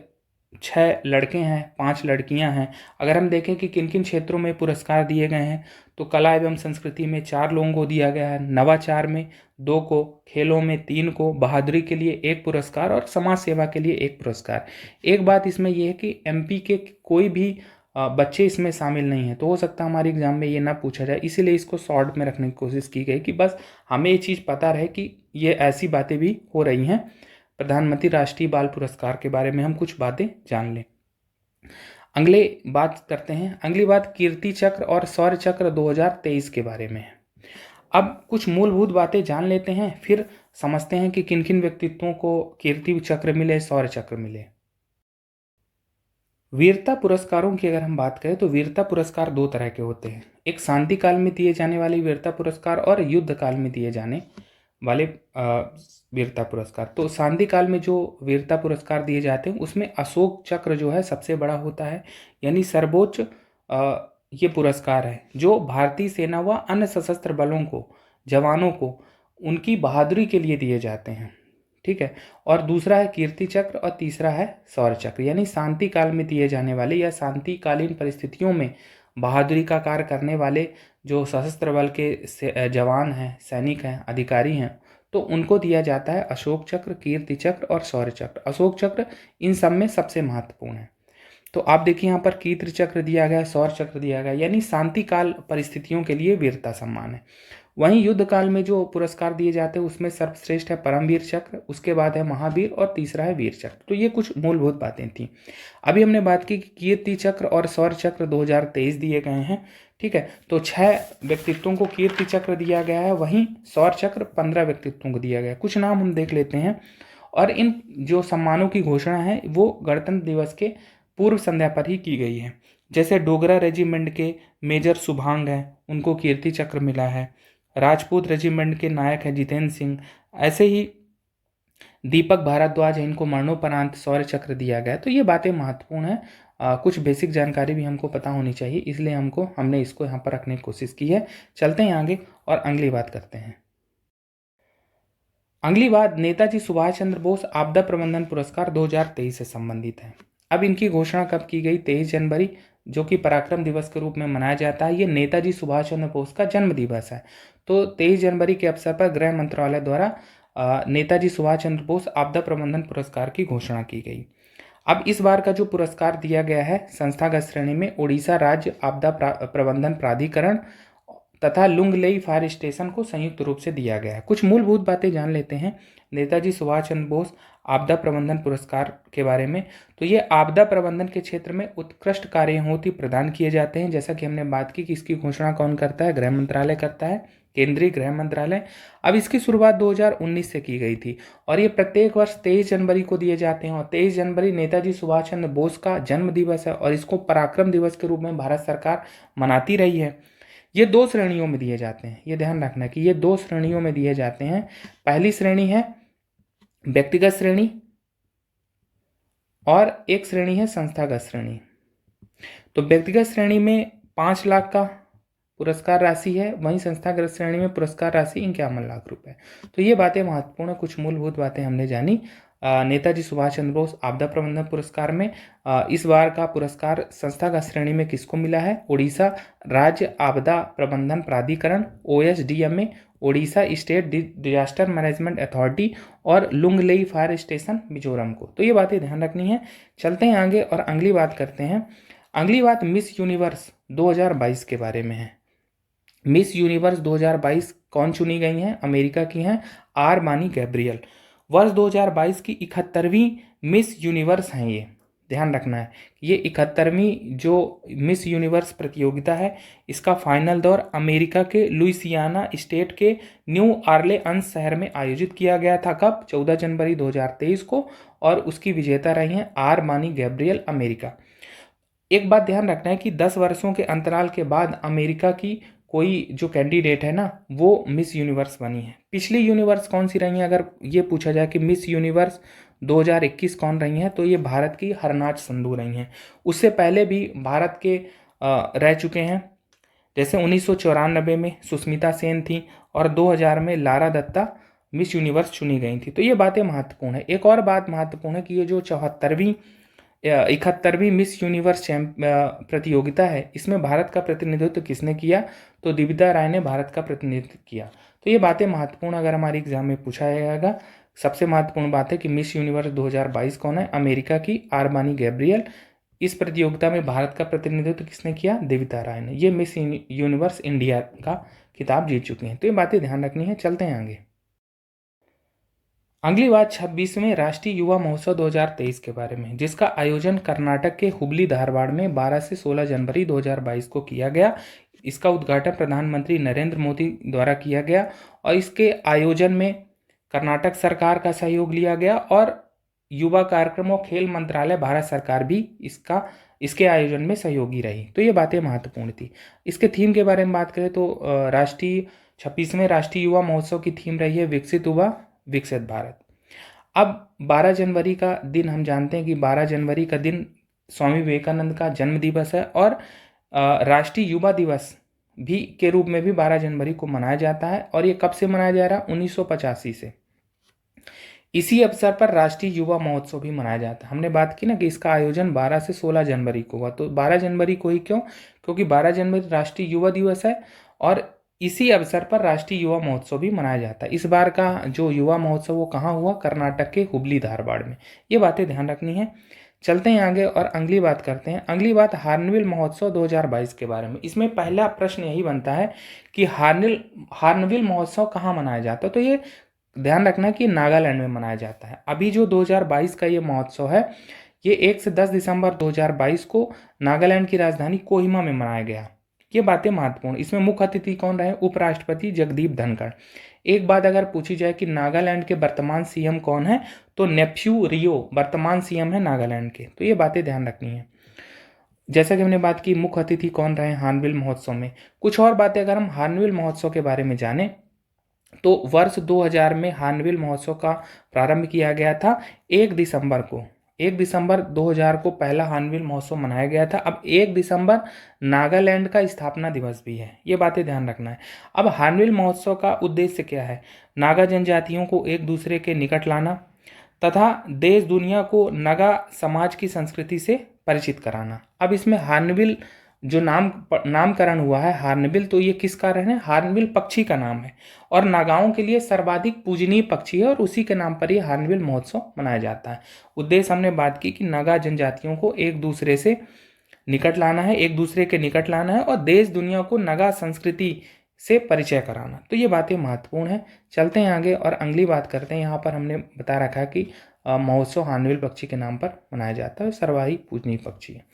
6 लड़के हैं, 5 लड़कियां हैं। अगर हम देखें कि किन किन क्षेत्रों में पुरस्कार दिए गए हैं, तो कला एवं संस्कृति में 4 लोगों को दिया गया है, नवाचार में 2 को, खेलों में 3 को, बहादुरी के लिए 1 पुरस्कार और समाज सेवा के लिए 1 पुरस्कार। एक बात इसमें यह है कि MP के कोई भी बच्चे इसमें शामिल नहीं है, तो हो सकता है हमारे एग्जाम में ये ना पूछा जाए, इसीलिए इसको शॉर्ट में रखने की कोशिश की गई कि बस हमें ये चीज़ पता रहे कि ये ऐसी बातें भी हो रही हैं। प्रधानमंत्री राष्ट्रीय बाल पुरस्कार के बारे में हम कुछ बातें जान लें। अगले बात करते हैं। अगली बात कीर्ति चक्र और शौर्य चक्र 2023 के बारे में है। अब कुछ मूलभूत बातें जान लेते हैं, फिर समझते हैं कि किन किन व्यक्तित्वों को कीर्ति चक्र मिले, शौर्य चक्र मिले। वीरता पुरस्कारों की अगर हम बात करें तो वीरता पुरस्कार 2 तरह के होते हैं। एक शांति काल में दिए जाने वाले वीरता पुरस्कार और युद्ध काल में दिए जाने वाले वीरता पुरस्कार। तो शांति काल में जो वीरता पुरस्कार दिए जाते हैं उसमें अशोक चक्र जो है सबसे बड़ा होता है, यानी सर्वोच्च ये पुरस्कार है जो भारतीय सेना व अन्य सशस्त्र बलों को, जवानों को उनकी बहादुरी के लिए दिए जाते हैं। ठीक है। और दूसरा है कीर्ति चक्र और तीसरा है शौर्य चक्र, यानी शांति काल में दिए जाने वाले या शांतिकालीन परिस्थितियों में बहादुरी का कार्य करने वाले जो सशस्त्र बल के जवान हैं, सैनिक हैं, अधिकारी हैं, तो उनको दिया जाता है अशोक चक्र, कीर्ति चक्र और शौर्य चक्र। अशोक चक्र इन सब में सबसे महत्वपूर्ण है। तो आप देखिए यहाँ पर कीर्ति चक्र दिया गया है, शौर्य चक्र दिया गया है, यानी शांति काल परिस्थितियों के लिए वीरता सम्मान है। वहीं युद्ध काल में जो पुरस्कार दिए जाते हैं उसमें सर्वश्रेष्ठ है परमवीर चक्र, उसके बाद है महावीर और तीसरा है वीर चक्र। तो ये कुछ मूलभूत बातें थी। अभी हमने बात की कि कीर्ति चक्र और शौर्य चक्र 2023 दिए गए हैं, ठीक है। तो 6 व्यक्तित्वों को कीर्ति चक्र दिया गया है, वहीं शौर्य चक्र 15 व्यक्तित्वों को दिया गया है। कुछ नाम हम देख लेते हैं। और इन जो सम्मानों की घोषणा है वो गणतंत्र दिवस के पूर्व संध्या पर ही की गई है। जैसे डोगरा रेजिमेंट के मेजर शुभांग हैं, उनको कीर्ति चक्र मिला है। राजपूत रेजिमेंट के नायक हैं जितेंद्र सिंह। ऐसे ही दीपक भारद्वाज हैं, इनको मरणोपरांत शौर्य चक्र दिया गया। तो ये बातें महत्वपूर्ण है। कुछ बेसिक जानकारी भी हमको पता होनी चाहिए, इसलिए हमने इसको यहाँ पर रखने की कोशिश की है। चलते हैं आगे और अगली बात करते हैं। अगली बात नेताजी सुभाष चंद्र बोस आपदा प्रबंधन पुरस्कार 2023 से संबंधित है। अब इनकी घोषणा कब की गई? 23 जनवरी, जो कि पराक्रम दिवस के रूप में मनाया जाता है। ये नेताजी सुभाष चंद्र बोस का जन्म दिवस है। तो 23 जनवरी के अवसर पर गृह मंत्रालय द्वारा नेताजी सुभाष चंद्र बोस आपदा प्रबंधन पुरस्कार की घोषणा की गई। अब इस बार का जो पुरस्कार दिया गया है संस्थागत श्रेणी में उड़ीसा राज्य आपदा प्रबंधन प्राधिकरण तथा लुंगलेई फायर स्टेशन को संयुक्त रूप से दिया गया है। कुछ मूलभूत बातें जान लेते हैं नेताजी सुभाष चंद्र बोस आपदा प्रबंधन पुरस्कार के बारे में। तो ये आपदा प्रबंधन के क्षेत्र में उत्कृष्ट कार्य होती प्रदान किए जाते हैं। जैसा कि हमने बात की कि इसकी घोषणा कौन करता है? गृह मंत्रालय करता है, केंद्रीय गृह मंत्रालय। अब इसकी शुरुआत 2019 से की गई थी और ये प्रत्येक वर्ष 23 जनवरी को दिए जाते हैं। और 23 जनवरी नेताजी सुभाष चंद्र बोस का जन्म दिवस है और इसको पराक्रम दिवस के रूप में भारत सरकार मनाती रही है। ये 2 श्रेणियों में दिए जाते हैं, ये ध्यान रखना कि ये 2 श्रेणियों में दिए जाते हैं। पहली श्रेणी है व्यक्तिगत श्रेणी और एक श्रेणी है संस्थागत श्रेणी। तो व्यक्तिगत श्रेणी में 5 लाख का पुरस्कार राशि है, वहीं संस्थागत श्रेणी में पुरस्कार राशि 51 लाख रुपए। तो ये बातें महत्वपूर्ण, कुछ मूलभूत बातें हमने जानी। नेताजी सुभाष चंद्र बोस आपदा प्रबंधन पुरस्कार में इस बार का पुरस्कार संस्थागत श्रेणी में किसको मिला है? उड़ीसा राज्य आपदा प्रबंधन प्राधिकरण OSDMA, Odisha state disaster management authority और लुंगलेई फायर स्टेशन मिजोरम को। तो ये बातें ध्यान रखनी है। चलते हैं आगे और अगली बात करते हैं। अगली बात मिस यूनिवर्स 2022 के बारे में है। मिस यूनिवर्स 2022 कौन चुनी गई हैं? अमेरिका की हैं आरमानी गैब्रियल। वर्ष 2022 की 71वीं मिस यूनिवर्स हैं ये, ध्यान रखना है। ये 71वीं जो मिस यूनिवर्स प्रतियोगिता है, इसका फाइनल दौर अमेरिका के लुइसियाना स्टेट के न्यू ऑरलेअंस शहर में आयोजित किया गया था। कब? 14 जनवरी 2023 को। और उसकी विजेता रही हैं आरमानी गैब्रियल, अमेरिका। एक बात ध्यान रखना है कि 10 वर्षों के अंतराल के बाद अमेरिका की कोई जो कैंडिडेट है ना, वो मिस यूनिवर्स बनी है। पिछली यूनिवर्स कौन सी रही है? अगर ये पूछा जाए कि मिस यूनिवर्स 2021 कौन रही हैं, तो ये भारत की हरनाज संधू रही हैं। उससे पहले भी भारत के रह चुके हैं, जैसे 1994 में सुष्मिता सेन थी और 2000 में लारा दत्ता मिस यूनिवर्स चुनी गई थी। तो ये बातें महत्वपूर्ण है। एक और बात महत्वपूर्ण है कि ये जो 71वीं मिस यूनिवर्स प्रतियोगिता है, इसमें भारत का प्रतिनिधित्व किसने किया? तो दिविता राय ने भारत का प्रतिनिधित्व किया। तो ये बातें महत्वपूर्ण, अगर हमारे एग्जाम में पूछा जाएगा। सबसे महत्वपूर्ण बात है कि मिस यूनिवर्स 2022 कौन है? अमेरिका की आरमानी गैब्रियल। इस प्रतियोगिता में भारत का प्रतिनिधित्व किसने किया? दिविता राय ने। ये मिस यूनिवर्स इंडिया का खिताब जीत चुकी हैं। तो ये बातें ध्यान रखनी है। चलते हैं आगे। अगली बात 26वें राष्ट्रीय युवा महोत्सव 2023 के बारे में, जिसका आयोजन कर्नाटक के हुबली धारवाड़ में 12 से 16 जनवरी 2022 को किया गया। इसका उद्घाटन प्रधानमंत्री नरेंद्र मोदी द्वारा किया गया और इसके आयोजन में कर्नाटक सरकार का सहयोग लिया गया और युवा कार्यक्रम और खेल मंत्रालय भारत सरकार भी इसके आयोजन में सहयोगी रही। तो ये बातें महत्वपूर्ण थी। इसके थीम के बारे में बात करें तो 26वें राष्ट्रीय युवा महोत्सव की थीम रही है विकसित युवा विकसित भारत। अब 12 जनवरी का दिन हम जानते हैं कि 12 जनवरी का दिन स्वामी विवेकानंद का जन्म दिवस है और राष्ट्रीय युवा दिवस भी के रूप में भी 12 जनवरी को मनाया जाता है। और ये कब से मनाया जा रहा है? 1985 से। इसी अवसर पर राष्ट्रीय युवा महोत्सव भी मनाया जाता है। हमने बात की ना कि इसका आयोजन 12 से 16 जनवरी को हुआ, तो 12 जनवरी को ही क्यों? क्योंकि 12 जनवरी राष्ट्रीय युवा दिवस है और इसी अवसर पर राष्ट्रीय युवा महोत्सव भी मनाया जाता है। इस बार का जो युवा महोत्सव वो कहाँ हुआ? कर्नाटक के हुबली धारवाड़ में। ये बातें ध्यान रखनी है। चलते हैं आगे और अगली बात करते हैं। अगली बात हार्नबिल महोत्सव 2022 के बारे में। इसमें पहला प्रश्न यही बनता है कि हार्नबिल महोत्सव कहाँ मनाया जाता है? तो ये ध्यान रखना कि नागालैंड में मनाया जाता है। अभी जो 2022 का ये महोत्सव है, ये 1 से 10 दिसंबर 2022 को नागालैंड की राजधानी कोहिमा में मनाया गया। ये बातें महत्वपूर्ण। इसमें मुख्य अतिथि कौन रहे? उपराष्ट्रपति जगदीप धनखड़। एक बात अगर पूछी जाए कि नागालैंड के वर्तमान सीएम कौन है, तो नेफ्यू रियो वर्तमान सीएम है नागालैंड के। तो ये बातें ध्यान रखनी है। जैसा कि हमने बात की मुख्य अतिथि कौन रहे हार्नबिल महोत्सव में, कुछ और बातें अगर हम हार्नबिल महोत्सव के बारे में जाने तो वर्ष 2000 में हार्नबिल महोत्सव का प्रारंभ किया गया था। 1 दिसंबर को 1 दिसंबर 2000 को पहला हार्नबिल महोत्सव मनाया गया था। अब 1 दिसंबर नागालैंड का स्थापना दिवस भी है। ये बातें ध्यान रखना है। अब हार्नबिल महोत्सव का उद्देश्य क्या है? नागा जनजातियों को एक दूसरे के निकट लाना तथा देश दुनिया को नागा समाज की संस्कृति से परिचित कराना। अब इसमें हार्नबिल जो नामकरण हुआ है हार्नबिल, तो ये किस कारण है? हार्नबिल पक्षी का नाम है और नागाओं के लिए सर्वाधिक पूजनीय पक्षी है और उसी के नाम पर ये हार्नबिल महोत्सव मनाया जाता है। उद्देश्य हमने बात की कि नागा जनजातियों को एक दूसरे से निकट लाना है, एक दूसरे के निकट लाना है और देश दुनिया को नागा संस्कृति से परिचय कराना। तो ये बातें महत्वपूर्ण है। चलते हैं आगे और अगली बात करते हैं। यहाँ पर हमने बता रखा है कि महोत्सव हार्नबिल पक्षी के नाम पर मनाया जाता है, सर्वाधिक पूजनीय पक्षी है।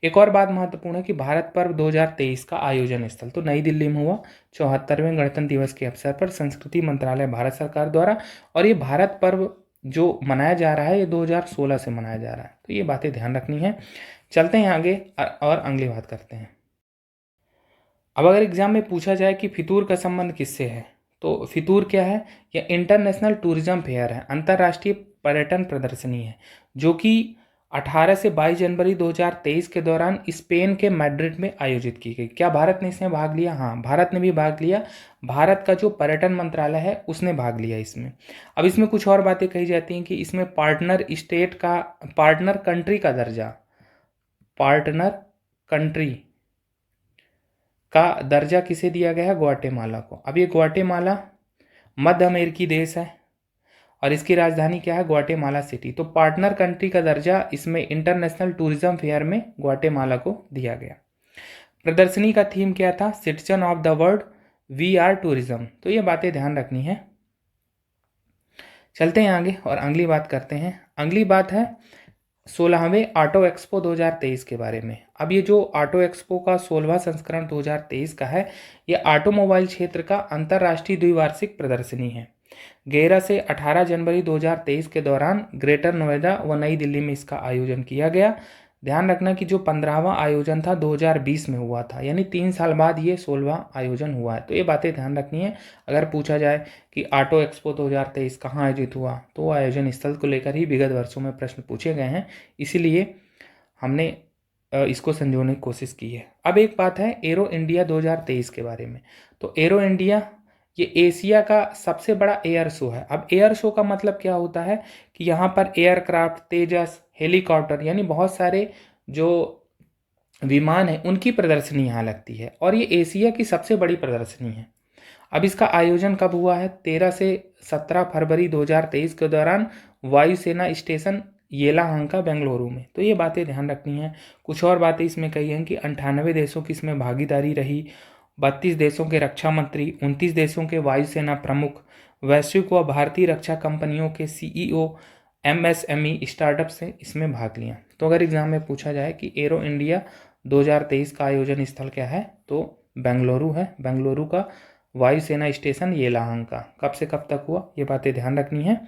एक और बात महत्वपूर्ण है कि भारत पर्व 2023 का आयोजन स्थल तो नई दिल्ली में हुआ 74वें गणतंत्र दिवस के अवसर पर संस्कृति मंत्रालय भारत सरकार द्वारा, और ये भारत पर्व जो मनाया जा रहा है ये 2016 से मनाया जा रहा है। तो ये बातें ध्यान रखनी है। चलते हैं आगे और अगली बात करते हैं। अब अगर एग्जाम में पूछा जाए कि फितूर का संबंध किससे है, तो फितूर क्या है? यह इंटरनेशनल टूरिज्म फेयर है, अंतर्राष्ट्रीय पर्यटन प्रदर्शनी है, जो कि 18 से 22 जनवरी 2023 के दौरान स्पेन के मैड्रिड में आयोजित की गई। क्या भारत ने इसमें भाग लिया? हाँ, भारत ने भी भाग लिया। भारत का जो पर्यटन मंत्रालय है उसने भाग लिया इसमें। अब इसमें कुछ और बातें कही जाती हैं कि इसमें पार्टनर कंट्री का दर्जा किसे दिया गया है? ग्वाटेमाला को। अब ये ग्वाटेमाला मध्य अमेरिकी देश है और इसकी राजधानी क्या है? Guatemala city. तो पार्टनर कंट्री का दर्जा इसमें इंटरनेशनल टूरिज्म फेयर में ग्वाटेमाला को दिया गया। प्रदर्शनी का थीम क्या था? Citizen of the world, we are tourism. तो ये बातें ध्यान रखनी है। चलते हैं आगे और अगली बात करते हैं। अगली बात है 16वें ऑटो एक्सपो 2023 के बारे में। अब ये जो ऑटो एक्सपो का 16वां संस्करण 2023 का है, ये ऑटोमोबाइल क्षेत्र का अंतर्राष्ट्रीय द्विवार्षिक प्रदर्शनी है। 11 से 18 जनवरी 2023 के दौरान ग्रेटर नोएडा व नई दिल्ली में इसका आयोजन किया गया। ध्यान रखना कि जो 15वां आयोजन था 2020 में हुआ था, यानी 3 साल बाद ये 16वां आयोजन हुआ है। तो ये बातें ध्यान रखनी है। अगर पूछा जाए कि ऑटो एक्सपो 2023 कहाँ आयोजित हुआ, तो आयोजन स्थल को लेकर ही विगत वर्षों में प्रश्न पूछे गए हैं, इसीलिए हमने इसको संजोने की कोशिश की है। अब एक बात है एरो इंडिया 2023 के बारे में। तो एरो इंडिया ये एशिया का सबसे बड़ा एयर शो है। अब एयर शो का मतलब क्या होता है कि यहाँ पर एयरक्राफ्ट, तेजस, हेलीकॉप्टर यानी बहुत सारे जो विमान है उनकी प्रदर्शनी यहाँ लगती है और ये एशिया की सबसे बड़ी प्रदर्शनी है। अब इसका आयोजन कब हुआ है? 13 से 17 फरवरी 2023 के दौरान वायुसेना स्टेशन येलाहंका बेंगलुरु में। तो ये बातें ध्यान रखनी है। कुछ और बातें इसमें कही हैं कि 98 देशों की इसमें भागीदारी रही, 32 देशों के रक्षा मंत्री, 29 देशों के वायुसेना प्रमुख, वैश्विक व भारतीय रक्षा कंपनियों के सीईओ, एमएसएमई स्टार्टअप से इसमें भाग लिया। तो अगर एग्जाम में पूछा जाए कि एरो इंडिया 2023 का आयोजन स्थल क्या है, तो बेंगलुरु है। बेंगलुरु का वायुसेना स्टेशन येलाहंका। कब से कब तक हुआ, ये बातें ध्यान रखनी है।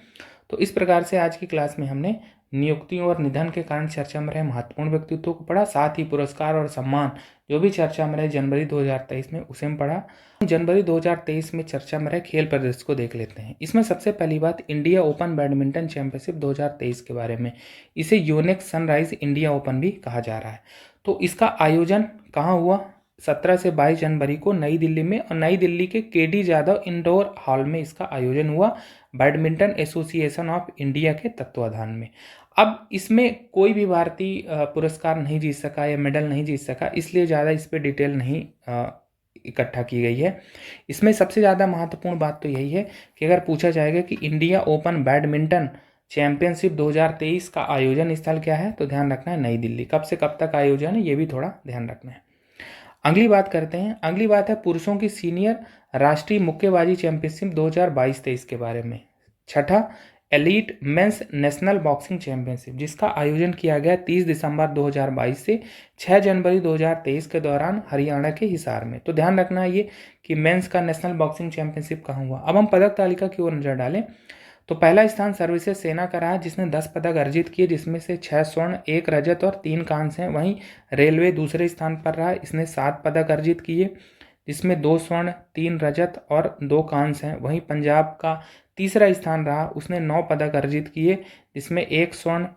तो इस प्रकार से आज की क्लास में हमने नियुक्तियों और निधन के कारण चर्चा में रहे महत्वपूर्ण व्यक्तित्वों को पढ़ा, साथ ही पुरस्कार और सम्मान जो भी चर्चा में रहे जनवरी 2023 में उसे हम पढ़ा। जनवरी 2023 में चर्चा में रहे खेल प्रदर्शन को देख लेते हैं। इसमें सबसे पहली बात इंडिया ओपन बैडमिंटन चैंपियनशिप 2023 के बारे में। इसे यूनिक सनराइज इंडिया ओपन भी कहा जा रहा है। तो इसका आयोजन कहाँ हुआ? 17 से 22 जनवरी को नई दिल्ली में और नई दिल्ली के केडी जाधव इंडोर हॉल में इसका आयोजन हुआ, बैडमिंटन एसोसिएशन ऑफ इंडिया के तत्वाधान में। अब इसमें कोई भी भारतीय पुरस्कार नहीं जीत सका या मेडल नहीं जीत सका, इसलिए ज़्यादा इस पर डिटेल नहीं इकट्ठा की गई है। इसमें सबसे ज़्यादा महत्वपूर्ण बात तो यही है कि अगर पूछा जाएगा कि इंडिया ओपन बैडमिंटन चैंपियनशिप 2023 का आयोजन स्थल क्या है, तो ध्यान रखना है नई दिल्ली। कब से कब तक आयोजन है, ये भी थोड़ा ध्यान रखना है। अगली बात करते हैं। अगली बात है पुरुषों की सीनियर राष्ट्रीय मुक्केबाजी चैंपियनशिप 2022-23 के बारे में। छठा, elite mains national boxing championship, जिसका आयोजन किया गया 30 दिसंबर 2022 से 6 जनवरी 2023 के दौरान हरियाणा के हिसार में। तो ध्यान रखना है ये कि मेंस का नेशनल बॉक्सिंग चैंपियनशिप कहाँ हुआ। अब हम पदक तालिका की ओर नजर डालें तो पहला स्थान सर्विसेज सेना का रहा, जिसने 10 पदक अर्जित किए, जिसमें से 6 स्वर्ण, 1 रजत और 3 कांस्य हैं। वहीं रेलवे दूसरे स्थान पर रहा, इसने 7 पदक अर्जित किए, जिसमें 2 स्वर्ण, 3 रजत और 2 कांस्य हैं। वहीं पंजाब का तीसरा स्थान रहा, उसने 9 पदक अर्जित किए, जिसमें 1 स्वर्ण,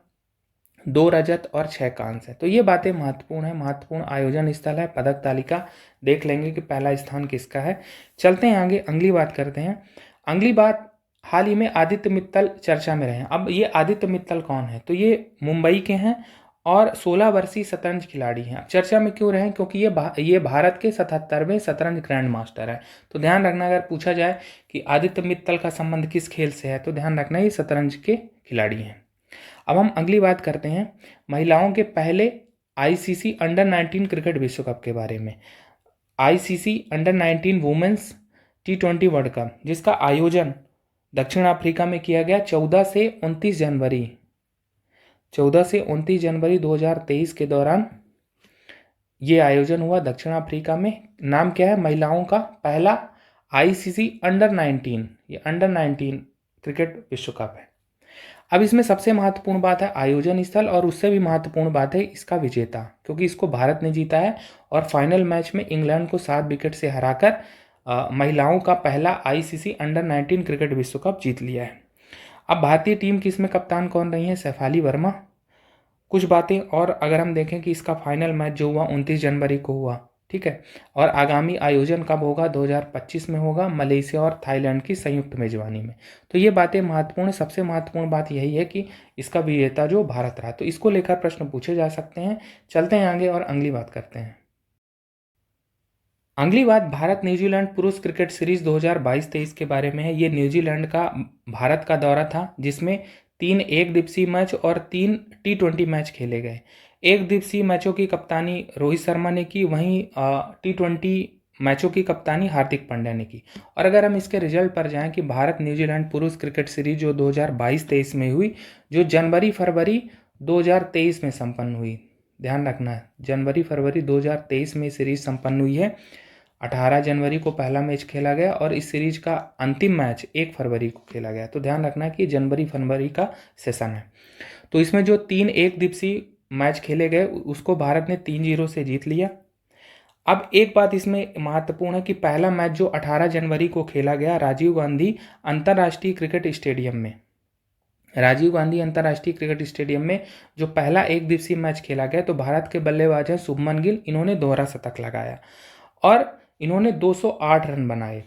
2 रजत और 6 कांस्य है। तो ये बातें महत्वपूर्ण है, महत्वपूर्ण आयोजन स्थल है। पदक तालिका देख लेंगे कि पहला स्थान किसका है। चलते हैं आगे, अगली बात करते हैं। अगली बात, हाल ही में आदित्य मित्तल चर्चा में रहे हैं। अब ये आदित्य मित्तल कौन है, तो ये मुंबई के हैं और 16 वर्षीय शतरंज खिलाड़ी हैं। अब चर्चा में क्यों रहे, क्योंकि ये भारत के 77वें शतरंज ग्रैंड मास्टर है। तो ध्यान रखना, अगर पूछा जाए कि आदित्य मित्तल का संबंध किस खेल से है, तो ध्यान रखना ये शतरंज के खिलाड़ी हैं। अब हम अगली बात करते हैं महिलाओं के पहले आईसीसी अंडर 19 क्रिकेट विश्व कप के बारे में। ICC under 19 women's T20 world cup, जिसका आयोजन दक्षिण अफ्रीका में किया गया 14 से 29 जनवरी 2023 के दौरान ये आयोजन हुआ दक्षिण अफ्रीका में। नाम क्या है, महिलाओं का पहला आईसीसी अंडर 19, ये अंडर 19 क्रिकेट विश्व कप है। अब इसमें सबसे महत्वपूर्ण बात है आयोजन स्थल, और उससे भी महत्वपूर्ण बात है इसका विजेता, क्योंकि इसको भारत ने जीता है और फाइनल मैच में इंग्लैंड को 7 विकेट से हराकर महिलाओं का पहला आईसीसी अंडर 19 क्रिकेट विश्व कप जीत लिया है। अब भारतीय टीम की इसमें कप्तान कौन रही है, शेफाली वर्मा। कुछ बातें और अगर हम देखें कि इसका फाइनल मैच जो हुआ 29 जनवरी को हुआ, ठीक है, और आगामी आयोजन कब होगा, 2025 में होगा, मलेशिया और थाईलैंड की संयुक्त मेजबानी में। तो ये बातें महत्वपूर्ण, सबसे महत्वपूर्ण बात यही है कि इसका विजेता जो भारत रहा, तो इसको लेकर प्रश्न पूछे जा सकते हैं। चलते हैं आगे और अगली बात करते हैं। अगली बात भारत न्यूजीलैंड पुरुष क्रिकेट सीरीज 2022-23 के बारे में है। ये न्यूजीलैंड का भारत का दौरा था, जिसमें 3 एक दिवसीय मैच और 3 T20 मैच खेले गए। एक दिवसीय मैचों की कप्तानी रोहित शर्मा ने की, वहीं T20 मैचों की कप्तानी हार्दिक पांड्या ने की। और अगर हम इसके रिजल्ट पर जाएं कि भारत न्यूजीलैंड पुरुष क्रिकेट सीरीज जो 2022-23 में हुई, जो जनवरी फरवरी 2023 में संपन्न हुई, ध्यान रखना है जनवरी फरवरी 2023 में सीरीज संपन्न हुई है। 18 जनवरी को पहला मैच खेला गया और इस सीरीज का अंतिम मैच 1 फरवरी को खेला गया। तो ध्यान रखना कि जनवरी फरवरी का सेशन है। तो इसमें जो 3 एक दिवसीय मैच खेले गए उसको भारत ने 3-0 से जीत लिया। अब एक बात इसमें महत्वपूर्ण है कि पहला मैच जो 18 जनवरी को खेला गया राजीव गांधी अंतर्राष्ट्रीय क्रिकेट स्टेडियम में, राजीव गांधी अंतर्राष्ट्रीय क्रिकेट स्टेडियम में जो पहला एक दिवसीय मैच खेला गया, तो भारत के बल्लेबाज हैं शुभमन गिल, इन्होंने दोहरा शतक लगाया और इन्होंने 208 रन बनाए।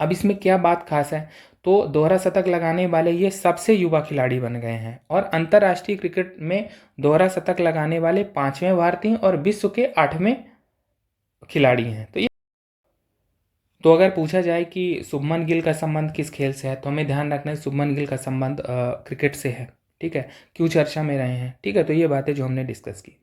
अब इसमें क्या बात खास है, तो दोहरा शतक लगाने वाले ये सबसे युवा खिलाड़ी बन गए हैं और अंतर्राष्ट्रीय क्रिकेट में दोहरा शतक लगाने वाले 5वें भारतीय और विश्व के 8वें खिलाड़ी हैं। तो अगर पूछा जाए कि शुभमन गिल का संबंध किस खेल से है, तो हमें ध्यान रखना है शुभमन गिल का संबंध क्रिकेट से है, ठीक है, क्यों चर्चा में रहे हैं, ठीक है। तो ये बातें जो हमने डिस्कस की।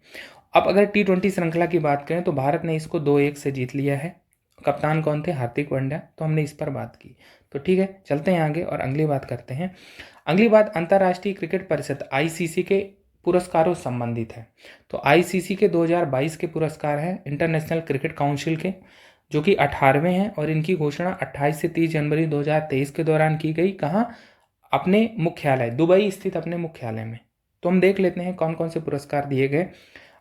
अब अगर T20 श्रृंखला की बात करें तो भारत ने इसको 2-1 से जीत लिया है। कप्तान कौन थे, हार्दिक पांड्या, तो हमने इस पर बात की। तो ठीक है, चलते हैं आगे और अगली बात करते हैं। अगली बात अंतर्राष्ट्रीय क्रिकेट परिषद ICC के पुरस्कारों से संबंधित है। तो ICC के 2022 के पुरस्कार हैं इंटरनेशनल क्रिकेट काउंसिल के, जो कि 18वें हैं और इनकी घोषणा 28 से 30 जनवरी 2023 के दौरान की गई। कहाँ, अपने मुख्यालय दुबई स्थित अपने मुख्यालय में। तो हम देख लेते हैं कौन कौन से पुरस्कार दिए गए।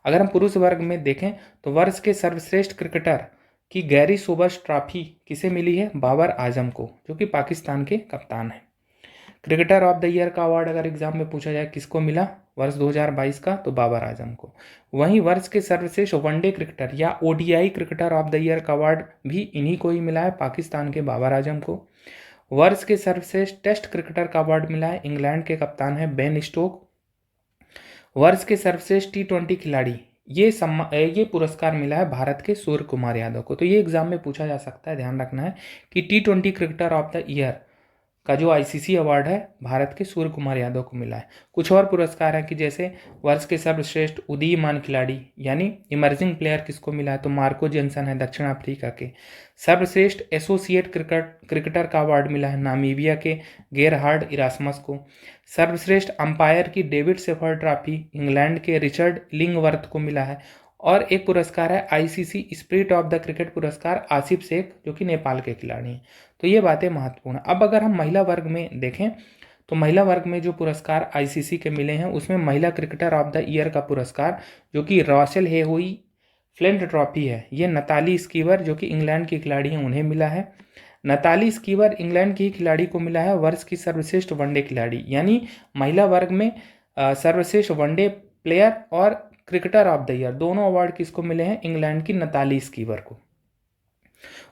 अगर हम पुरुष वर्ग में देखें तो वर्ष के सर्वश्रेष्ठ क्रिकेटर की गैरी सोबर्स ट्रॉफी किसे मिली है, बाबर आजम को, जो कि पाकिस्तान के कप्तान हैं। क्रिकेटर ऑफ द ईयर का अवार्ड अगर एग्जाम में पूछा जाए किसको मिला, वर्ष 2022 का, तो बाबर आजम को। वहीं वर्ष के सर्वश्रेष्ठ वनडे क्रिकेटर या ODI cricketer of the year का अवार्ड भी इन्हीं को ही मिला है, पाकिस्तान के बाबर आजम को। वर्ष के सर्वश्रेष्ठ टेस्ट क्रिकेटर का अवार्ड मिला है, इंग्लैंड के कप्तान है बेन स्टोक। वर्ष के सर्वश्रेष्ठ टी20 खिलाड़ी, ये पुरस्कार मिला है भारत के सूर्य कुमार यादव को। तो ये एग्जाम में पूछा जा सकता है, ध्यान रखना है कि टी20 क्रिकेटर ऑफ द ईयर का जो आईसीसी अवार्ड है भारत के सूर्य कुमार यादव को मिला है। कुछ और पुरस्कार हैं कि जैसे वर्ष के सर्वश्रेष्ठ उदीयमान खिलाड़ी यानी इमर्जिंग प्लेयर किसको मिला है, तो मार्को जेनसन है दक्षिण अफ्रीका के। सर्वश्रेष्ठ एसोसिएट क्रिकेटर का अवार्ड मिला है नामीबिया के गेरहार्ड इरास्मस को। सर्वश्रेष्ठ अंपायर की डेविड सेफर ट्रॉफी इंग्लैंड के रिचर्ड लिंगवर्थ को मिला है। और एक पुरस्कार है ICC spirit of the cricket पुरस्कार आसिफ शेख जो कि नेपाल के खिलाड़ी हैं। तो ये बातें महत्वपूर्ण। अब अगर हम महिला वर्ग में देखें तो महिला वर्ग में जो पुरस्कार आईसीसी के मिले हैं उसमें महिला क्रिकेटर ऑफ द ईयर का पुरस्कार जो कि रॉशल हेहुई फ्लिंट ट्रॉफी है, ये नताली स्कीवर जो कि इंग्लैंड की खिलाड़ी हैं उन्हें मिला है। नताली स्कीवर इंग्लैंड की खिलाड़ी को मिला है वर्ष की सर्वश्रेष्ठ वनडे खिलाड़ी, यानी महिला वर्ग में सर्वश्रेष्ठ वनडे प्लेयर और क्रिकेटर ऑफ द ईयर दोनों अवार्ड किसको मिले हैं, इंग्लैंड की नताली स्कीवर को।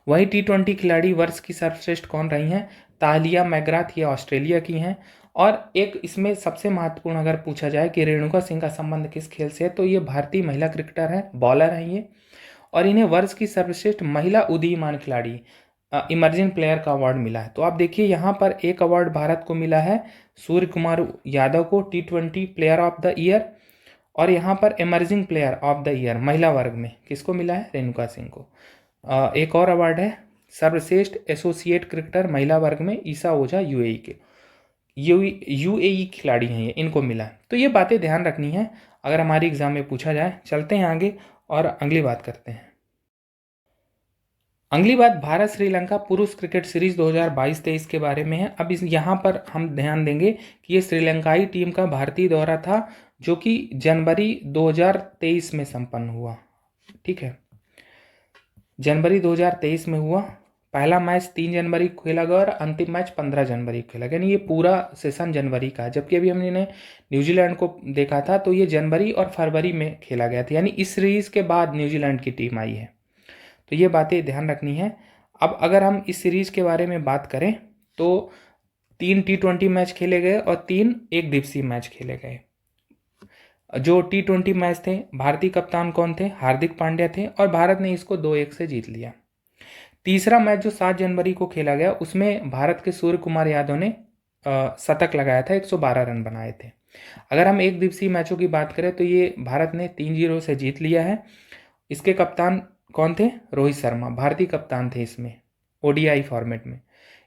वही टी20 खिलाड़ी वर्ष की सर्वश्रेष्ठ कौन रही हैं, तालिया मैग्राथ, ये ऑस्ट्रेलिया की हैं। और एक इसमें सबसे महत्वपूर्ण अगर पूछा जाए कि रेणुका सिंह का संबंध किस खेल से है, तो ये भारतीय महिला क्रिकेटर हैं, बॉलर हैं ये, और इन्हें वर्ष की सर्वश्रेष्ठ महिला उदीयमान खिलाड़ी इमर्जिंग प्लेयर का अवार्ड मिला है। तो आप देखिए यहाँ पर एक अवार्ड भारत को मिला है सूर्य कुमार यादव को टी20 प्लेयर ऑफ द ईयर, और यहाँ पर emerging player of the year महिला वर्ग में किसको मिला है, रेणुका सिंह को। एक और अवार्ड है सर्वश्रेष्ठ एसोसिएट क्रिकेटर महिला वर्ग में ईसा ओझा यूएई के, यूएई खिलाड़ी हैं ये, इनको मिला है। तो ये बातें ध्यान रखनी है अगर हमारी एग्जाम में पूछा जाए। चलते हैं आगे और अगली बात करते हैं। अगली बात भारत श्रीलंका पुरुष क्रिकेट सीरीज 2022-23 के बारे में है। अब यहाँ पर हम ध्यान देंगे कि ये श्रीलंकाई टीम का भारतीय दौरा था जो कि जनवरी 2023 में संपन्न हुआ। ठीक है, जनवरी 2023 में हुआ। पहला मैच 3 जनवरी को खेला गया और अंतिम मैच 15 जनवरी को खेला गया, यानी ये पूरा सेशन जनवरी का है। जबकि अभी हमने न्यूजीलैंड को देखा था तो ये जनवरी और फरवरी में खेला गया था, यानी इस सीरीज के बाद न्यूजीलैंड की टीम आई है। तो ये बातें ध्यान रखनी है। अब अगर हम इस सीरीज के बारे में बात करें तो 3 टी20 मैच खेले गए और 3 एक दिवसीय मैच खेले गए। जो टी20 मैच थे भारतीय कप्तान कौन थे, हार्दिक पांड्या थे, और भारत ने इसको 2-1 से जीत लिया। तीसरा मैच जो 7 जनवरी को खेला गया उसमें भारत के सूर्य कुमार यादव ने शतक लगाया था, 112 रन बनाए थे। अगर हम एक दिवसीय मैचों की बात करें तो ये भारत ने 3-0 से जीत लिया है। इसके कप्तान कौन थे, रोहित शर्मा भारतीय कप्तान थे इसमें ओडीआई फॉर्मेट में।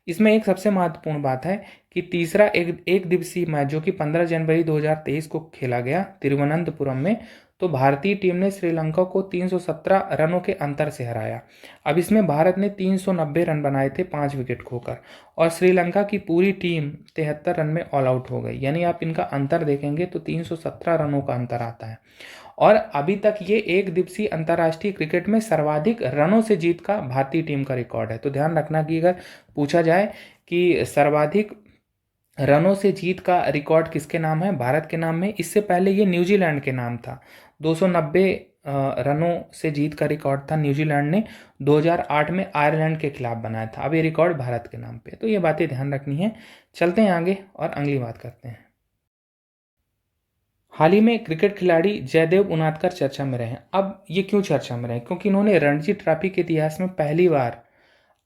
इसमें एक सबसे महत्वपूर्ण बात है कि तीसरा एक दिवसीय मैच जो कि 15 जनवरी 2023 को खेला गया तिरुवनंतपुरम में, तो भारतीय टीम ने श्रीलंका को 317 रनों के अंतर से हराया। अब इसमें भारत ने 390 रन बनाए थे 5 विकेट खोकर, और श्रीलंका की पूरी टीम 73 रन में ऑल आउट हो गई, यानी आप इनका अंतर देखेंगे तो 317 रनों का अंतर आता है। और अभी तक ये एक दिवसीय अंतर्राष्ट्रीय क्रिकेट में सर्वाधिक रनों से जीत का भारतीय टीम का रिकॉर्ड है। तो ध्यान रखना कि अगर पूछा जाए कि सर्वाधिक रनों से जीत का रिकॉर्ड किसके नाम है, भारत के नाम में। इससे पहले ये न्यूजीलैंड के नाम था, 290 रनों से जीत का रिकॉर्ड था न्यूजीलैंड ने 2008 में आयरलैंड के खिलाफ बनाया था। अब ये रिकॉर्ड भारत के नाम पे। तो ये बातें ध्यान रखनी है। चलते हैं आगे और अगली बात करते हैं। हाल ही में क्रिकेट खिलाड़ी जयदेव उनादकर चर्चा में रहे। अब ये क्यों चर्चा में रहे, क्योंकि इन्होंने रणजी ट्रॉफी के इतिहास में पहली बार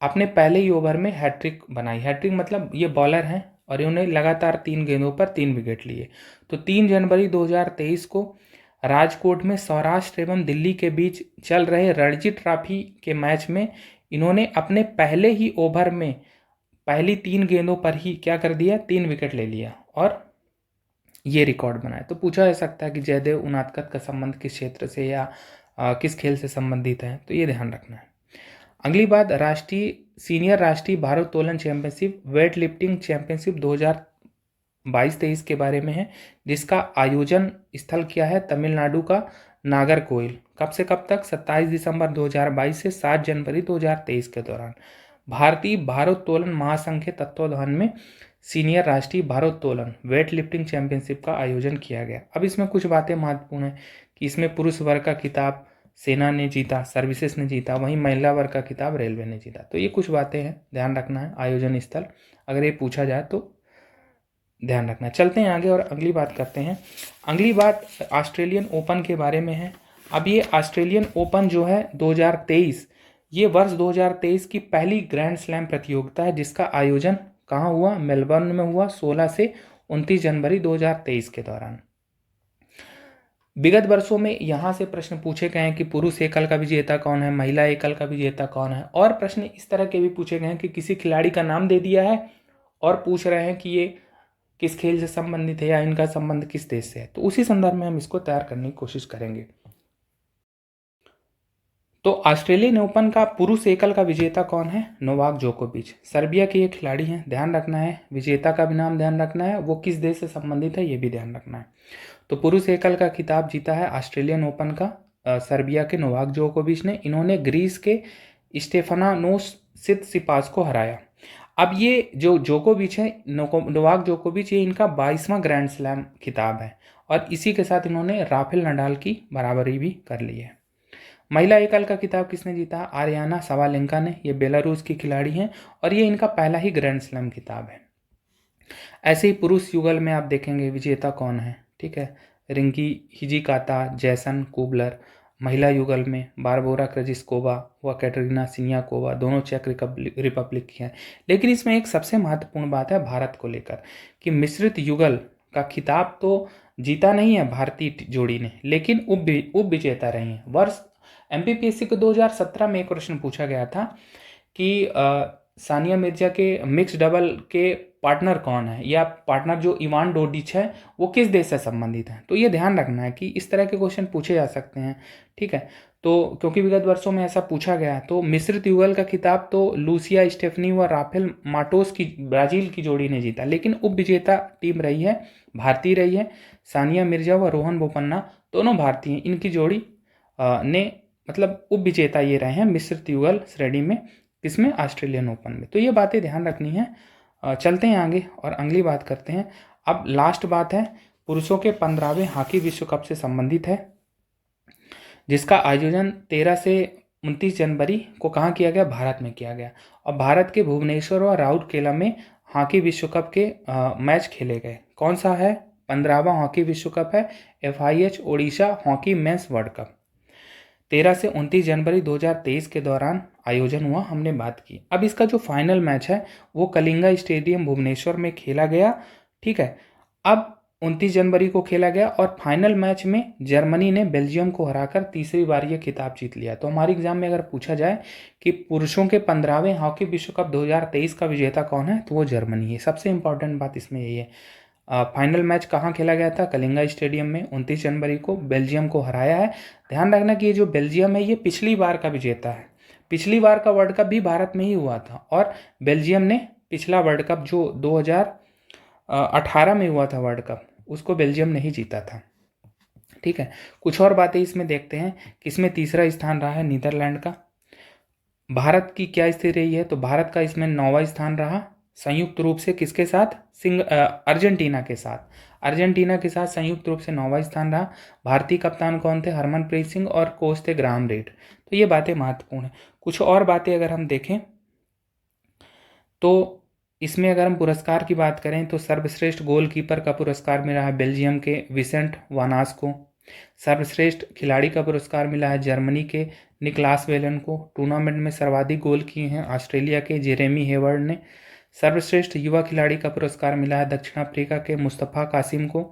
अपने पहले ही ओवर में हैट्रिक बनाई। हैट्रिक मतलब ये बॉलर हैं और इन्होंने लगातार 3 गेंदों पर 3 विकेट लिए। तो 3 जनवरी 2023 को राजकोट में सौराष्ट्र एवं दिल्ली के बीच चल रहे रणजी ट्रॉफी के मैच में इन्होंने अपने पहले ही ओवर में पहली 3 गेंदों पर ही क्या कर दिया, 3 विकेट ले लिया और ये रिकॉर्ड बनाया। तो पूछा जा सकता है कि जयदेव उनादकर का संबंध किस क्षेत्र से या किस खेल से संबंधित है, तो ये ध्यान रखना है। अगली बात सीनियर राष्ट्रीय भारोत्तोलन चैंपियनशिप वेट लिफ्टिंग चैंपियनशिप 2022-23 के बारे में है, जिसका आयोजन स्थल क्या है, तमिलनाडु का नागरकोइल। कब से कब तक, 27 दिसंबर 2022 से 7 जनवरी 2023 के दौरान भारतीय भारोत्तोलन महासंघ के तत्वावधान में सीनियर राष्ट्रीय भारोत्तोलन वेट लिफ्टिंग चैंपियनशिप का आयोजन किया गया। अब इसमें कुछ बातें महत्वपूर्ण हैं कि इसमें पुरुष वर्ग का खिताब सेना ने जीता, सर्विसेज ने जीता, वहीं महिला वर्ग का खिताब रेलवे ने जीता। तो ये कुछ बातें हैं, ध्यान रखना है आयोजन स्थल, अगर ये पूछा जाए तो ध्यान रखना है। चलते हैं आगे और अगली बात करते हैं। अगली बात ऑस्ट्रेलियन ओपन के बारे में है। अब ये ऑस्ट्रेलियन ओपन जो है 2023, ये वर्ष 2023 की पहली ग्रैंड स्लैम प्रतियोगिता है जिसका आयोजन कहाँ हुआ? मेलबर्न में हुआ 16 से 29 जनवरी 2023 के दौरान। विगत वर्षों में यहाँ से प्रश्न पूछे गए हैं कि पुरुष एकल का विजेता कौन है, महिला एकल का विजेता कौन है, और प्रश्न इस तरह के भी पूछे गए हैं कि किसी खिलाड़ी का नाम दे दिया है और पूछ रहे हैं कि ये किस खेल से संबंधित है या इनका संबंध किस देश से है। तो उसी संदर्भ में हम इसको तैयार करने की कोशिश करेंगे। तो ऑस्ट्रेलियन ओपन का पुरुष एकल का विजेता कौन है? नोवाक जोकोविच, सर्बिया के ये खिलाड़ी हैं, ध्यान रखना है। विजेता का भी नाम ध्यान रखना है, वो किस देश से संबंधित है ये भी ध्यान रखना है। तो पुरुष एकल का खिताब जीता है ऑस्ट्रेलियन ओपन का सर्बिया के नोवाक जोकोविच ने। इन्होंने ग्रीस के स्टेफानोस सितसिपास को हराया। अब ये जो जोकोविच है, नोवाक जोकोविच, ये इनका 22वां ग्रैंड स्लैम खिताब है और इसी के साथ इन्होंने राफेल नडाल की बराबरी भी कर ली है। महिला एकल का खिताब किसने जीता? आर्याना सवालेंका ने, ये बेलारूस की खिलाड़ी हैं और ये इनका पहला ही ग्रैंड स्लैम खिताब है। ऐसे ही पुरुष युगल में आप देखेंगे विजेता कौन है, ठीक है, रिंकी हिजिकाता, जैसन कुबलर। महिला युगल में बारबोरा क्रेजिस्कोवा व कैटरीना सिनियाकोवा, दोनों चेक रिपब्लिक की हैं। लेकिन इसमें एक सबसे महत्वपूर्ण बात है भारत को लेकर कि मिश्रित युगल का खिताब तो जीता नहीं है भारतीय जोड़ी ने, लेकिन उप विजेता रही हैं। वर्ष एमपीपीएससी को 2017 में एक प्रश्न पूछा गया था कि सानिया मिर्जा के मिक्स डबल के पार्टनर कौन है, या पार्टनर जो इवान डोडिच है वो किस देश से संबंधित है। तो ये ध्यान रखना है कि इस तरह के क्वेश्चन पूछे जा सकते हैं, ठीक है। तो क्योंकि विगत वर्षों में ऐसा पूछा गया, तो मिश्रित युगल का खिताब तो लूसिया स्टेफनी व राफेल माटोस की ब्राजील की जोड़ी ने जीता, लेकिन उप विजेता टीम रही है भारतीय रही है। सानिया मिर्जा व रोहन बोपन्ना दोनों भारतीय हैं, इनकी जोड़ी ने मतलब उप विजेता ये रहे हैं मिश्रित युगल श्रेणी में, किसमें? ऑस्ट्रेलियन ओपन में। तो ये बातें ध्यान रखनी है। चलते हैं आगे और अगली बात करते हैं। अब लास्ट बात है पुरुषों के 15वें हॉकी विश्व कप से संबंधित है, जिसका आयोजन 13 से 29 जनवरी को कहाँ किया गया? भारत में किया गया। और भारत के भुवनेश्वर और राउरकेला में हॉकी विश्व कप के मैच खेले गए। कौन सा है? 15वां हॉकी विश्व कप है, FIH Odisha hockey mains world cup. 13 से 29 जनवरी 2023 के दौरान आयोजन हुआ, हमने बात की। अब इसका जो फाइनल मैच है वो कलिंगा स्टेडियम भुवनेश्वर में खेला गया, ठीक है। अब 29 जनवरी को खेला गया और फाइनल मैच में जर्मनी ने बेल्जियम को हराकर तीसरी बार ये खिताब जीत लिया। तो हमारे एग्जाम में अगर पूछा जाए कि पुरुषों के 15वें हॉकी विश्व कप 2023 का विजेता कौन है, तो वो जर्मनी है। सबसे इंपॉर्टेंट बात इसमें यही है। फाइनल मैच कहाँ खेला गया था? कलिंगा स्टेडियम में 29 जनवरी को बेल्जियम को हराया है। ध्यान रखना कि ये जो बेल्जियम है ये पिछली बार का विजेता है। पिछली बार का वर्ल्ड कप भी भारत में ही हुआ था और बेल्जियम ने पिछला वर्ल्ड कप जो 2018 में हुआ था वर्ल्ड कप, उसको बेल्जियम ने ही जीता था, ठीक है। कुछ और बातें इसमें देखते हैं कि इसमें तीसरा स्थान रहा है नीदरलैंड का। भारत की क्या स्थिति रही है? तो भारत का इसमें 9वां स्थान रहा, संयुक्त रूप से किसके साथ? अर्जेंटीना के साथ। अर्जेंटीना के साथ संयुक्त रूप से 9वां स्थान रहा। भारतीय कप्तान कौन थे? हरमनप्रीत सिंह, और कोच थे ग्राहम रीड। तो ये बातें महत्वपूर्ण हैं। कुछ और बातें अगर हम देखें तो इसमें अगर हम पुरस्कार की बात करें तो सर्वश्रेष्ठ गोलकीपर का पुरस्कार मिला है बेल्जियम के विसेंट वानास को। सर्वश्रेष्ठ खिलाड़ी का पुरस्कार मिला है जर्मनी के निकलास वेलन को। टूर्नामेंट में सर्वाधिक गोल किए हैं ऑस्ट्रेलिया के जेरेमी हेवर्ड ने। सर्वश्रेष्ठ युवा खिलाड़ी का पुरस्कार मिला है दक्षिण अफ्रीका के मुस्तफ़ा कासिम को।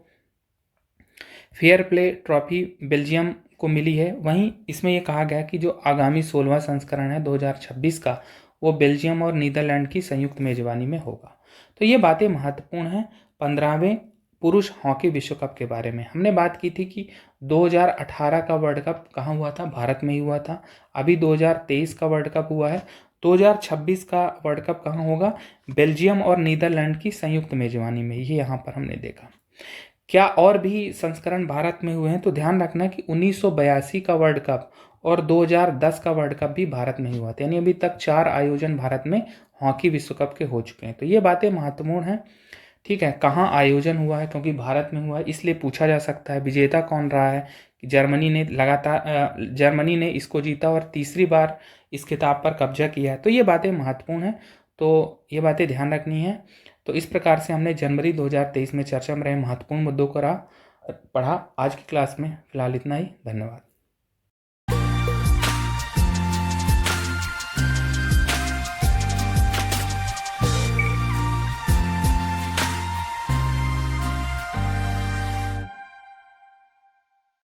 फेयर प्ले ट्रॉफी बेल्जियम को मिली है। वहीं इसमें यह कहा गया कि जो आगामी 16वां संस्करण है 2026 का, वो बेल्जियम और नीदरलैंड की संयुक्त मेजबानी में होगा। तो ये बातें महत्वपूर्ण हैं 15वें पुरुष हॉकी विश्व कप के बारे में। हमने बात की थी कि 2018 का वर्ल्ड कप कहाँ हुआ था? भारत में ही हुआ था। अभी 2023 का वर्ल्ड कप हुआ है। 2026 का वर्ल्ड कप कहाँ होगा? बेल्जियम और नीदरलैंड की संयुक्त मेजबानी में। ये यहाँ पर हमने देखा। क्या और भी संस्करण भारत में हुए हैं? तो ध्यान रखना कि 1982 का वर्ल्ड कप और 2010 का वर्ल्ड कप भी भारत में ही हुआ था। यानी अभी तक 4 आयोजन भारत में हॉकी विश्व कप के हो चुके हैं। तो ये बातें महत्वपूर्ण हैं। ठीक है, कहाँ आयोजन हुआ है, क्योंकि भारत में हुआ है इसलिए पूछा जा सकता है। विजेता कौन रहा है, कि जर्मनी ने इसको जीता और तीसरी बार इस खिताब पर कब्जा किया है। तो ये बातें महत्वपूर्ण हैं, तो ये बातें ध्यान रखनी है। तो इस प्रकार से हमने जनवरी 2023 में चर्चा में रहे महत्वपूर्ण मुद्दों को पढ़ा आज की क्लास में। फिलहाल इतना ही, धन्यवाद।